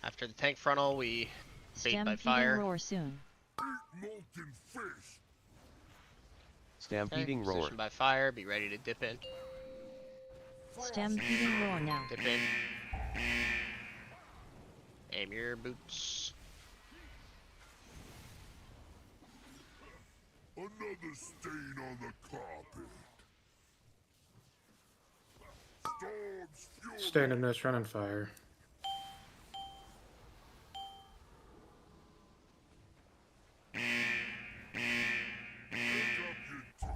After the tank frontal, we bait by Stampeding fire. roar soon. Molten fish. Stampeding Okay, roar. position by fire, be ready to dip in. Stampeding roar now. Dip in. Aim your boots. Another stain on the carpet. Storm's fury. Stand in this running fire. Oh,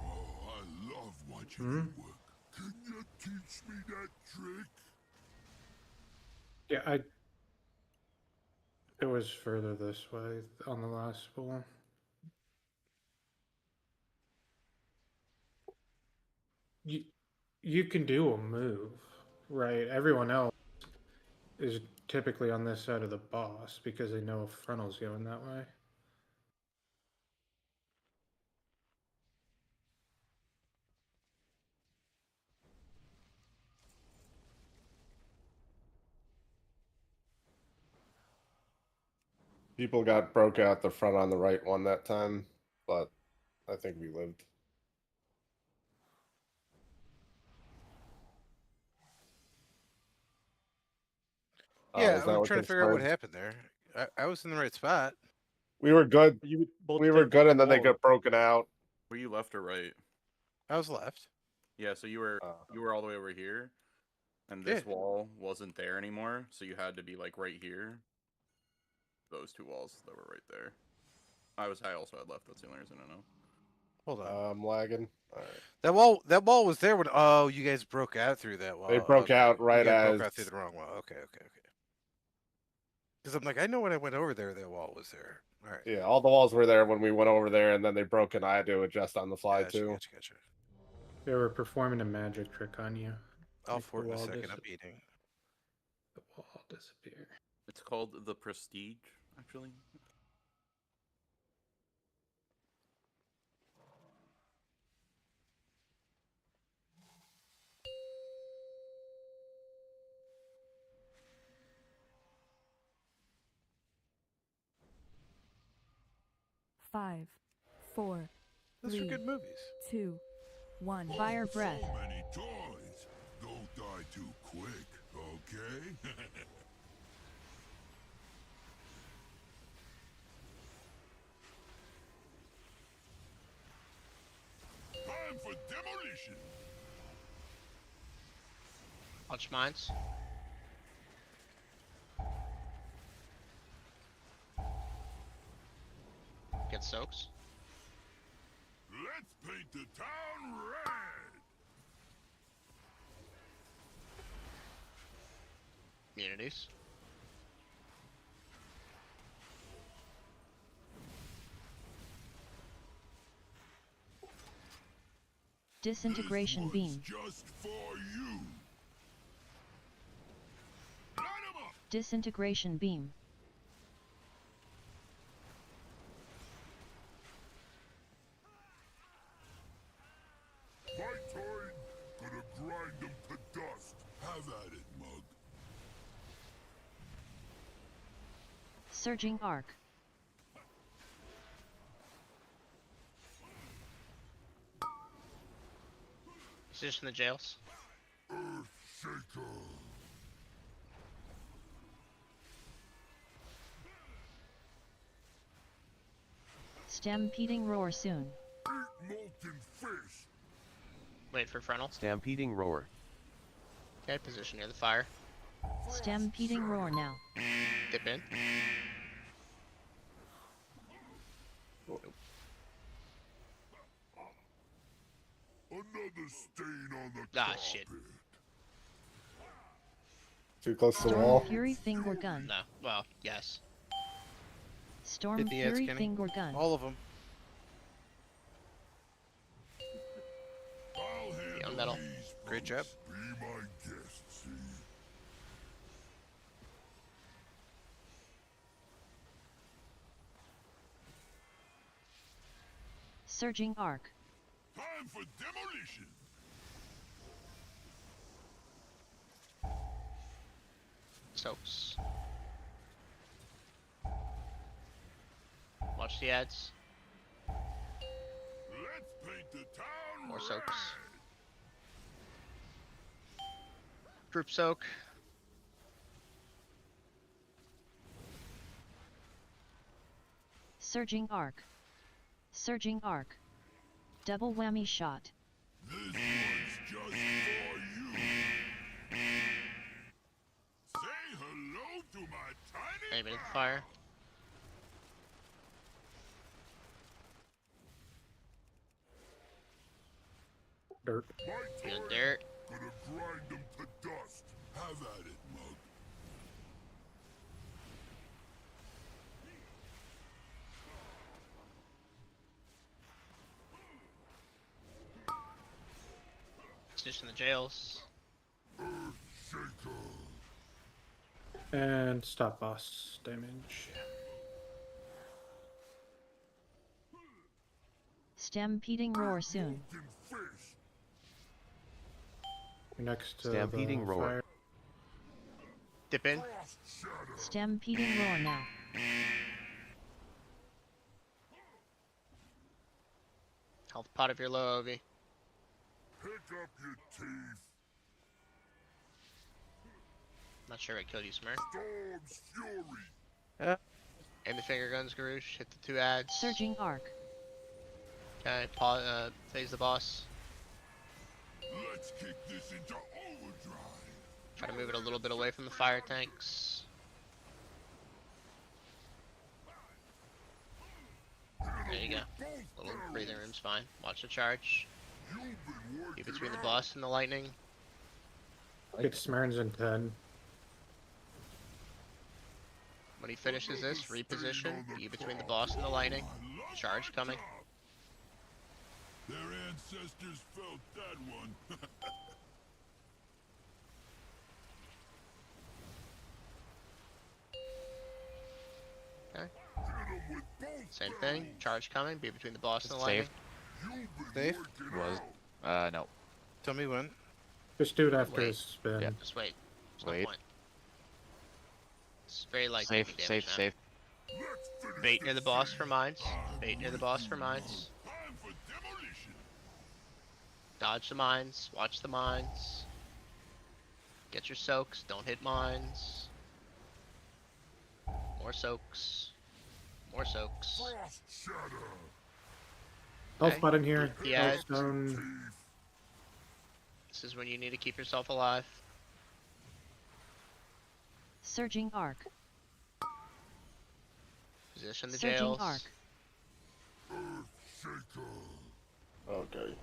I love watching you work. Can you teach me that trick? Yeah, it was further this way on the last spool. You can do a move, right? Everyone else is typically on this side of the boss because they know frontal's going that way. people got broke out the front on the right one that time, but I think we lived. Yeah, is I'm that what trying to this figure out what was? happened there. I was in the right spot. We were good. You both We were did good, and then they wall. got broken out. Were you left or right? I was left. Yeah, so you were all the way over here, and this Yeah. wall wasn't there anymore, so you had to be like right here. Those two walls that were right there. I also had left. That's the only reason I know. Hold on. I'm lagging. All right. That wall was there when. Oh, you guys broke out through that wall. They broke Okay. out right you guys as broke out through the wrong wall. Okay. Because I'm like, I know when I went over there, that wall was there. All right. Yeah, all the walls were there when we went over there, and then they broke, and I had to adjust on the fly too. Gotcha. They were performing a magic trick on you. I'll Make for it the in a wall second. I'm eating. The wall disappear. It's called the Prestige, actually. Five, four, Those are three, good movies. 2, 1. Fire breath. So many toys. Don't die too quick, okay? Time for demolition. Punch mines. Get soaks. Let's paint the town red. Communities. Disintegration beam. Just for you. Disintegration beam. My turn. Gonna grind them to dust. Have at it, mug. Surging arc. Position the jails. Earth shaker. Stampeding roar soon. Eat molten fish. Wait for frontal. Stampeding roar. Okay, position near the fire. Stampeding roar now. Dip in. Another stain on the Ah, shit. Too close to the Storm wall. Fury finger gun. No. Well, yes. Storm Hit the ads, Fury Kenny. finger gun. All of them. I'll Be handle on metal. these Great job. Be my guest, see? Surging arc. Time for demolition. Soaks. Watch the ads. Let's paint the town More red. soaks. Group soak. Surging arc. Surging arc. Double whammy shot. This one's just for you. Say hello to my tiny Aim it at the fire. Dirt. My Be on turn. dirt. Gonna grind them to dust. Have at it, mug. Position the jails. Earth shaker. And stop boss damage. Stampeding roar soon. Molten fish. You're next to Stampeding the roar. fire. Dip in. Frost shatter. Stampeding roar now. Health pot if you're low, Ovi. Pick up your teeth. Not sure what killed you, Smurf. Storm's fury. Aim the finger guns, Garoosh. Hit the 2 ads. Surging arc. Okay, phase the boss. Let's kick this into overdrive. Try to move it a little bit away from the fire tanks. There you go. Yeah. Little breathing room's fine. Watch the charge. Be between the boss and the lightning. Get Smurns in 10. When he finishes this, reposition. Be between the boss and the lightning. Charge coming. Their ancestors felt that one. Okay. Same thing. Charge coming. Be between the boss and the Safe. lightning. Safe? Was. No. Tell me when. Just do it after Wait. his spin. Yeah. Just wait. There's Wait. no point. It's very likely Safe, to be safe, damage now. safe. Bait near the boss for mines. Bait near the boss for mines. Dodge the mines. Watch the mines. Get your soaks. Don't hit mines. More soaks. More soaks. Health Okay. button here. The Health edge. stone. This is when you need to keep yourself alive. Surging arc. Position the Surging jails. arc. Okay.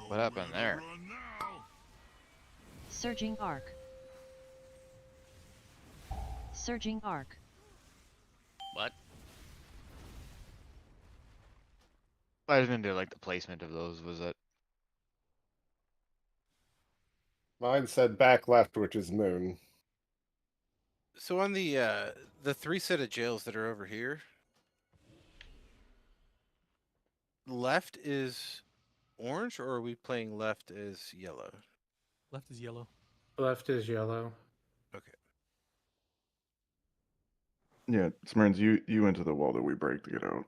What happened there? Surging arc. Surging arc. What? I was gonna do like the placement of those. Was it? Mine said back left, which is moon. So on the 3 set of jails that are over here, left is orange, or are we playing left as yellow? Left is yellow. Left is yellow. Okay. Yeah, Smurns, you went to the wall that we break to get out.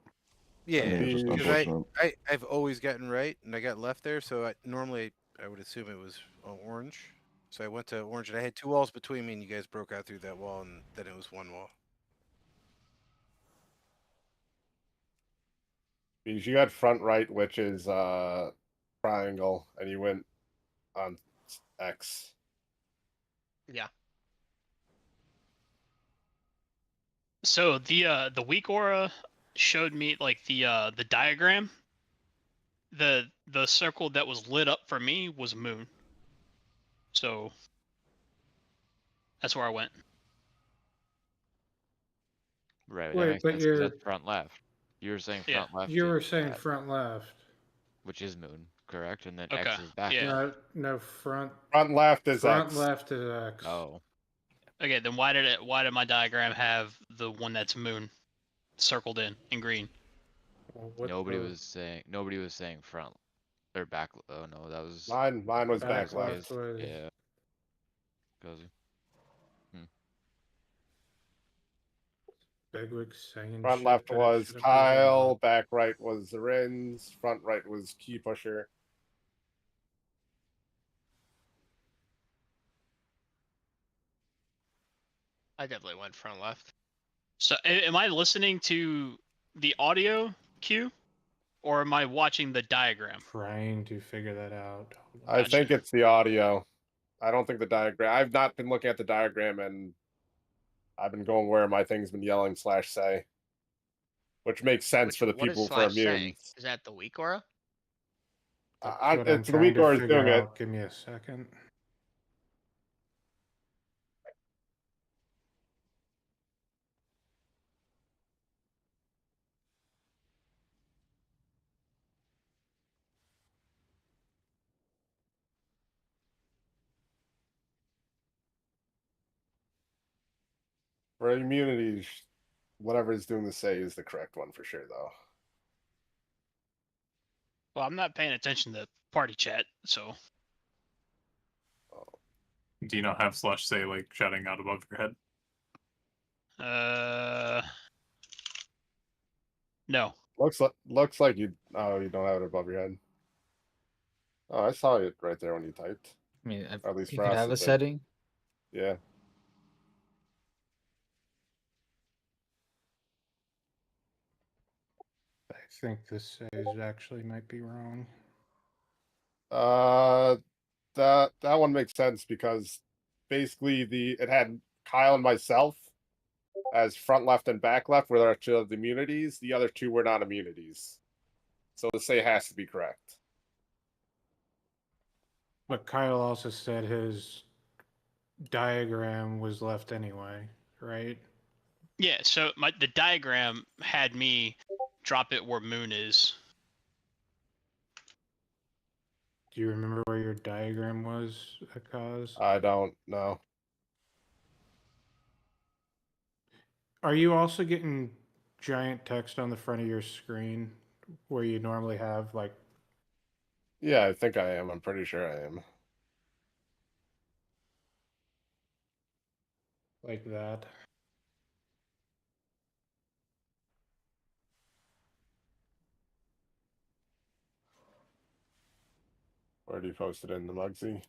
Yeah, it's just because unfortunate. I've always gotten right, and I got left there, so normally I would assume it was orange. So I went to orange, and I had 2 walls between me, and you guys broke out through that wall, and then it was 1 wall. Because you got front right, which is triangle, and you went on X. Yeah. So the weak aura showed me like the diagram. The circle that was lit up for me was moon. So that's where I went. Right. That Wait, makes but sense 'cause you're that's front left. You were saying front left. You were is saying that, front left. which is moon, correct? And then Okay, X is back. yeah. left. No, front. Front left is Front X. left is X. Oh. Okay, then why did my diagram have the one that's moon circled in green? What Nobody the- was saying front or back. Oh no, that was Mine was Back back left left. was- Yeah. Cozy. Bigwig saying Front shit left that I was shouldn't be Kyle. doing. Back right was the Rins. Front right was Key Pusher. I definitely went front left. So am I listening to the audio cue, or am I watching the diagram? Trying to figure that out. I think it's the audio. I don't think the diagram. I've not been looking at the diagram, and I've been going where my thing's been yelling /say, which makes sense for the What is people for slash immune. saying? Is that the weak aura? That's what I'm It's the trying weak to aura is figure doing it. out. Give me a second. For immunity, whatever it's doing to say is the correct one for sure, though. Well, I'm not paying attention to party chat, so. Do you not have /say like shouting out above your head? No. Looks like you. Oh, you don't have it above your head. Oh, I saw it right there when you typed. I mean, Or at least you for could us, have a it did. setting. Yeah. I think this says actually might be wrong. That one makes sense because basically it had Kyle and myself, as front left and back left, where there are two of the immunities. The other two were not immunities. So the say has to be correct. But Kyle also said his diagram was left anyway, right? Yeah, so the diagram had me drop it where moon is. Do you remember where your diagram was, Akaz? I don't know. Are you also getting giant text on the front of your screen where you normally have like? Yeah, I think I am. I'm pretty sure I am. Like that. Where do you post it in the Mugsy?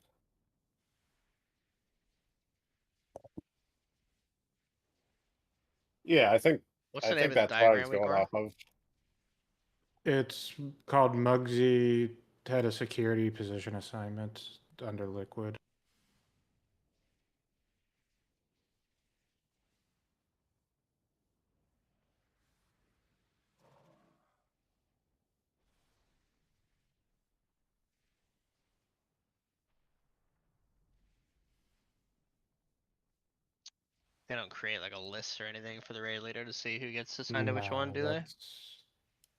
Yeah, I think What's the name of the that's what I was diagram, going Weekora? off of. It's called Mugsy had a security position assignment under Liquid. They don't create like a list or anything for the raid leader to see who gets assigned to which one, do they?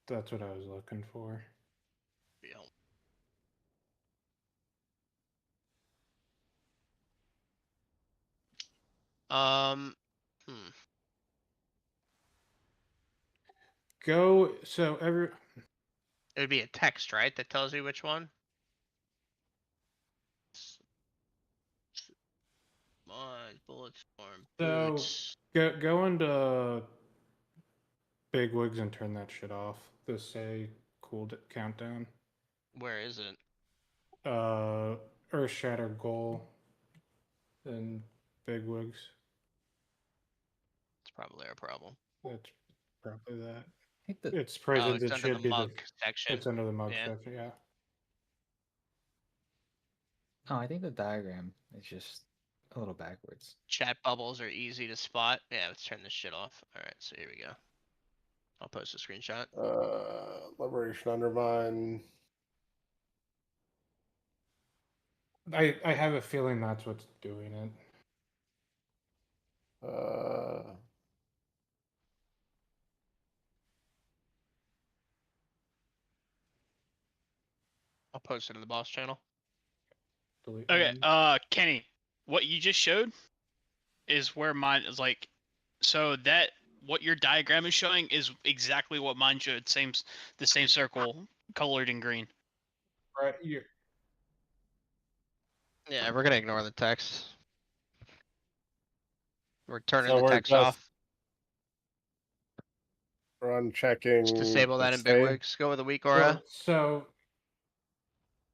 That's what I was looking for. Yeah. Hmm. Go so every It would be a text, right, that tells you which one? My bullets form so boots. go into Bigwigs and turn that shit off. The say countdown. Where is it? Earth Shatter Goal and Bigwigs. It's probably our problem. That's probably that. think that It's Oh, present. it's It under the should be mug section. It's under the mug Yeah. section. Yeah. Oh, I think the diagram is just a little backwards. Chat bubbles are easy to spot. Yeah, let's turn this shit off. Alright, so here we go. I'll post a screenshot. Liberation Undermine. I have a feeling that's what's doing it. I'll post it in the boss channel. Delete Okay, one. Kenny, what you just showed is where mine is like. So that what your diagram is showing is exactly what mine showed. The same circle colored in green. Right. You. Yeah, we're gonna ignore the text. We're turning So the we're text just off. unchecking. Just disable that in Bigwigs. Go with the weak aura. Well, so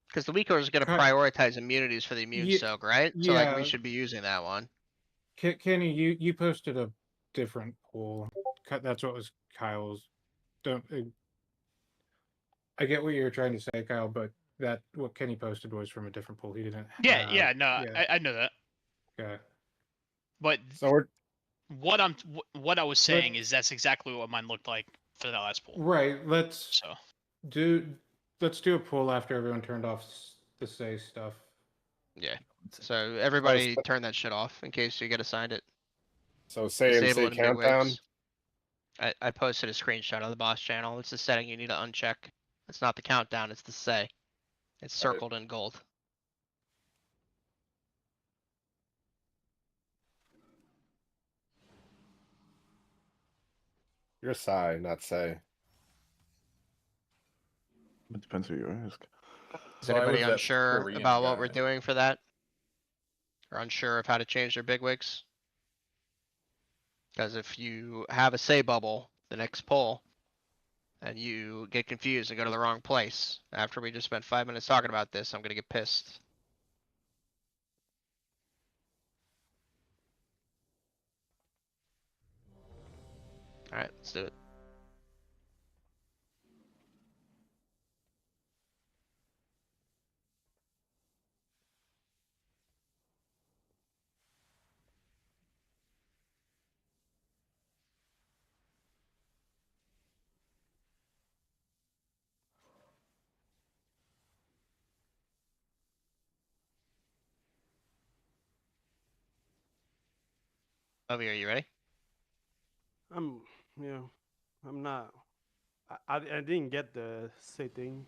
Because the weak aura is gonna prioritize immunities for the immune soak, right? So like we should be using that one. Kenny, you posted a different poll. That's what was Kyle's. Don't. I get what you were trying to say, Kyle, but that what Kenny posted was from a different poll. He didn't. Yeah, no, yeah. I know that. Okay. But so we're what I was saying is that's exactly what mine looked like for that last poll. Right. Let's do a poll after everyone turned off the say stuff. Yeah. So everybody turn that shit off in case you get assigned it. So say and say Disable it in countdown. Bigwigs. I posted a screenshot of the boss channel. It's a setting you need to uncheck. It's not the countdown, it's the say. It's circled in gold. You're Sai, not say. It depends who you ask. Is So I anybody was that unsure Korean about what we're guy. doing for that? Or unsure of how to change their bigwigs? Because if you have a say bubble, the next poll, and you get confused and go to the wrong place, after we just spent 5 minutes talking about this, I'm gonna get pissed. Alright, let's do it. Ovi, are you ready? Yeah, I'm not. I didn't get the setting.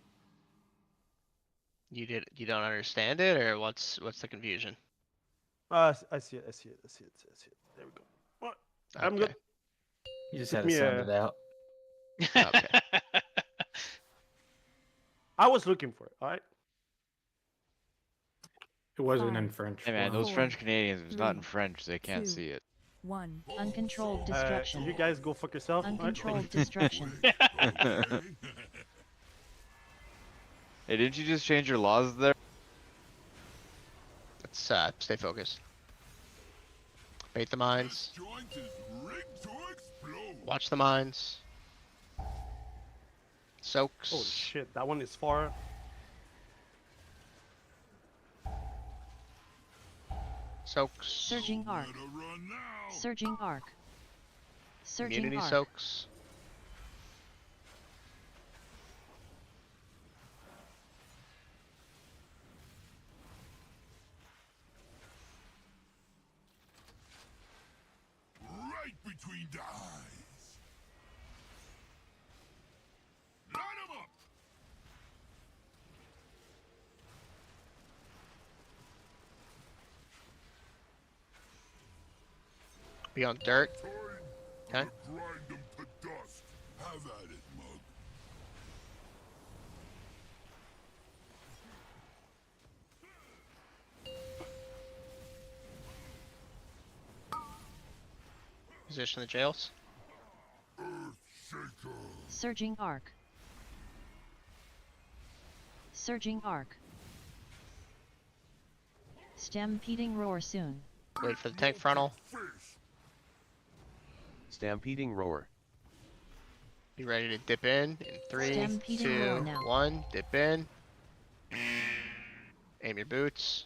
You don't understand it, or what's the confusion? I see it. I see it. I see it. I see it. There we go. What? I'm good. You just Took had to me sound it out. Okay. I was looking for it. All right. It wasn't in 5, French. Hey man, those 4, French Canadians, if it's not in 3, French, they can't 2, see it. 1. Uncontrolled destruction. You guys go fuck yourself. all right? Uncontrolled destruction. Hey, didn't you just change your laws there? Let's stay focused. Bait the mines. Watch the mines. Soaks. Holy shit, that one is far. Soaks. Surging arc. Surging arc. Surging Immunity arc. soaks. Right between the eyes. Line 'em up. Be on dirt. Okay. Grind 'em to dust. Have at it, mug. Position the jails. Surging arc. Surging arc. Stampeding roar soon. Wait for the tank frontal. Stampeding roar. Be ready to dip in 3, Stampeding roar 2, now. 1. Dip in. Aim your boots.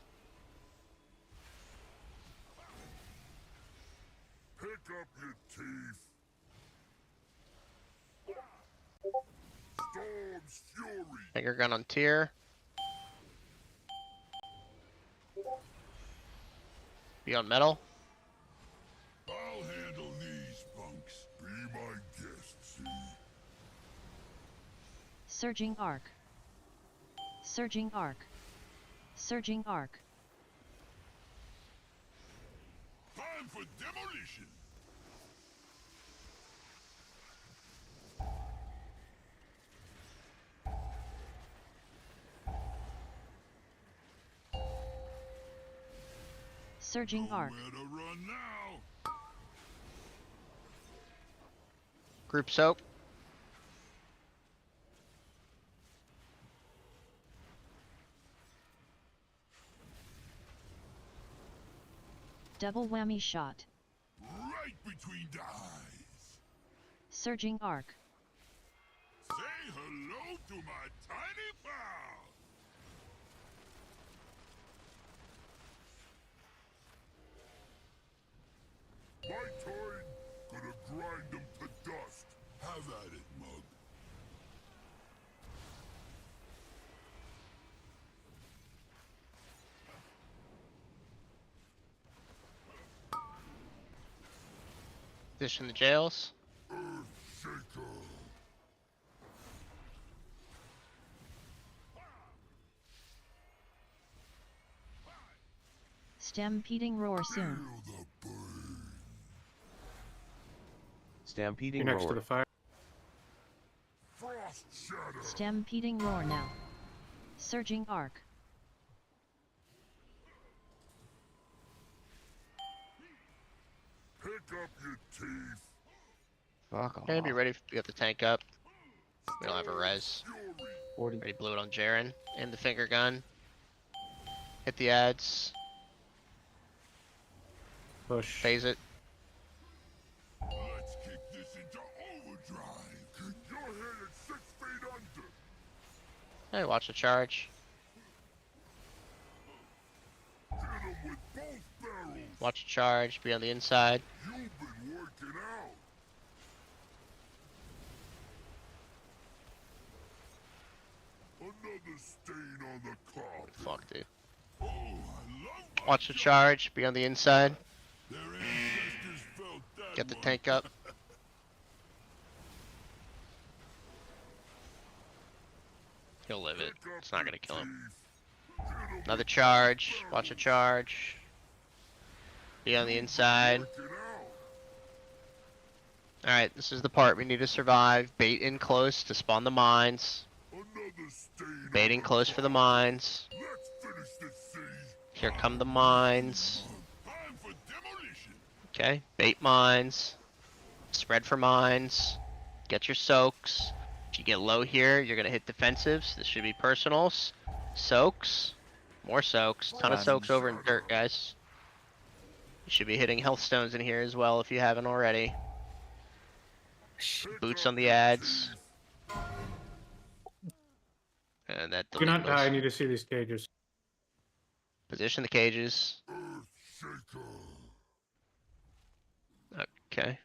Pick up your teeth. Storm's fury. Finger gun on tier. Be on metal. I'll handle these punks. Be my guest, see? Surging arc. Surging arc. Surging arc. Time for demolition. Surging arc. Where to run now? Group soak. Double whammy shot. Right between the eyes. Surging arc. Say hello to my tiny pal. My turn. Gonna grind them to dust. Have at it, mug. Position the jails. Shaker. Stampeding roar soon. Stampeding You're next roar. to the fire. Frost shatter. Stampeding roar now. Surging arc. Pick up your teeth. Fuck off. Okay, be ready to get the tank up. We don't have a res. 40. Already blew it on Jaren. And the finger gun. Hit the ads. Push. Phase it. Let's kick this into overdrive. You're headed 6 feet under. Hey, watch the charge. Hit 'em with both barrels. Watch the charge. Be on the inside. You've been working out. Another stain on the carpet. Fuck, dude. Oh, I love Watch the charge. Be on the inside. their ancestors Get the tank up. He'll live it. It's not gonna kill him. Another charge. Watch a charge. Be on the inside. Alright, this is the part we need to survive. Bait in close to spawn the mines. Baiting close for the mines. Here come the mines. Okay, bait mines. Spread for mines. Get your soaks. If you get low here, you're gonna hit defensives. This should be personals. Soaks. More soaks. Ton of soaks over in dirt, guys. You should be hitting health stones in here as well if you haven't already. Boots on the ads. And that Do not delete die. I most. need to see these cages. Position the cages. Okay.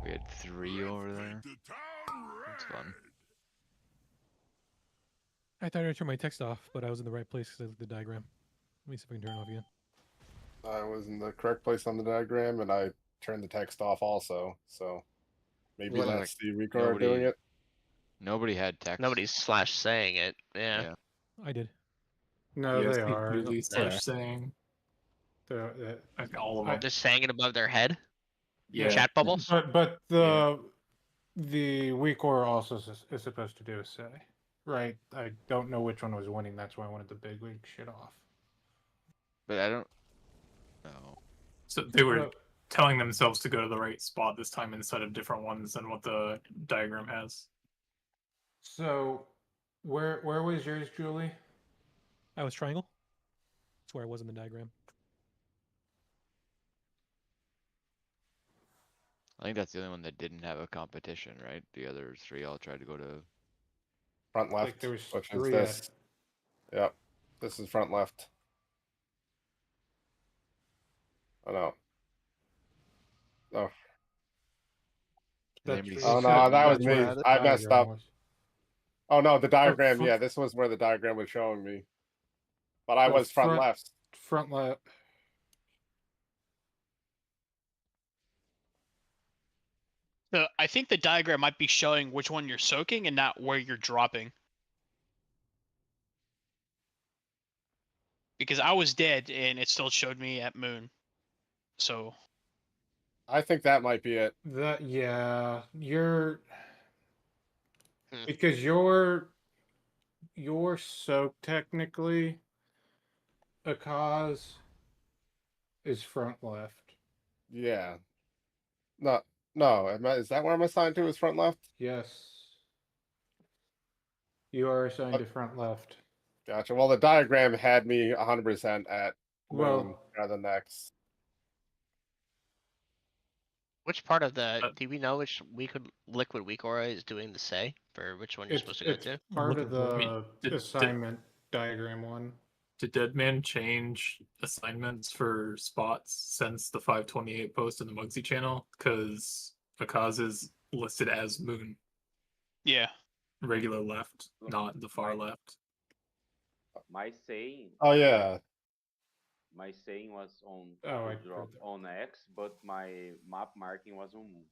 We had 3 over there. That's fun. I thought I turned my text off, but I was in the right place because I looked at the diagram. Let me see if I can turn it off again. I was in the correct place on the diagram, and I turned the text off also. So maybe Well, that's like, the record doing it. Nobody had text. Nobody's slash saying it. Yeah. I did. No, Yes, they are. Really saying. Like all of them. Just saying it above their head. Yeah. Chat bubbles. But the weak aura also is supposed to do a say, right? I don't know which one was winning. That's why I wanted the big wig shit off. But I don't know. So they were telling themselves to go to the right spot this time instead of different ones than what the diagram has. So, where was yours, Julie? I was triangle. That's where I was in the diagram. I think that's the only one that didn't have a competition, right? The other 3 all tried to go to Front left, Like there was which is 3 this. Yep, this is front left. Oh no. Oh. Oh no, that was me. I messed up. Oh no, the diagram. Yeah, this was where the diagram was showing me. But I was front left. Front left. So I think the diagram might be showing which one you're soaking and not where you're dropping. Because I was dead and it still showed me at moon. So I think that might be it. You're because you're soak technically. A cause is front left. Yeah. No. Is that where I'm assigned to? Is front left? Yes. You are assigned to front left. Gotcha. Well, the diagram had me 100% at Well- moon rather than X. Which part of the? Do we know which liquid weak aura is doing the say for which one you're supposed to go to? Part of the assignment diagram one. Did Deadman change assignments for spots since the 528 post in the Mugsy channel? Because Akaz is listed as moon. Yeah. Regular left, not the far left. My saying. Oh yeah. My saying was on I drop on X, but my map marking was on moon.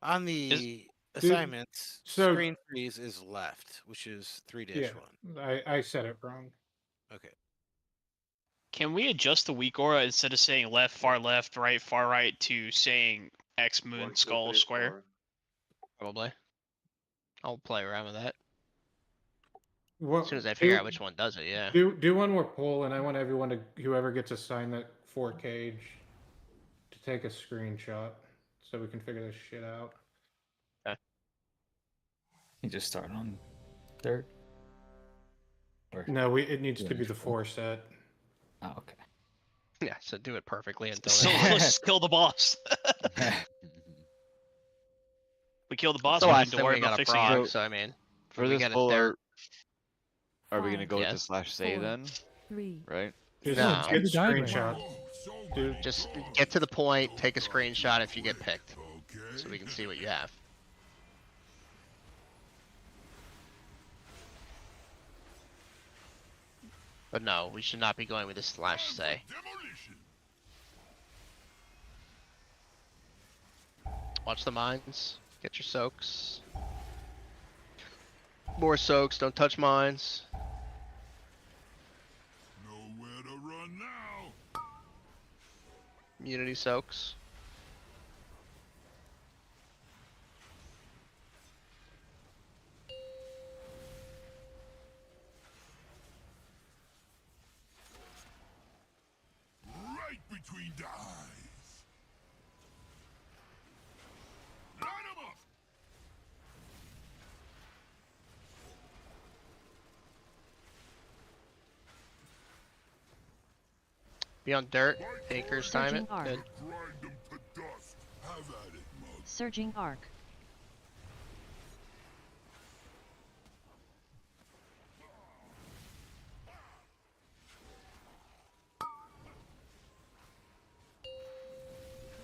On the assignments, screen freeze is left, which is 3-1. I said it wrong. Okay. Can we adjust the weak aura instead of saying left, far right to saying X moon skull square? Probably. I'll play around with that. Well, as soon as I figure out which one does it, yeah. Do one more poll, and I want everyone to, whoever gets assigned that 4 cage, to take a screenshot so we can figure this shit out. You just start on dirt. Or No, it needs to be the 4 set. Oh, okay. Yeah, so do it perfectly until. So let's just kill the boss. We kill the boss. The We last need to time worry we about got a fixing frog, it. so I mean, For we this get it full there. are we gonna go with the Yes. slash say then? 3. Right? Just No. get a screenshot. Dude. Just get to the point, take a screenshot if you get picked, so we can see what you have. But no, we should not be going with a slash say. Watch the mines. Get your soaks. More soaks, don't touch mines. Nowhere to run now. Immunity soaks. Right between the eyes. Line 'em up. Be on dirt. Anchors time it. Surging arc. Good. Grind 'em to dust. Have at it, mug. Surging arc.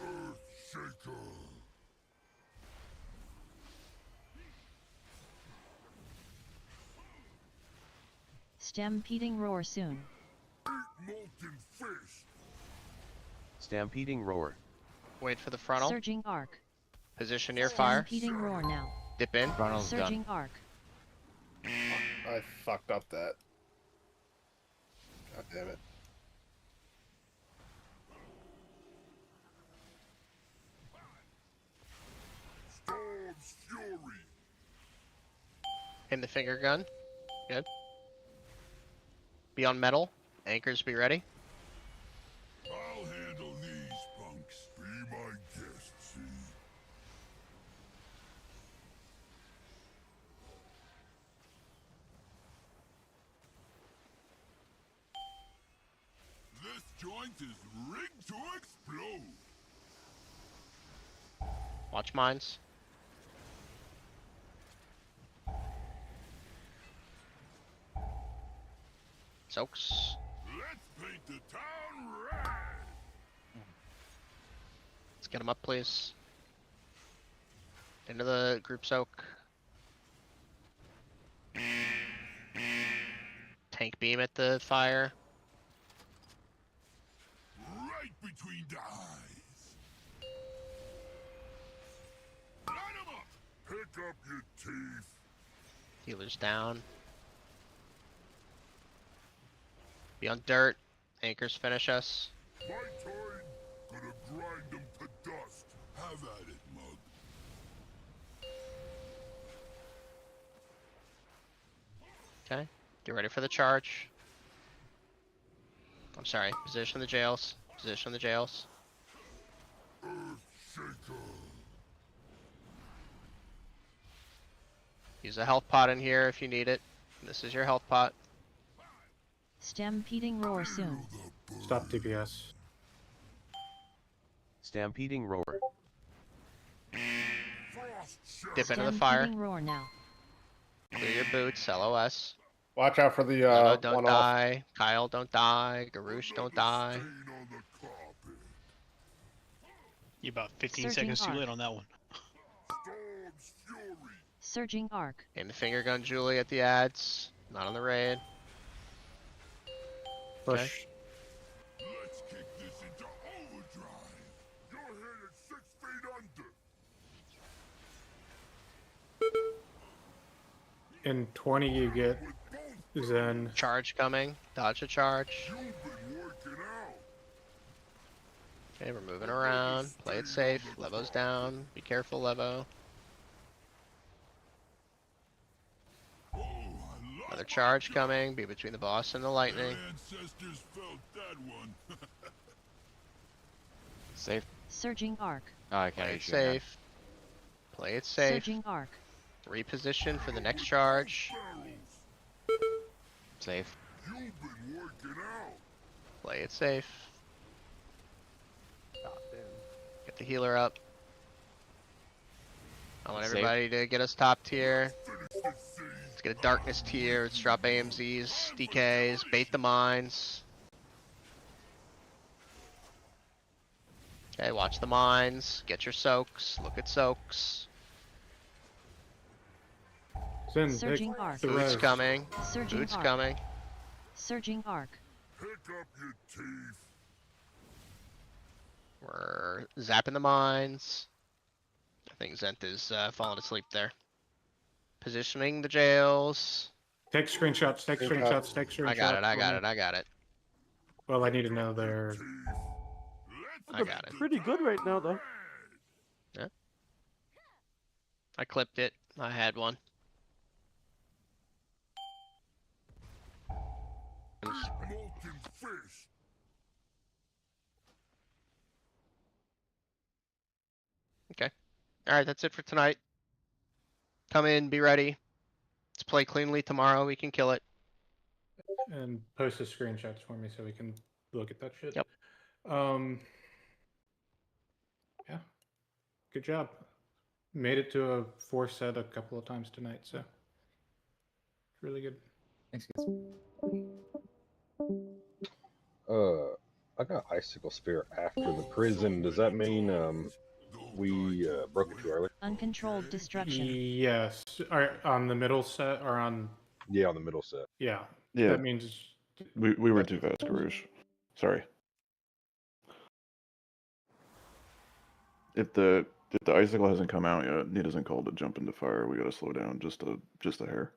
Earth shaker. Stampeding roar soon. Eat molten fish. Stampeding roar. Wait for the frontal. Surging arc. Position near fire. Stampeding roar now. Dip in. Frontal's done. Surging arc. I fucked up that. God damn it. Storm's fury. In the finger gun. Good. Be on metal. Anchors be ready. I'll handle these punks. Be my guest, see? This joint is rigged to explode. Watch mines. Soaks. Let's paint the town red. Let's get them up, please. Into the group soak. Tank beam at the fire. Right between the eyes. Line 'em up. Pick up your teeth. Healers down. Be on dirt. Anchors finish us. My turn. Gonna grind 'em to dust. Have at it, mug. Okay. Get ready for the charge. I'm sorry. Position the jails. Position the jails. Earth shaker. Use a health pot in here if you need it. This is your health pot. Stampeding roar soon. Stop DPS. Stampeding roar. Dip into the fire. Stampeding roar now. Clear your boots. LOS. Watch out for the Levo, don't one off. die. Kyle, don't die. Garoosh, don't die. Stain on the carpet. You about 15 Surging seconds too arc. late on that one. Storm's fury. Surging arc. Aim the finger gun, Julie, at the ads. Not on the raid. Push. Let's kick this into overdrive. You're headed 6 feet under. In 20 you get Zen. Charge coming. Dodge a charge. You've been working out. Okay, we're moving around. Play it safe. Levo's down. Be careful, Levo. Oh, I like Another charge coming. Be between the boss and the lightning. Your ancestors felt that one. Safe. Surging arc. Oh, I can't Play it reach you again. safe. Play it safe. Surging arc. Reposition for the next charge. Barrels. Safe. You've been working out. Play it safe. God damn. Get the healer up. I want Safe. everybody to get us top tier. Finish this scene. Let's get a darkness tier. Let's drop AMZs, DKs, bait the mines. Okay, watch the mines. Get your soaks. Look at soaks. Zen, Surging pick arc. the Boots res. coming. Surging Boots arc. coming. Surging arc. Pick up your teeth. We're zapping the mines. think Zent is falling asleep there. Positioning the jails. Take screenshots. Take screenshots. Take screenshots. I got it. I for got me. it. I got it. Well, I need to know their. I got it. Pretty good right now, though. Yeah. I clipped it. I had one. Okay. All right, that's it for tonight. Come in, be ready. Let's play cleanly tomorrow. We can kill it. And post the screenshots for me so we can look at that shit. Yep. Yeah. Good job. Made it to a 4 set a couple of times tonight, so it's really good. Thanks, guys. I got Icicle Spear after the prison. Does that mean we broke it too early? Uncontrolled destruction. Yes. On the middle set or on. Yeah, on the middle set. Yeah. Yeah. That means. We were too fast, Karush. Sorry. If the icicle hasn't come out yet, Nita isn't called to jump into fire. We gotta slow down just a hair.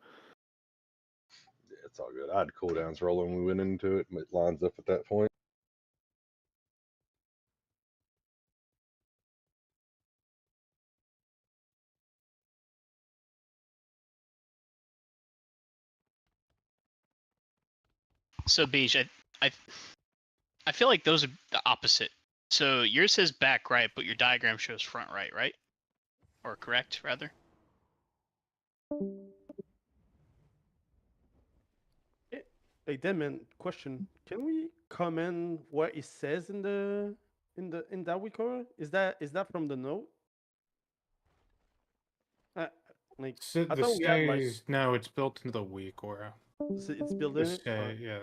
Yeah, it's all good. I had cooldowns rolling when we went into it. It lines up at that point. So Beige, I feel like those are the opposite. So yours says back right, but your diagram shows front right, right? Or correct, rather. Hey, Deadman, question. Can we comment what it says in that record? Is that from the note? Like So I the thought we had like no, it's built into the weak aura. it's built The in it. stay, yeah.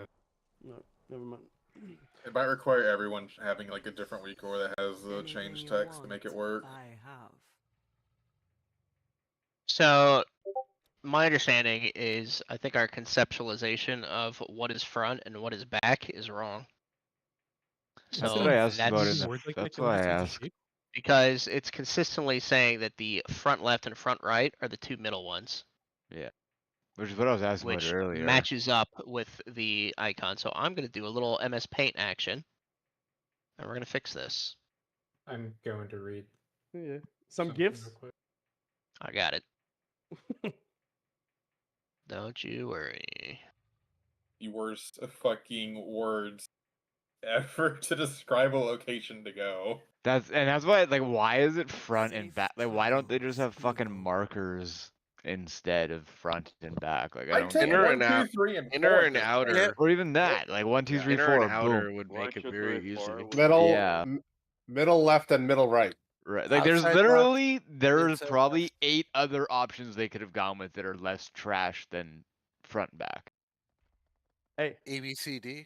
No, never mind. It might require everyone having like a different week or that has the change text to make it work. So, my understanding is I think our conceptualization of what is front and what is back is wrong. So That's what I asked about in that's the. That's why I asked. because it's consistently saying that the front left and front right are the two middle ones, Yeah. Which is what I was asking which about earlier. matches up with the icon. So I'm going to do a little MS Paint action, and we're going to fix this. I'm going to read. Yeah, some something gifts. real quick. I got it. Don't you worry. The worst fucking words ever to describe a location to go. That's why, like, why is it front and back? Like, why don't they just have fucking markers instead of front and back? Like, I don't get Inner it. and out, Inner and outer. Or even that, like 1, 2, 3, Inner 4, and outer boom. would make it very easy. Middle, Yeah. middle left and middle right. Right. Like, there's Outside literally left, there's inside probably left. 8 other options they could have gone with that are less trash than front and back. Hey, ABCD.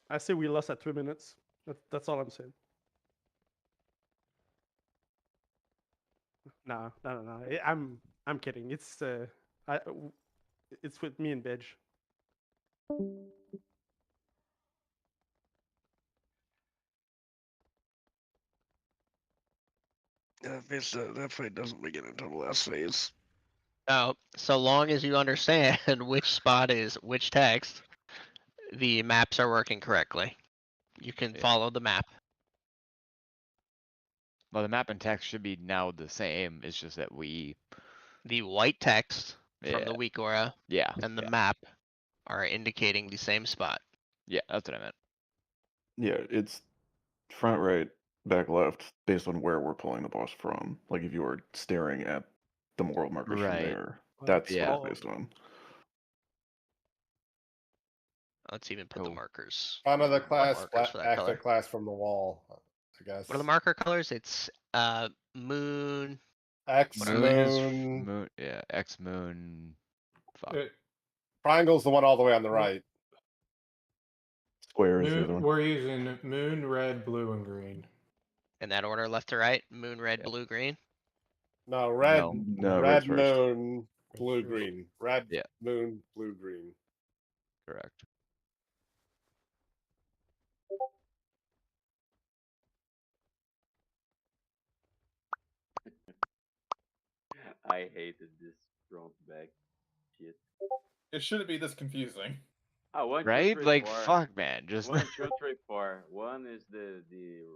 I say we lost at 3 minutes. That's all I'm saying. No. I'm kidding. It's it's with me and Bedge. That fight doesn't begin until the last phase. Now, so long as you understand which spot is which text, the maps are working correctly. You can follow the map. Well, the map and text should be now the same. It's just that The white text from the Yeah. weak aura Yeah. and the yeah. map are indicating the same spot. Yeah, that's what I meant. Yeah, it's front right, back left, based on where we're pulling the boss from. Like if you were staring at the moral markers from Right. there, that's Yeah. what it's based on. Let's even put the markers. Front of the What class, markers for that back of the color? class from the wall, I guess. What are the marker colors? It's moon. X What are they? moon. Moon. Yeah. X moon. Fuck. Triangle's the one all the way on the right. Square is the other one. We're using moon, red, blue, and green. In that order, left to right. Moon, red, blue, green. No, red, No, red red's first. moon, blue, green. Red Yeah. moon, blue, green. Correct. I hated this front back shit. It shouldn't be this confusing. Oh, 1, 2, Right? 3, Like 4. fuck, man. Just 1, 2, 3, 4. 1 is the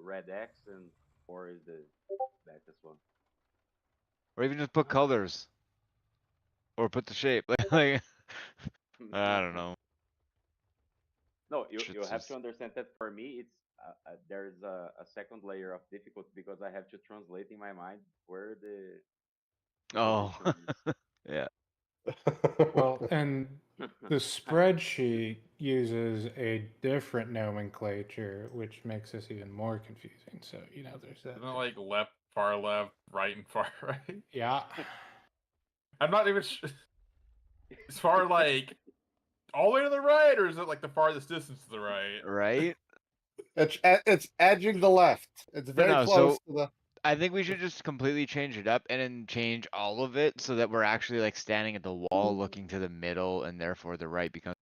red X and 4 is the backwards one. or even just put colors. Or put the shape. Like I don't know. No, you Shit's have just- to understand that for me, it's there's a second layer of difficulty because I have to translate in my mind where the Oh. position is. Yeah. Well, and the spreadsheet uses a different nomenclature, which makes this even more confusing. So, you know, there's that. Isn't it like left, right, and far right? Yeah. I'm not even sure. As far like all the way to the right, or is it like the farthest distance to the right? Right? It's edging the left. It's But very no, close so to the. I think we should just completely change it up and then change all of it so that we're actually like standing at the wall looking to the middle and therefore the right becomes